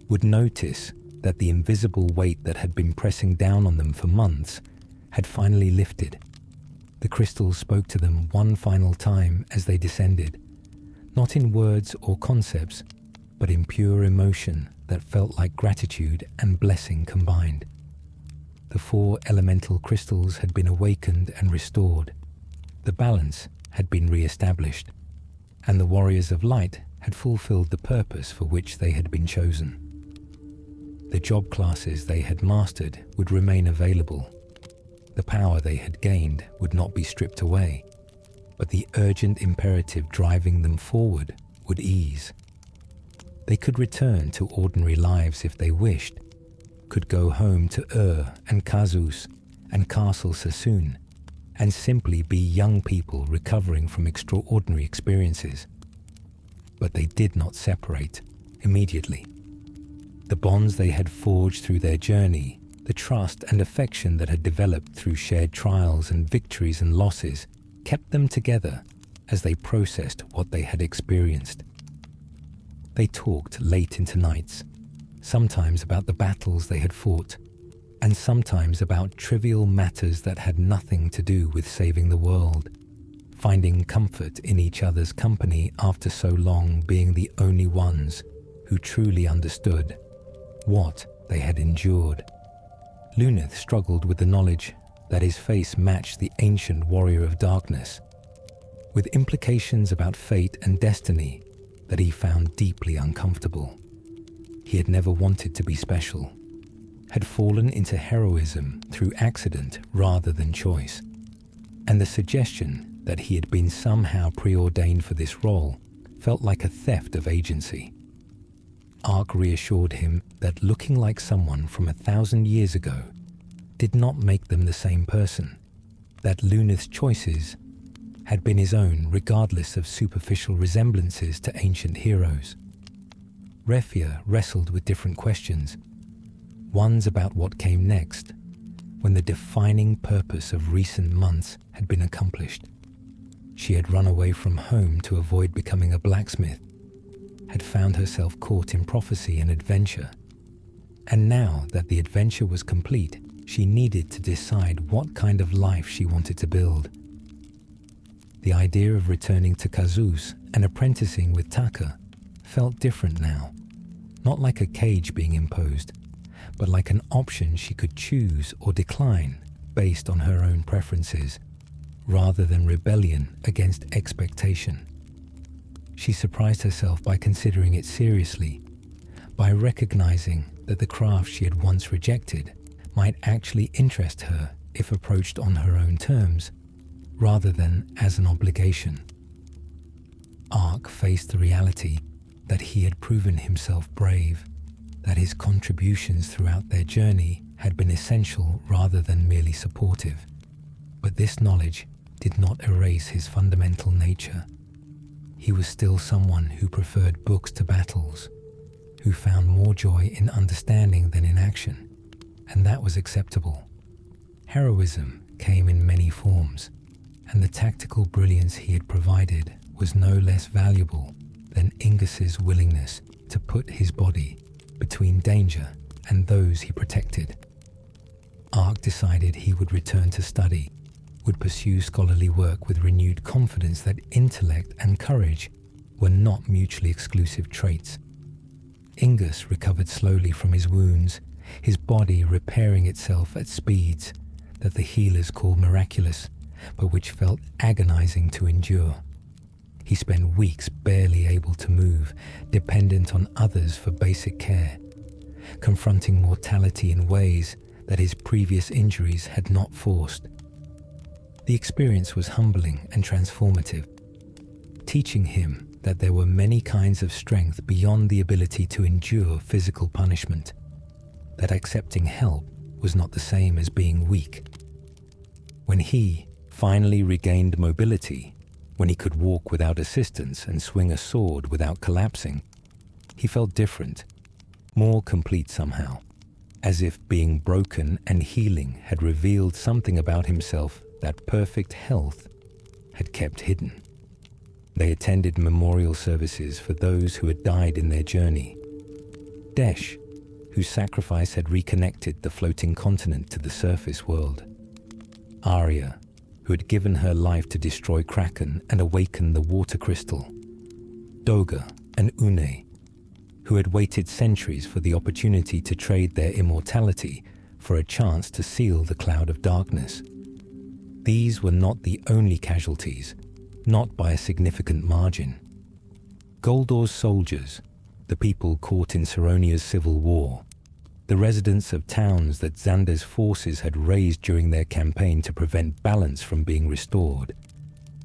would notice that the invisible weight that had been pressing down on them for months had finally lifted. The crystals spoke to them one final time as they descended, not in words or concepts, but in pure emotion that felt like gratitude and blessing combined. The 4 elemental crystals had been awakened and restored. The balance had been re-established, and the warriors of light had fulfilled the purpose for which they had been chosen. The job classes they had mastered would remain available. The power they had gained would not be stripped away, but the urgent imperative driving them forward would ease. They could return to ordinary lives if they wished, could go home to and Kazus and Castle Sassoon, and simply be young people recovering from extraordinary experiences. But they did not separate immediately. The bonds they had forged through their journey, the trust and affection that had developed through shared trials and victories and losses, kept them together as they processed what they had experienced. They talked late into nights, sometimes about the battles they had fought, and sometimes about trivial matters that had nothing to do with saving the world, finding comfort in each other's company after so long being the only ones who truly understood what they had endured. Luneth struggled with the knowledge that his face matched the ancient warrior of darkness, with implications about fate and destiny that he found deeply uncomfortable. He had never wanted to be special, had fallen into heroism through accident rather than choice, and the suggestion that he had been somehow preordained for this role felt like a theft of agency. Ark reassured him that looking like someone from 1,000 years ago did not make them the same person, that Luneth's choices had been his own regardless of superficial resemblances to ancient heroes. Refia wrestled with different questions, ones about what came next, when the defining purpose of recent months had been accomplished. She had run away from home to avoid becoming a blacksmith, had found herself caught in prophecy and adventure, and now that the adventure was complete, she needed to decide what kind of life she wanted to build. The idea of returning to Kazus and apprenticing with Taka felt different now, not like a cage being imposed, but like an option she could choose or decline based on her own preferences, rather than rebellion against expectation. She surprised herself by considering it seriously, by recognizing that the craft she had once rejected might actually interest her if approached on her own terms, rather than as an obligation. Ark faced the reality that he had proven himself brave, that his contributions throughout their journey had been essential rather than merely supportive. But this knowledge did not erase his fundamental nature. He was still someone who preferred books to battles, who found more joy in understanding than in action, and that was acceptable. Heroism came in many forms, and the tactical brilliance he had provided was no less valuable than Ingus's willingness to put his body between danger and those he protected. Ark decided he would return to study, would pursue scholarly work with renewed confidence that intellect and courage were not mutually exclusive traits. Ingus recovered slowly from his wounds, his body repairing itself at speeds that the healers called miraculous, but which felt agonizing to endure. He spent weeks barely able to move, dependent on others for basic care, confronting mortality in ways that his previous injuries had not forced. The experience was humbling and transformative, teaching him that there were many kinds of strength beyond the ability to endure physical punishment, that accepting help was not the same as being weak. When he finally regained mobility, when he could walk without assistance and swing a sword without collapsing, he felt different, more complete somehow, as if being broken and healing had revealed something about himself that perfect health had kept hidden. They attended memorial services for those who had died in their journey. Desh, whose sacrifice had reconnected the floating continent to the surface world. Arya, who had given her life to destroy Kraken and awaken the water crystal. Doga and Une, who had waited centuries for the opportunity to trade their immortality for a chance to seal the cloud of darkness. These were not the only casualties, not by a significant margin. Goldor's soldiers, the people caught in Saronia's civil war, the residents of towns that Xander's forces had razed during their campaign to prevent balance from being restored,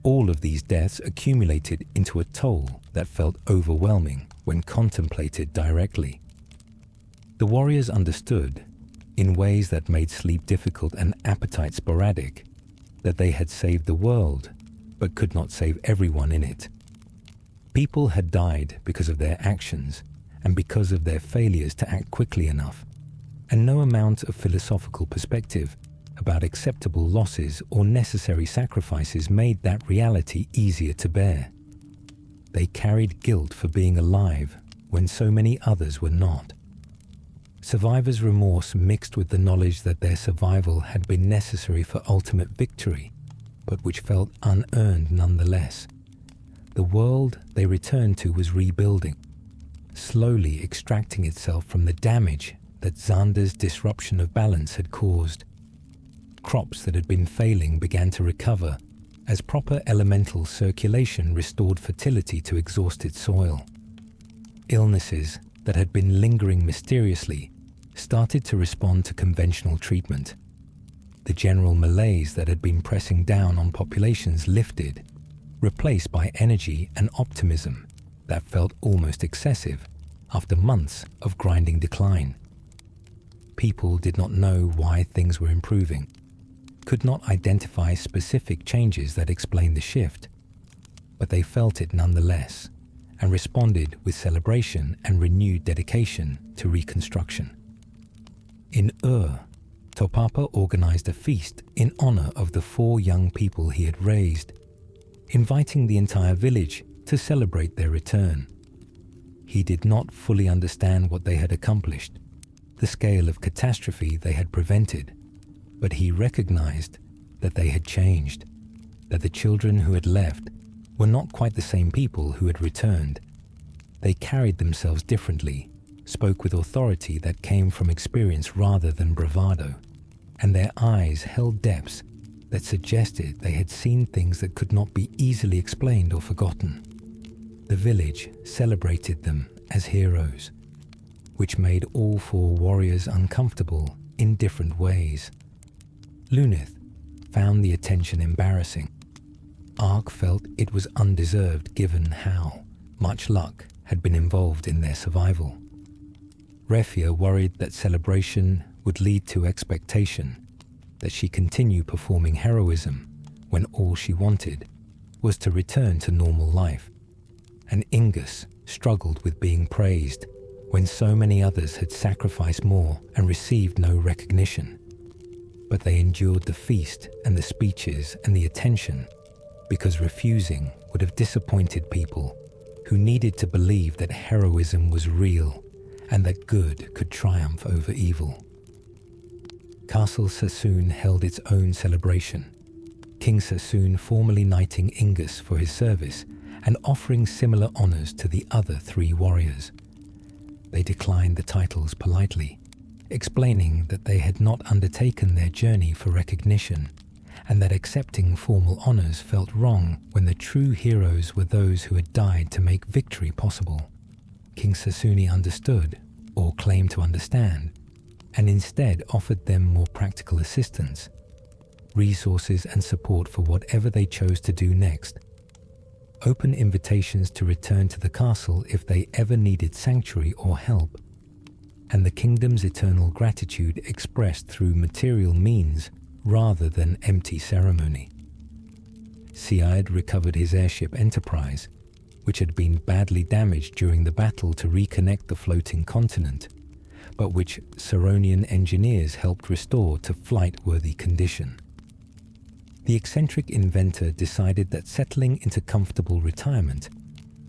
all of these deaths accumulated into a toll that felt overwhelming when contemplated directly. The warriors understood, in ways that made sleep difficult and appetite sporadic, that they had saved the world, but could not save everyone in it. People had died because of their actions and because of their failures to act quickly enough, and no amount of philosophical perspective about acceptable losses or necessary sacrifices made that reality easier to bear. They carried guilt for being alive when so many others were not. Survivors' remorse mixed with the knowledge that their survival had been necessary for ultimate victory, but which felt unearned nonetheless. The world they returned to was rebuilding, slowly extracting itself from the damage that Xander's disruption of balance had caused. Crops that had been failing began to recover as proper elemental circulation restored fertility to exhausted soil. Illnesses that had been lingering mysteriously started to respond to conventional treatment. The general malaise that had been pressing down on populations lifted, replaced by energy and optimism that felt almost excessive after months of grinding decline. People did not know why things were improving, could not identify specific changes that explained the shift, but they felt it nonetheless and responded with celebration and renewed dedication to reconstruction. In Topapa organized a feast in honor of the 4 young people he had raised, inviting the entire village to celebrate their return. He did not fully understand what they had accomplished, the scale of catastrophe they had prevented, but he recognized that they had changed, that the children who had left were not quite the same people who had returned. They carried themselves differently, spoke with authority that came from experience rather than bravado, and their eyes held depths that suggested they had seen things that could not be easily explained or forgotten. The village celebrated them as heroes, which made all 4 warriors uncomfortable in different ways. Luneth found the attention embarrassing. Ark felt it was undeserved given how much luck had been involved in their survival. Refia worried that celebration would lead to expectation, that she continue performing heroism when all she wanted was to return to normal life. And Ingus struggled with being praised when so many others had sacrificed more and received no recognition. But they endured the feast and the speeches and the attention because refusing would have disappointed people who needed to believe that heroism was real and that good could triumph over evil. Castle Sassoon held its own celebration, King Sassoon formally knighting Ingus for his service and offering similar honors to the other 3 warriors. They declined the titles politely, explaining that they had not undertaken their journey for recognition and that accepting formal honors felt wrong when the true heroes were those who had died to make victory possible. King Sasuni understood, or claimed to understand, and instead offered them more practical assistance, resources and support for whatever they chose to do next. Open invitations to return to the castle if they ever needed sanctuary or help, and the kingdom's eternal gratitude expressed through material means rather than empty ceremony. Siad recovered his airship Enterprise, which had been badly damaged during the battle to reconnect the floating continent, but which Saronian engineers helped restore to flight-worthy condition. The eccentric inventor decided that settling into comfortable retirement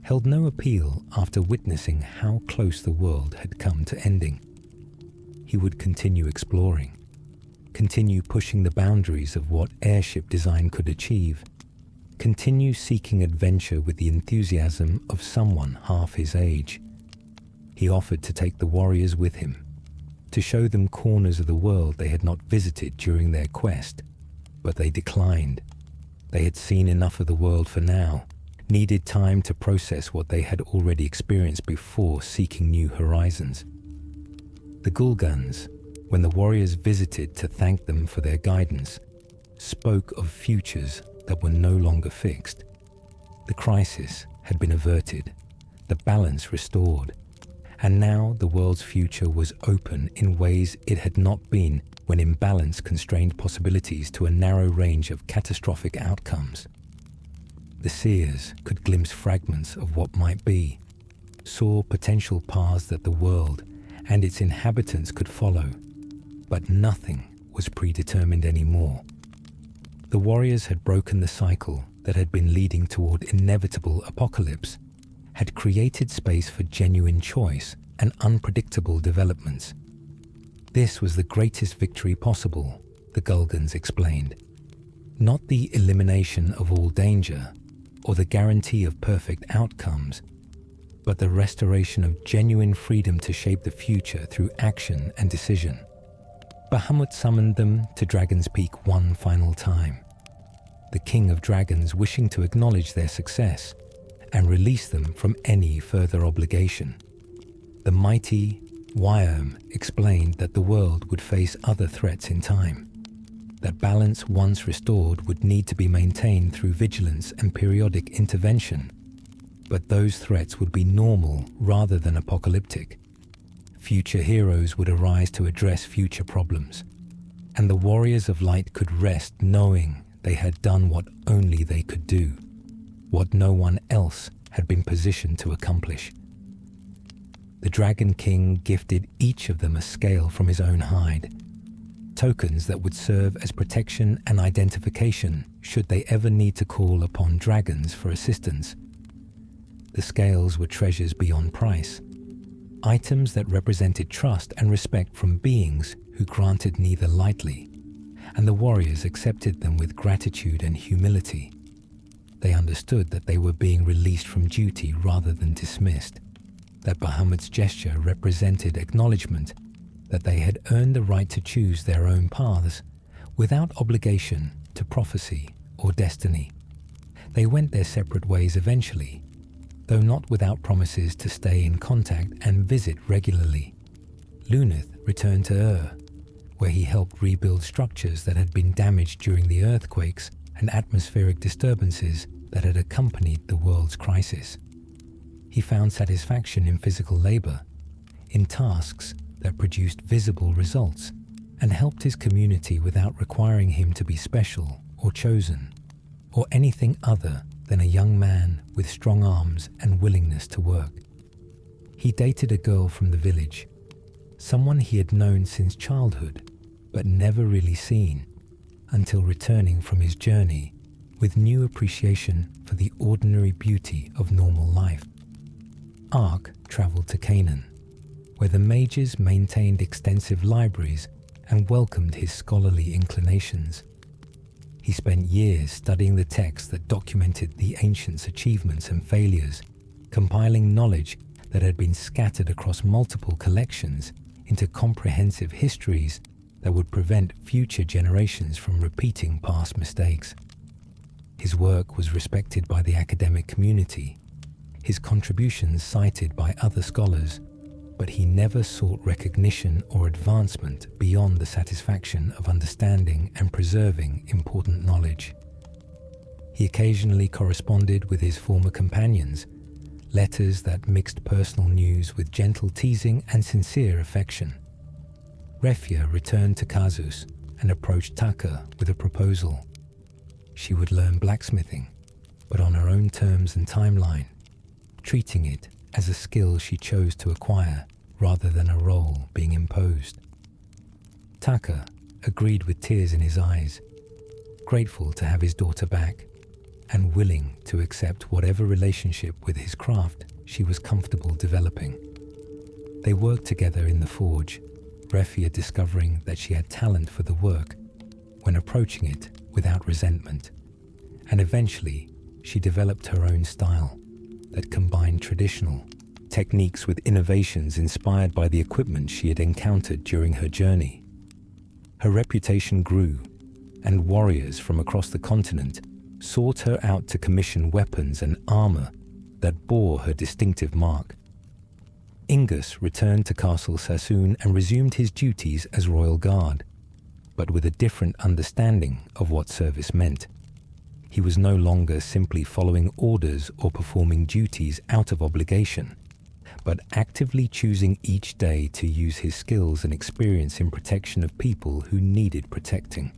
held no appeal after witnessing how close the world had come to ending. He would continue exploring, continue pushing the boundaries of what airship design could achieve, continue seeking adventure with the enthusiasm of someone half his age. He offered to take the warriors with him, to show them corners of the world they had not visited during their quest, but they declined. They had seen enough of the world for now, needed time to process what they had already experienced before seeking new horizons. The Gulguns, when the warriors visited to thank them for their guidance, spoke of futures that were no longer fixed. The crisis had been averted, the balance restored, and now the world's future was open in ways it had not been when imbalance constrained possibilities to a narrow range of catastrophic outcomes. The seers could glimpse fragments of what might be, saw potential paths that the world and its inhabitants could follow, but nothing was predetermined anymore. The warriors had broken the cycle that had been leading toward inevitable apocalypse, had created space for genuine choice and unpredictable developments. This was the greatest victory possible, the Gulguns explained. Not the elimination of all danger, or the guarantee of perfect outcomes, but the restoration of genuine freedom to shape the future through action and decision. Bahamut summoned them to Dragon's Peak one final time, the King of Dragons wishing to acknowledge their success and release them from any further obligation. The mighty Wyam explained that the world would face other threats in time, that balance once restored would need to be maintained through vigilance and periodic intervention, but those threats would be normal rather than apocalyptic. Future heroes would arise to address future problems, and the warriors of light could rest knowing they had done what only they could do, what no one else had been positioned to accomplish. The Dragon King gifted each of them a scale from his own hide, tokens that would serve as protection and identification should they ever need to call upon dragons for assistance. The scales were treasures beyond price, items that represented trust and respect from beings who granted neither lightly, and the warriors accepted them with gratitude and humility. They understood that they were being released from duty rather than dismissed, that Bahamut's gesture represented acknowledgement that they had earned the right to choose their own paths without obligation to prophecy or destiny. They went their separate ways eventually, though not without promises to stay in contact and visit regularly. Luneth returned to where he helped rebuild structures that had been damaged during the earthquakes and atmospheric disturbances that had accompanied the world's crisis. He found satisfaction in physical labor, in tasks that produced visible results, and helped his community without requiring him to be special or chosen, or anything other than a young man with strong arms and willingness to work. He dated a girl from the village, someone he had known since childhood, but never really seen, until returning from his journey with new appreciation for the ordinary beauty of normal life. Ark traveled to Canaan, where the mages maintained extensive libraries and welcomed his scholarly inclinations. He spent years studying the texts that documented the ancients' achievements and failures, compiling knowledge that had been scattered across multiple collections into comprehensive histories that would prevent future generations from repeating past mistakes. His work was respected by the academic community, his contributions cited by other scholars, but he never sought recognition or advancement beyond the satisfaction of understanding and preserving important knowledge. He occasionally corresponded with his former companions, letters that mixed personal news with gentle teasing and sincere affection. Refia returned to Kazus and approached Taka with a proposal. She would learn blacksmithing, but on her own terms and timeline, treating it as a skill she chose to acquire rather than a role being imposed. Taka agreed with tears in his eyes, grateful to have his daughter back, and willing to accept whatever relationship with his craft she was comfortable developing. They worked together in the forge, Refia discovering that she had talent for the work when approaching it without resentment, and eventually she developed her own style that combined traditional techniques with innovations inspired by the equipment she had encountered during her journey. Her reputation grew, and warriors from across the continent sought her out to commission weapons and armor that bore her distinctive mark. Ingus returned to Castle Sassoon and resumed his duties as royal guard, but with a different understanding of what service meant. He was no longer simply following orders or performing duties out of obligation, but actively choosing each day to use his skills and experience in protection of people who needed protecting.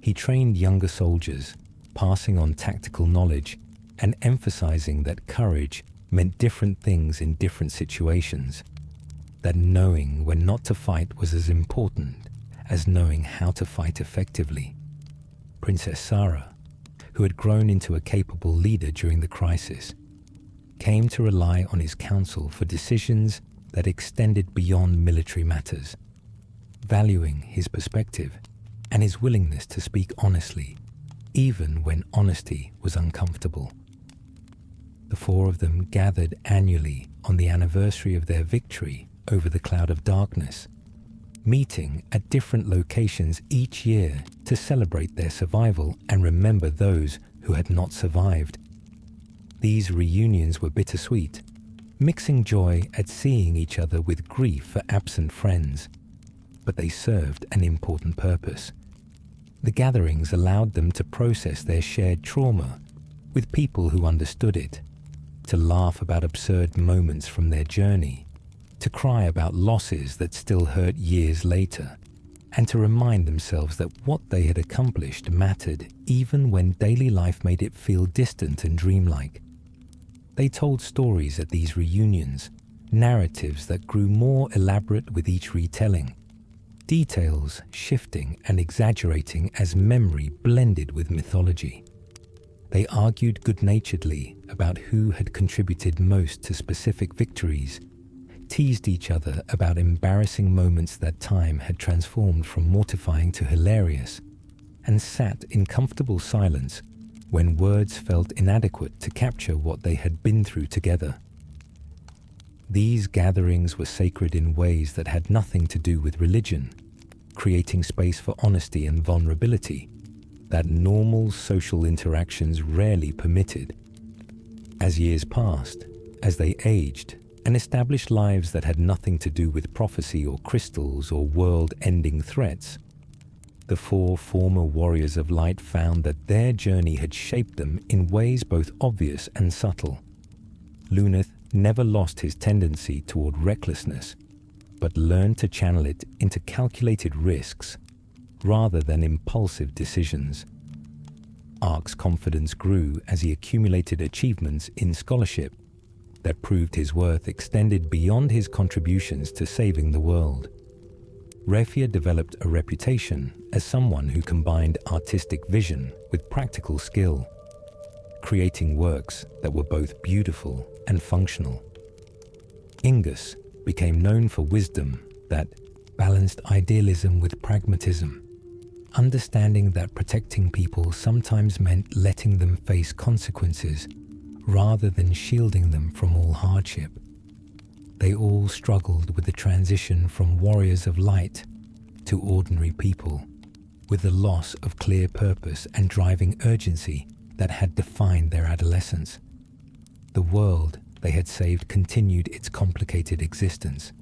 He trained younger soldiers, passing on tactical knowledge and emphasizing that courage meant different things in different situations, that knowing when not to fight was as important as knowing how to fight effectively. Princess Sarah, who had grown into a capable leader during the crisis, came to rely on his counsel for decisions that extended beyond military matters, valuing his perspective and his willingness to speak honestly, even when honesty was uncomfortable. The four of them gathered annually on the anniversary of their victory over the Cloud of Darkness, meeting at different locations each year to celebrate their survival and remember those who had not survived. These reunions were bittersweet, mixing joy at seeing each other with grief for absent friends, but they served an important purpose. The gatherings allowed them to process their shared trauma with people who understood it, to laugh about absurd moments from their journey, to cry about losses that still hurt years later, and to remind themselves that what they had accomplished mattered even when daily life made it feel distant and dreamlike. They told stories at these reunions, narratives that grew more elaborate with each retelling, details shifting and exaggerating as memory blended with mythology. They argued good-naturedly about who had contributed most to specific victories, teased each other about embarrassing moments that time had transformed from mortifying to hilarious, and sat in comfortable silence when words felt inadequate to capture what they had been through together. These gatherings were sacred in ways that had nothing to do with religion, creating space for honesty and vulnerability that normal social interactions rarely permitted. As years passed, as they aged and established lives that had nothing to do with prophecy or crystals or world-ending threats, the four former warriors of light found that their journey had shaped them in ways both obvious and subtle. Luneth never lost his tendency toward recklessness, but learned to channel it into calculated risks rather than impulsive decisions. Ark's confidence grew as he accumulated achievements in scholarship that proved his worth extended beyond his contributions to saving the world. Refia developed a reputation as someone who combined artistic vision with practical skill, creating works that were both beautiful and functional. Ingus became known for wisdom that balanced idealism with pragmatism, understanding that protecting people sometimes meant letting them face consequences rather than shielding them from all hardship. They all struggled with the transition from warriors of light to ordinary people, with the loss of clear purpose and driving urgency that had defined their adolescence. The world they had saved continued its complicated existence,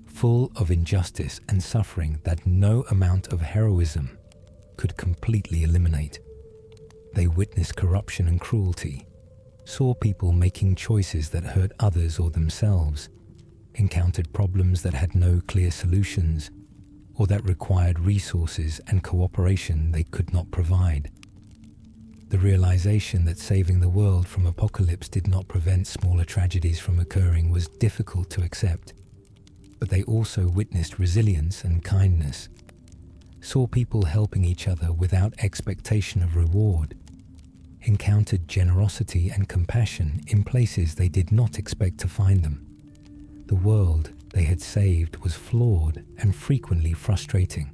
full of injustice and suffering that no amount of heroism could completely eliminate. They witnessed corruption and cruelty, saw people making choices that hurt others or themselves, encountered problems that had no clear solutions, or that required resources and cooperation they could not provide. The realization that saving the world from apocalypse did not prevent smaller tragedies from occurring was difficult to accept, but they also witnessed resilience and kindness, saw people helping each other without expectation of reward, encountered generosity and compassion in places they did not expect to find them. The world they had saved was flawed and frequently frustrating,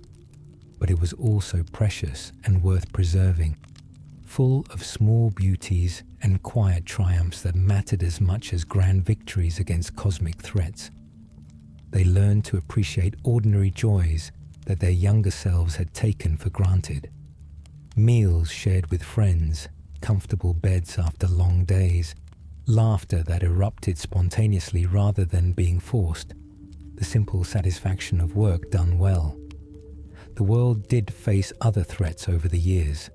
but it was also precious and worth preserving, full of small beauties and quiet triumphs that mattered as much as grand victories against cosmic threats. They learned to appreciate ordinary joys that their younger selves had taken for granted. Meals shared with friends, comfortable beds after long days, laughter that erupted spontaneously rather than being forced, the simple satisfaction of work done well. The world did face other threats over the years,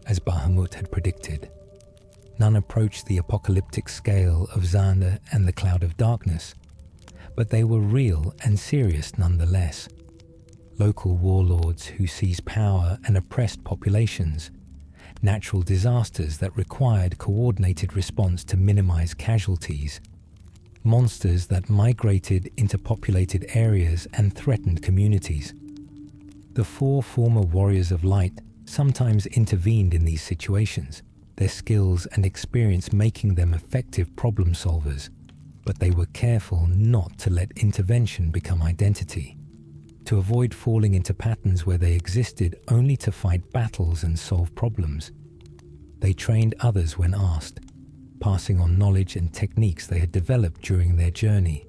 as Bahamut had predicted. None approached the apocalyptic scale of Xander and the Cloud of Darkness, but they were real and serious nonetheless. Local warlords who seized power and oppressed populations, natural disasters that required coordinated response to minimize casualties, monsters that migrated into populated areas and threatened communities. The four former warriors of light sometimes intervened in these situations, their skills and experience making them effective problem solvers, but they were careful not to let intervention become identity, to avoid falling into patterns where they existed only to fight battles and solve problems. They trained others when asked, passing on knowledge and techniques they had developed during their journey.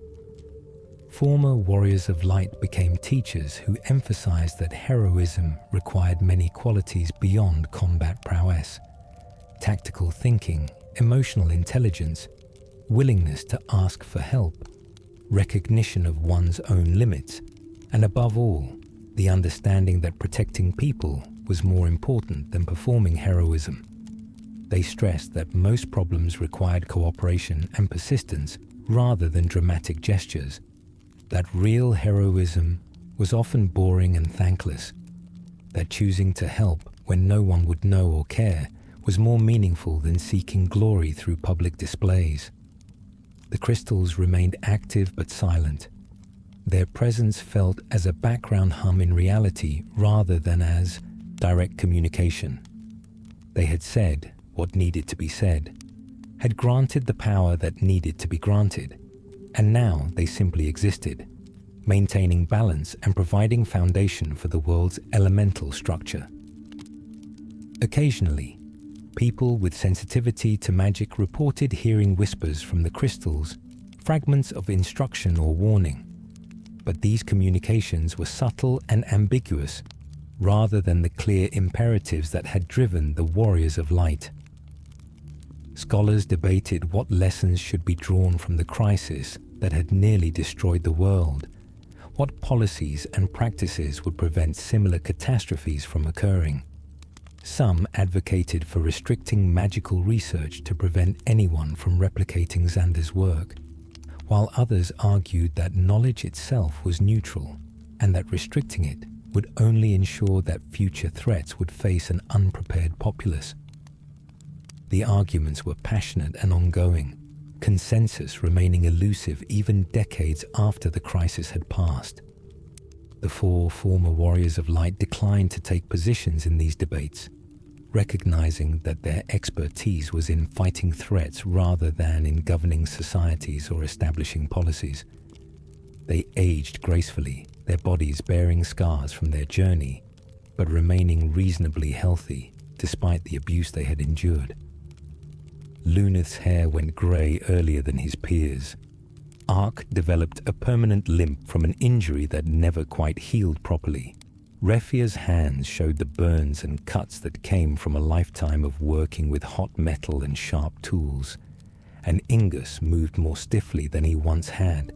Former warriors of light became teachers who emphasized that heroism required many qualities beyond combat prowess: tactical thinking, emotional intelligence, willingness to ask for help, recognition of one's own limits, and above all, the understanding that protecting people was more important than performing heroism. They stressed that most problems required cooperation and persistence rather than dramatic gestures, that real heroism was often boring and thankless, that choosing to help when no one would know or care was more meaningful than seeking glory through public displays. The crystals remained active but silent, their presence felt as a background hum in reality rather than as direct communication. They had said what needed to be said, had granted the power that needed to be granted, and now they simply existed, maintaining balance and providing foundation for the world's elemental structure. Occasionally, people with sensitivity to magic reported hearing whispers from the crystals, fragments of instruction or warning. But these communications were subtle and ambiguous, rather than the clear imperatives that had driven the warriors of light. Scholars debated what lessons should be drawn from the crisis that had nearly destroyed the world, what policies and practices would prevent similar catastrophes from occurring. Some advocated for restricting magical research to prevent anyone from replicating Xander's work, while others argued that knowledge itself was neutral and that restricting it would only ensure that future threats would face an unprepared populace. The arguments were passionate and ongoing, consensus remaining elusive even decades after the crisis had passed. The four former warriors of light declined to take positions in these debates, recognizing that their expertise was in fighting threats rather than in governing societies or establishing policies. They aged gracefully, their bodies bearing scars from their journey, but remaining reasonably healthy despite the abuse they had endured. Luneth's hair went grey earlier than his peers. Ark developed a permanent limp from an injury that never quite healed properly, Refia's hands showed the burns and cuts that came from a lifetime of working with hot metal and sharp tools, and Ingus moved more stiffly than he once had,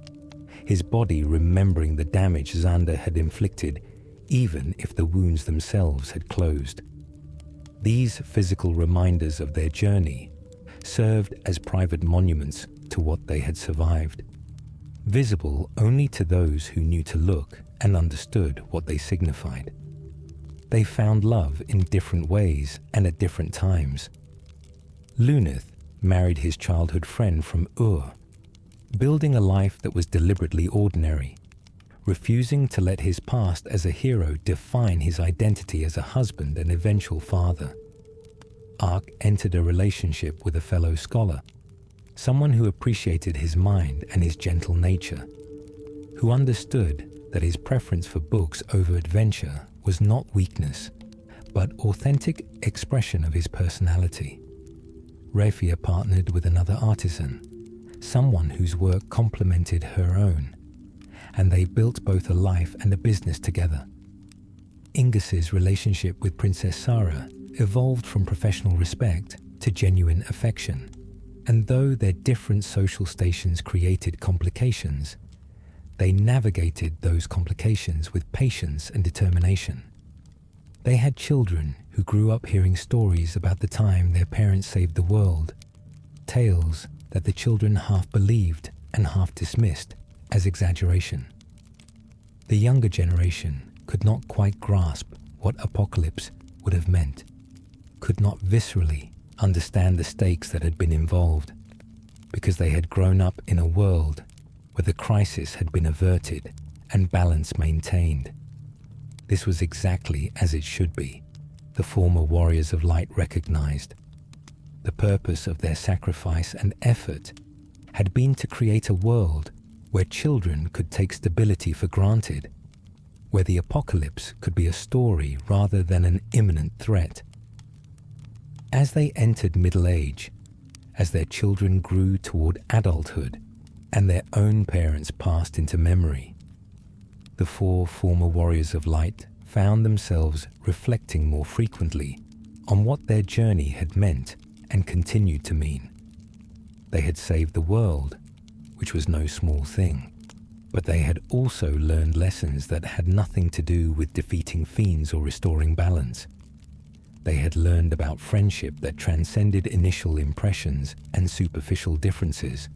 his body remembering the damage Xander had inflicted, even if the wounds themselves had closed. These physical reminders of their journey served as private monuments to what they had survived, visible only to those who knew to look and understood what they signified. They found love in different ways and at different times. Luneth married his childhood friend from Ur, building a life that was deliberately ordinary, refusing to let his past as a hero define his identity as a husband and eventual father. Ark entered a relationship with a fellow scholar, someone who appreciated his mind and his gentle nature, who understood that his preference for books over adventure was not weakness, but authentic expression of his personality. Refia partnered with another artisan, someone whose work complemented her own, and they built both a life and a business together. Ingus's relationship with Princess Sarah evolved from professional respect to genuine affection, and though their different social stations created complications, they navigated those complications with patience and determination. They had children who grew up hearing stories about the time their parents saved the world, tales that the children half believed and half dismissed as exaggeration. The younger generation could not quite grasp what apocalypse would have meant, could not viscerally understand the stakes that had been involved, because they had grown up in a world where the crisis had been averted and balance maintained. This was exactly as it should be, the former warriors of light recognized. The purpose of their sacrifice and effort had been to create a world where children could take stability for granted, where the apocalypse could be a story rather than an imminent threat. As they entered middle age, as their children grew toward adulthood, and their own parents passed into memory, the four former warriors of light found themselves reflecting more frequently on what their journey had meant and continued to mean. They had saved the world, which was no small thing, but they had also learned lessons that had nothing to do with defeating fiends or restoring balance. They had learned about friendship that transcended initial impressions and superficial differences.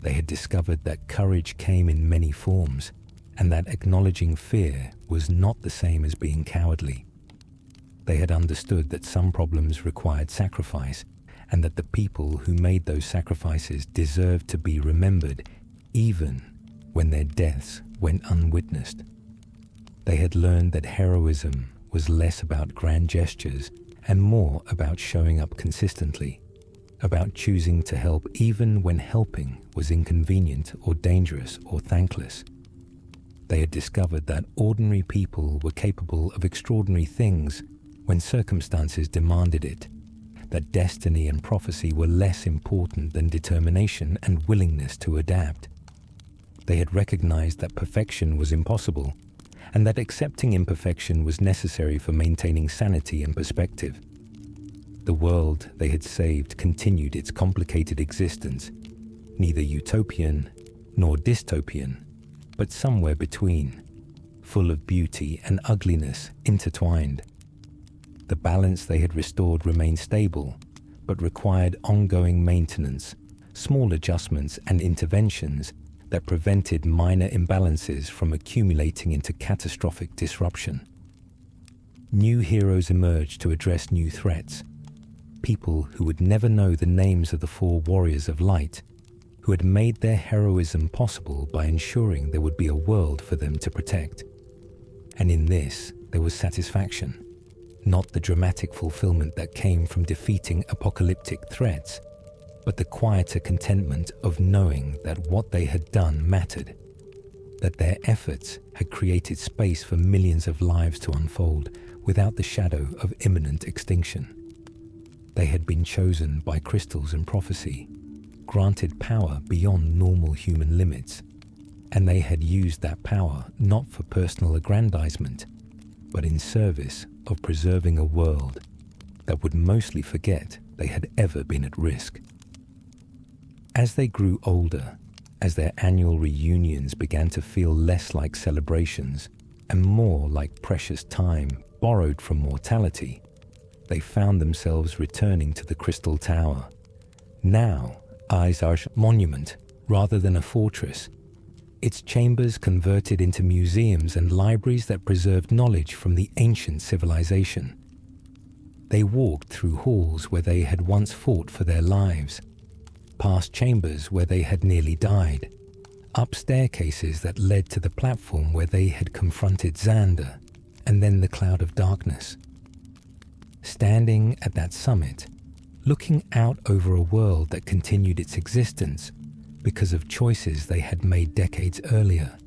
They had discovered that courage came in many forms, and that acknowledging fear was not the same as being cowardly. They had understood that some problems required sacrifice, and that the people who made those sacrifices deserved to be remembered, even when their deaths went unwitnessed. They had learned that heroism was less about grand gestures and more about showing up consistently, about choosing to help even when helping was inconvenient or dangerous or thankless. They had discovered that ordinary people were capable of extraordinary things when circumstances demanded it, that destiny and prophecy were less important than determination and willingness to adapt. They had recognized that perfection was impossible, and that accepting imperfection was necessary for maintaining sanity and perspective. The world they had saved continued its complicated existence, neither utopian nor dystopian, but somewhere between, full of beauty and ugliness intertwined. The balance they had restored remained stable, but required ongoing maintenance, small adjustments and interventions that prevented minor imbalances from accumulating into catastrophic disruption. New heroes emerged to address new threats, people who would never know the names of the four warriors of light, who had made their heroism possible by ensuring there would be a world for them to protect. And in this, there was satisfaction, not the dramatic fulfillment that came from defeating apocalyptic threats, but the quieter contentment of knowing that what they had done mattered, that their efforts had created space for millions of lives to unfold without the shadow of imminent extinction. They had been chosen by crystals and prophecy, granted power beyond normal human limits, and they had used that power not for personal aggrandizement, but in service of preserving a world that would mostly forget they had ever been at risk. As they grew older, as their annual reunions began to feel less like celebrations and more like precious time borrowed from mortality, they found themselves returning to the Crystal Tower, now Izar's monument rather than a fortress, its chambers converted into museums and libraries that preserved knowledge from the ancient civilization. They walked through halls where they had once fought for their lives, past chambers where they had nearly died, up staircases that led to the platform where they had confronted Xander, and then the cloud of darkness. Standing at that summit, looking out over a world that continued its existence because of choices they had made decades earlier,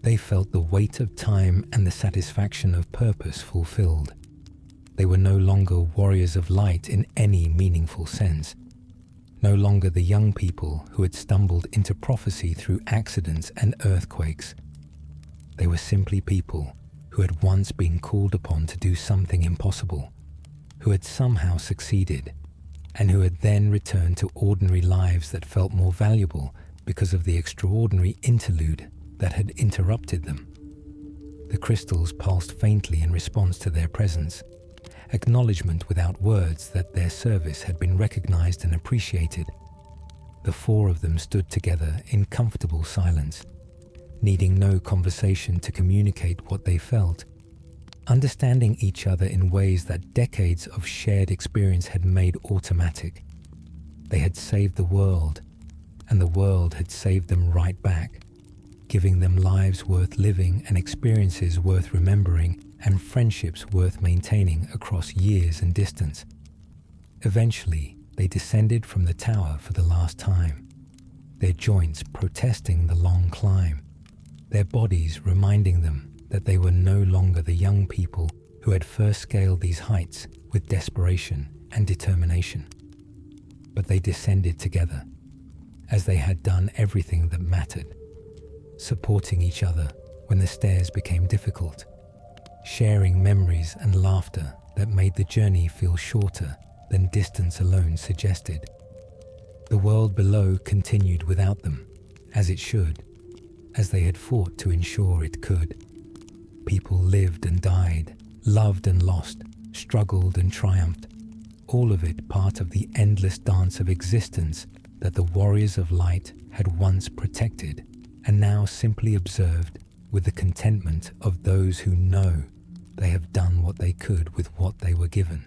they felt the weight of time and the satisfaction of purpose fulfilled. They were no longer warriors of light in any meaningful sense, no longer the young people who had stumbled into prophecy through accidents and earthquakes. They were simply people who had once been called upon to do something impossible, who had somehow succeeded, and who had then returned to ordinary lives that felt more valuable because of the extraordinary interlude that had interrupted them. The crystals pulsed faintly in response to their presence, acknowledgement without words that their service had been recognized and appreciated. The four of them stood together in comfortable silence, needing no conversation to communicate what they felt, understanding each other in ways that decades of shared experience had made automatic. They had saved the world, and the world had saved them right back, giving them lives worth living and experiences worth remembering and friendships worth maintaining across years and distance. Eventually, they descended from the tower for the last time, their joints protesting the long climb, their bodies reminding them that they were no longer the young people who had first scaled these heights with desperation and determination. But they descended together, as they had done everything that mattered, supporting each other when the stairs became difficult, sharing memories and laughter that made the journey feel shorter than distance alone suggested. The world below continued without them, as it should, as they had fought to ensure it could. People lived and died, loved and lost, struggled and triumphed, all of it part of the endless dance of existence that the warriors of light had once protected and now simply observed with the contentment of those who know they have done what they could with what they were given.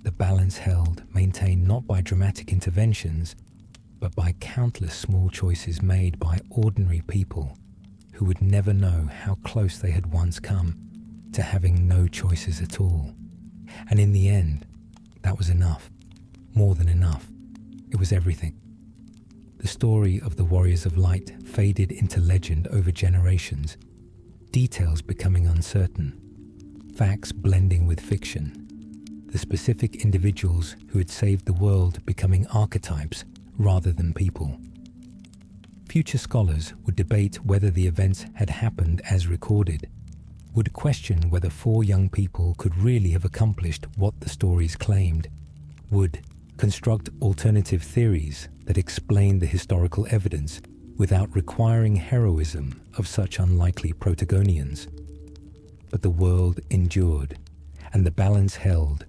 The balance held, maintained not by dramatic interventions, but by countless small choices made by ordinary people who would never know how close they had once come to having no choices at all. And in the end, that was enough, more than enough. It was everything. The story of the Warriors of Light faded into legend over generations, details becoming uncertain, facts blending with fiction, the specific individuals who had saved the world becoming archetypes rather than people. Future scholars would debate whether the events had happened as recorded, would question whether four young people could really have accomplished what the stories claimed, would construct alternative theories that explained the historical evidence without requiring heroism of such unlikely protagonians. But the world endured, and the balance held,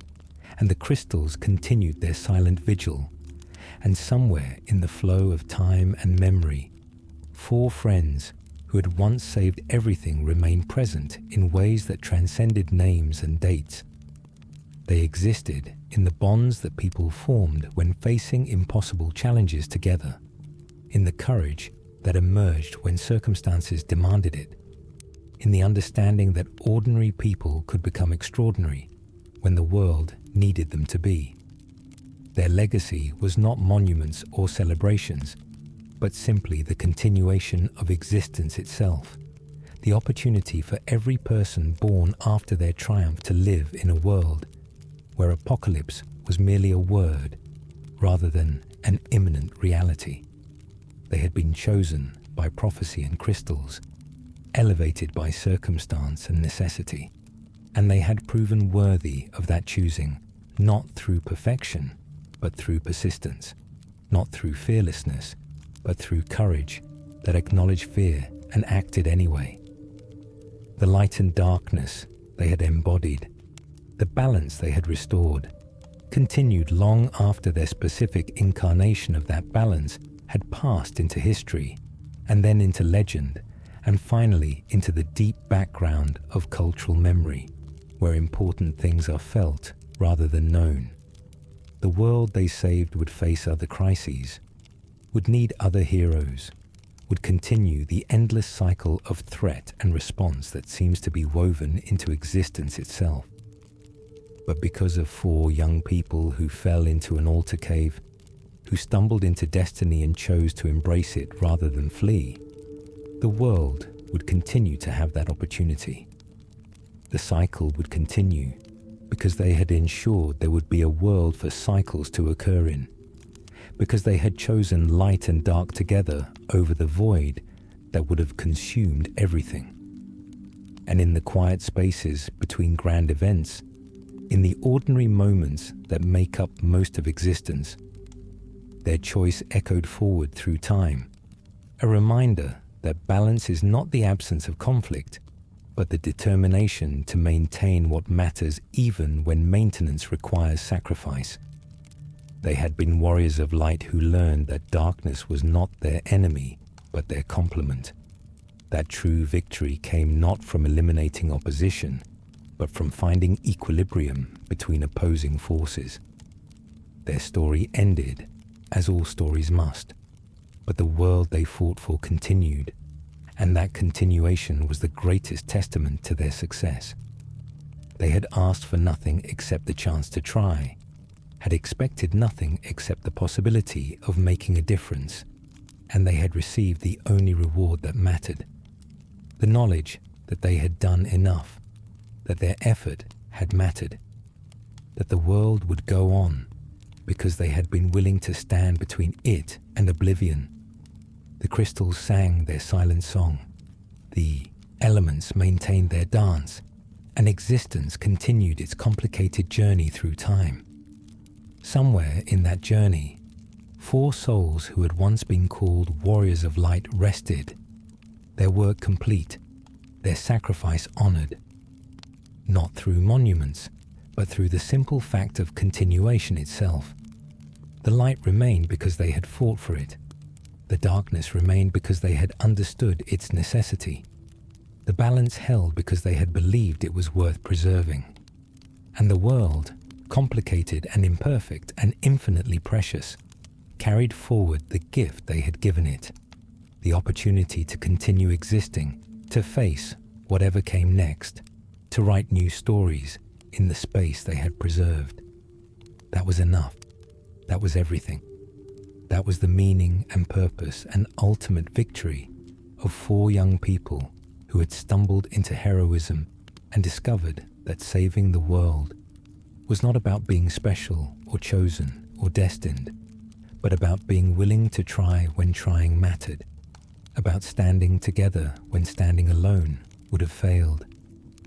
and the crystals continued their silent vigil, and somewhere in the flow of time and memory, four friends who had once saved everything remained present in ways that transcended names and dates. They existed in the bonds that people formed when facing impossible challenges together, in the courage that emerged when circumstances demanded it, in the understanding that ordinary people could become extraordinary when the world needed them to be. Their legacy was not monuments or celebrations, but simply the continuation of existence itself, the opportunity for every person born after their triumph to live in a world where apocalypse was merely a word rather than an imminent reality. They had been chosen by prophecy and crystals, elevated by circumstance and necessity, and they had proven worthy of that choosing, not through perfection, but through persistence, not through fearlessness, but through courage that acknowledged fear and acted anyway. The light and darkness they had embodied, the balance they had restored, continued long after their specific incarnation of that balance had passed into history, and then into legend, and finally into the deep background of cultural memory, where important things are felt rather than known. The world they saved would face other crises, would need other heroes, would continue the endless cycle of threat and response that seems to be woven into existence itself. But because of 4 young people who fell into an altar cave, who stumbled into destiny and chose to embrace it rather than flee, the world would continue to have that opportunity. The cycle would continue because they had ensured there would be a world for cycles to occur in, because they had chosen light and dark together over the void that would have consumed everything. And in the quiet spaces between grand events, in the ordinary moments that make up most of existence, their choice echoed forward through time, a reminder that balance is not the absence of conflict, but the determination to maintain what matters even when maintenance requires sacrifice. They had been warriors of light who learned that darkness was not their enemy, but their complement. That true victory came not from eliminating opposition, but from finding equilibrium between opposing forces. Their story ended, as all stories must, but the world they fought for continued, and that continuation was the greatest testament to their success. They had asked for nothing except the chance to try, had expected nothing except the possibility of making a difference, and they had received the only reward that mattered, the knowledge that they had done enough, that their effort had mattered, that the world would go on because they had been willing to stand between it and oblivion. The crystals sang their silent song, the elements maintained their dance, and existence continued its complicated journey through time. Somewhere in that journey, 4 souls who had once been called warriors of light rested, their work complete, their sacrifice honored, not through monuments, but through the simple fact of continuation itself. The light remained because they had fought for it. The darkness remained because they had understood its necessity. The balance held because they had believed it was worth preserving. And the world, complicated and imperfect and infinitely precious, carried forward the gift they had given it, the opportunity to continue existing, to face whatever came next, to write new stories in the space they had preserved. That was enough. That was everything. That was the meaning and purpose and ultimate victory of 4 young people who had stumbled into heroism and discovered that saving the world was not about being special or chosen or destined, but about being willing to try when trying mattered, about standing together when standing alone would have failed,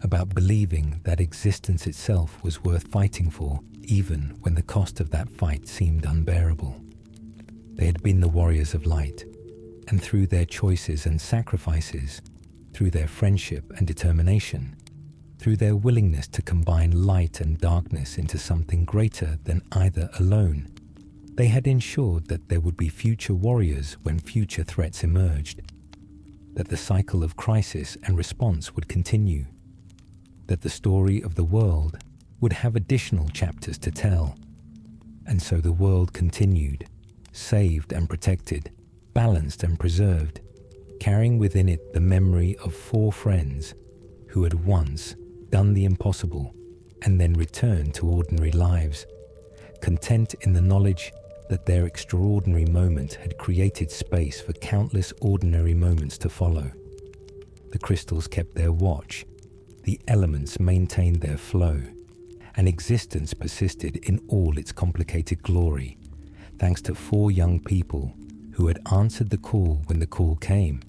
about believing that existence itself was worth fighting for even when the cost of that fight seemed unbearable. They had been the warriors of light, and through their choices and sacrifices, through their friendship and determination, through their willingness to combine light and darkness into something greater than either alone, they had ensured that there would be future warriors when future threats emerged, that the cycle of crisis and response would continue, that the story of the world would have additional chapters to tell. And so the world continued, saved and protected, balanced and preserved, carrying within it the memory of 4 friends who had once done the impossible and then returned to ordinary lives, content in the knowledge that their extraordinary moment had created space for countless ordinary moments to follow. The crystals kept their watch, the elements maintained their flow, and existence persisted in all its complicated glory, thanks to 4 young people who had answered the call when the call came,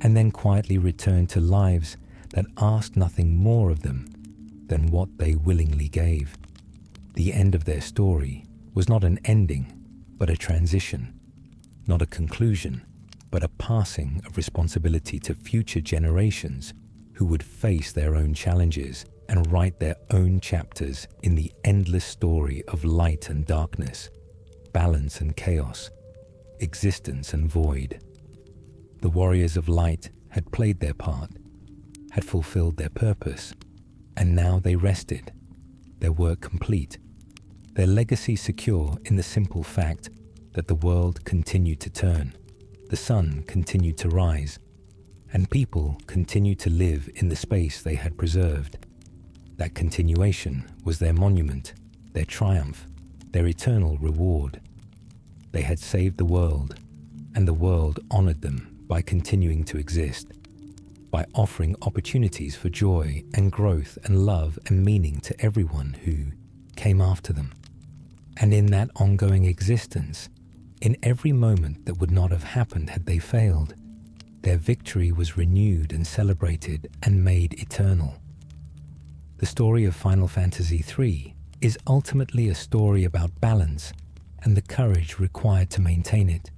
and then quietly returned to lives that asked nothing more of them than what they willingly gave. The end of their story was not an ending, but a transition, not a conclusion, but a passing of responsibility to future generations who would face their own challenges and write their own chapters in the endless story of light and darkness, balance and chaos, existence and void. The warriors of light had played their part, had fulfilled their purpose, and now they rested, their work complete, their legacy secure in the simple fact that the world continued to turn, the sun continued to rise, and people continued to live in the space they had preserved. That continuation was their monument, their triumph, their eternal reward. They had saved the world, and the world honored them by continuing to exist, by offering opportunities for joy and growth and love and meaning to everyone who came after them. And in that ongoing existence, in every moment that would not have happened had they failed, their victory was renewed and celebrated and made eternal. The story of Final Fantasy III is ultimately a story about balance and the courage required to maintain it,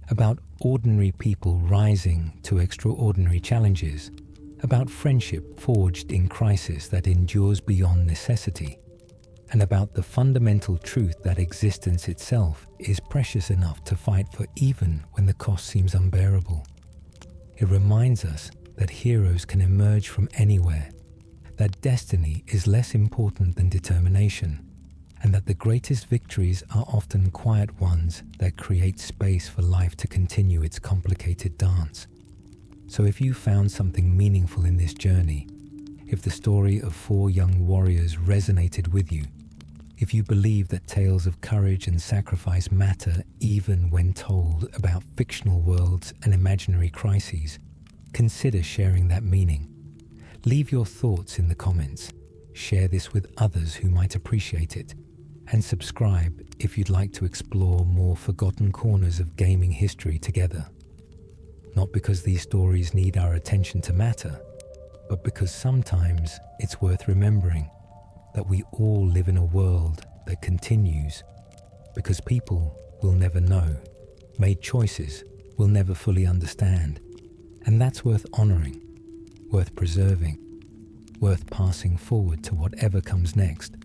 about ordinary people rising to extraordinary challenges, about friendship forged in crisis that endures beyond necessity, and about the fundamental truth that existence itself is precious enough to fight for even when the cost seems unbearable. It reminds us that heroes can emerge from anywhere, that destiny is less important than determination, and that the greatest victories are often quiet ones that create space for life to continue its complicated dance. So if you found something meaningful in this journey, if the story of 4 young warriors resonated with you, if you believe that tales of courage and sacrifice matter even when told about fictional worlds and imaginary crises, consider sharing that meaning. Leave your thoughts in the comments, share this with others who might appreciate it, and subscribe if you'd like to explore more forgotten corners of gaming history together. Not because these stories need our attention to matter, but because sometimes it's worth remembering that we all live in a world that continues, because people will never know, made choices we'll never fully understand, and that's worth honoring, worth preserving, worth passing forward to whatever comes next.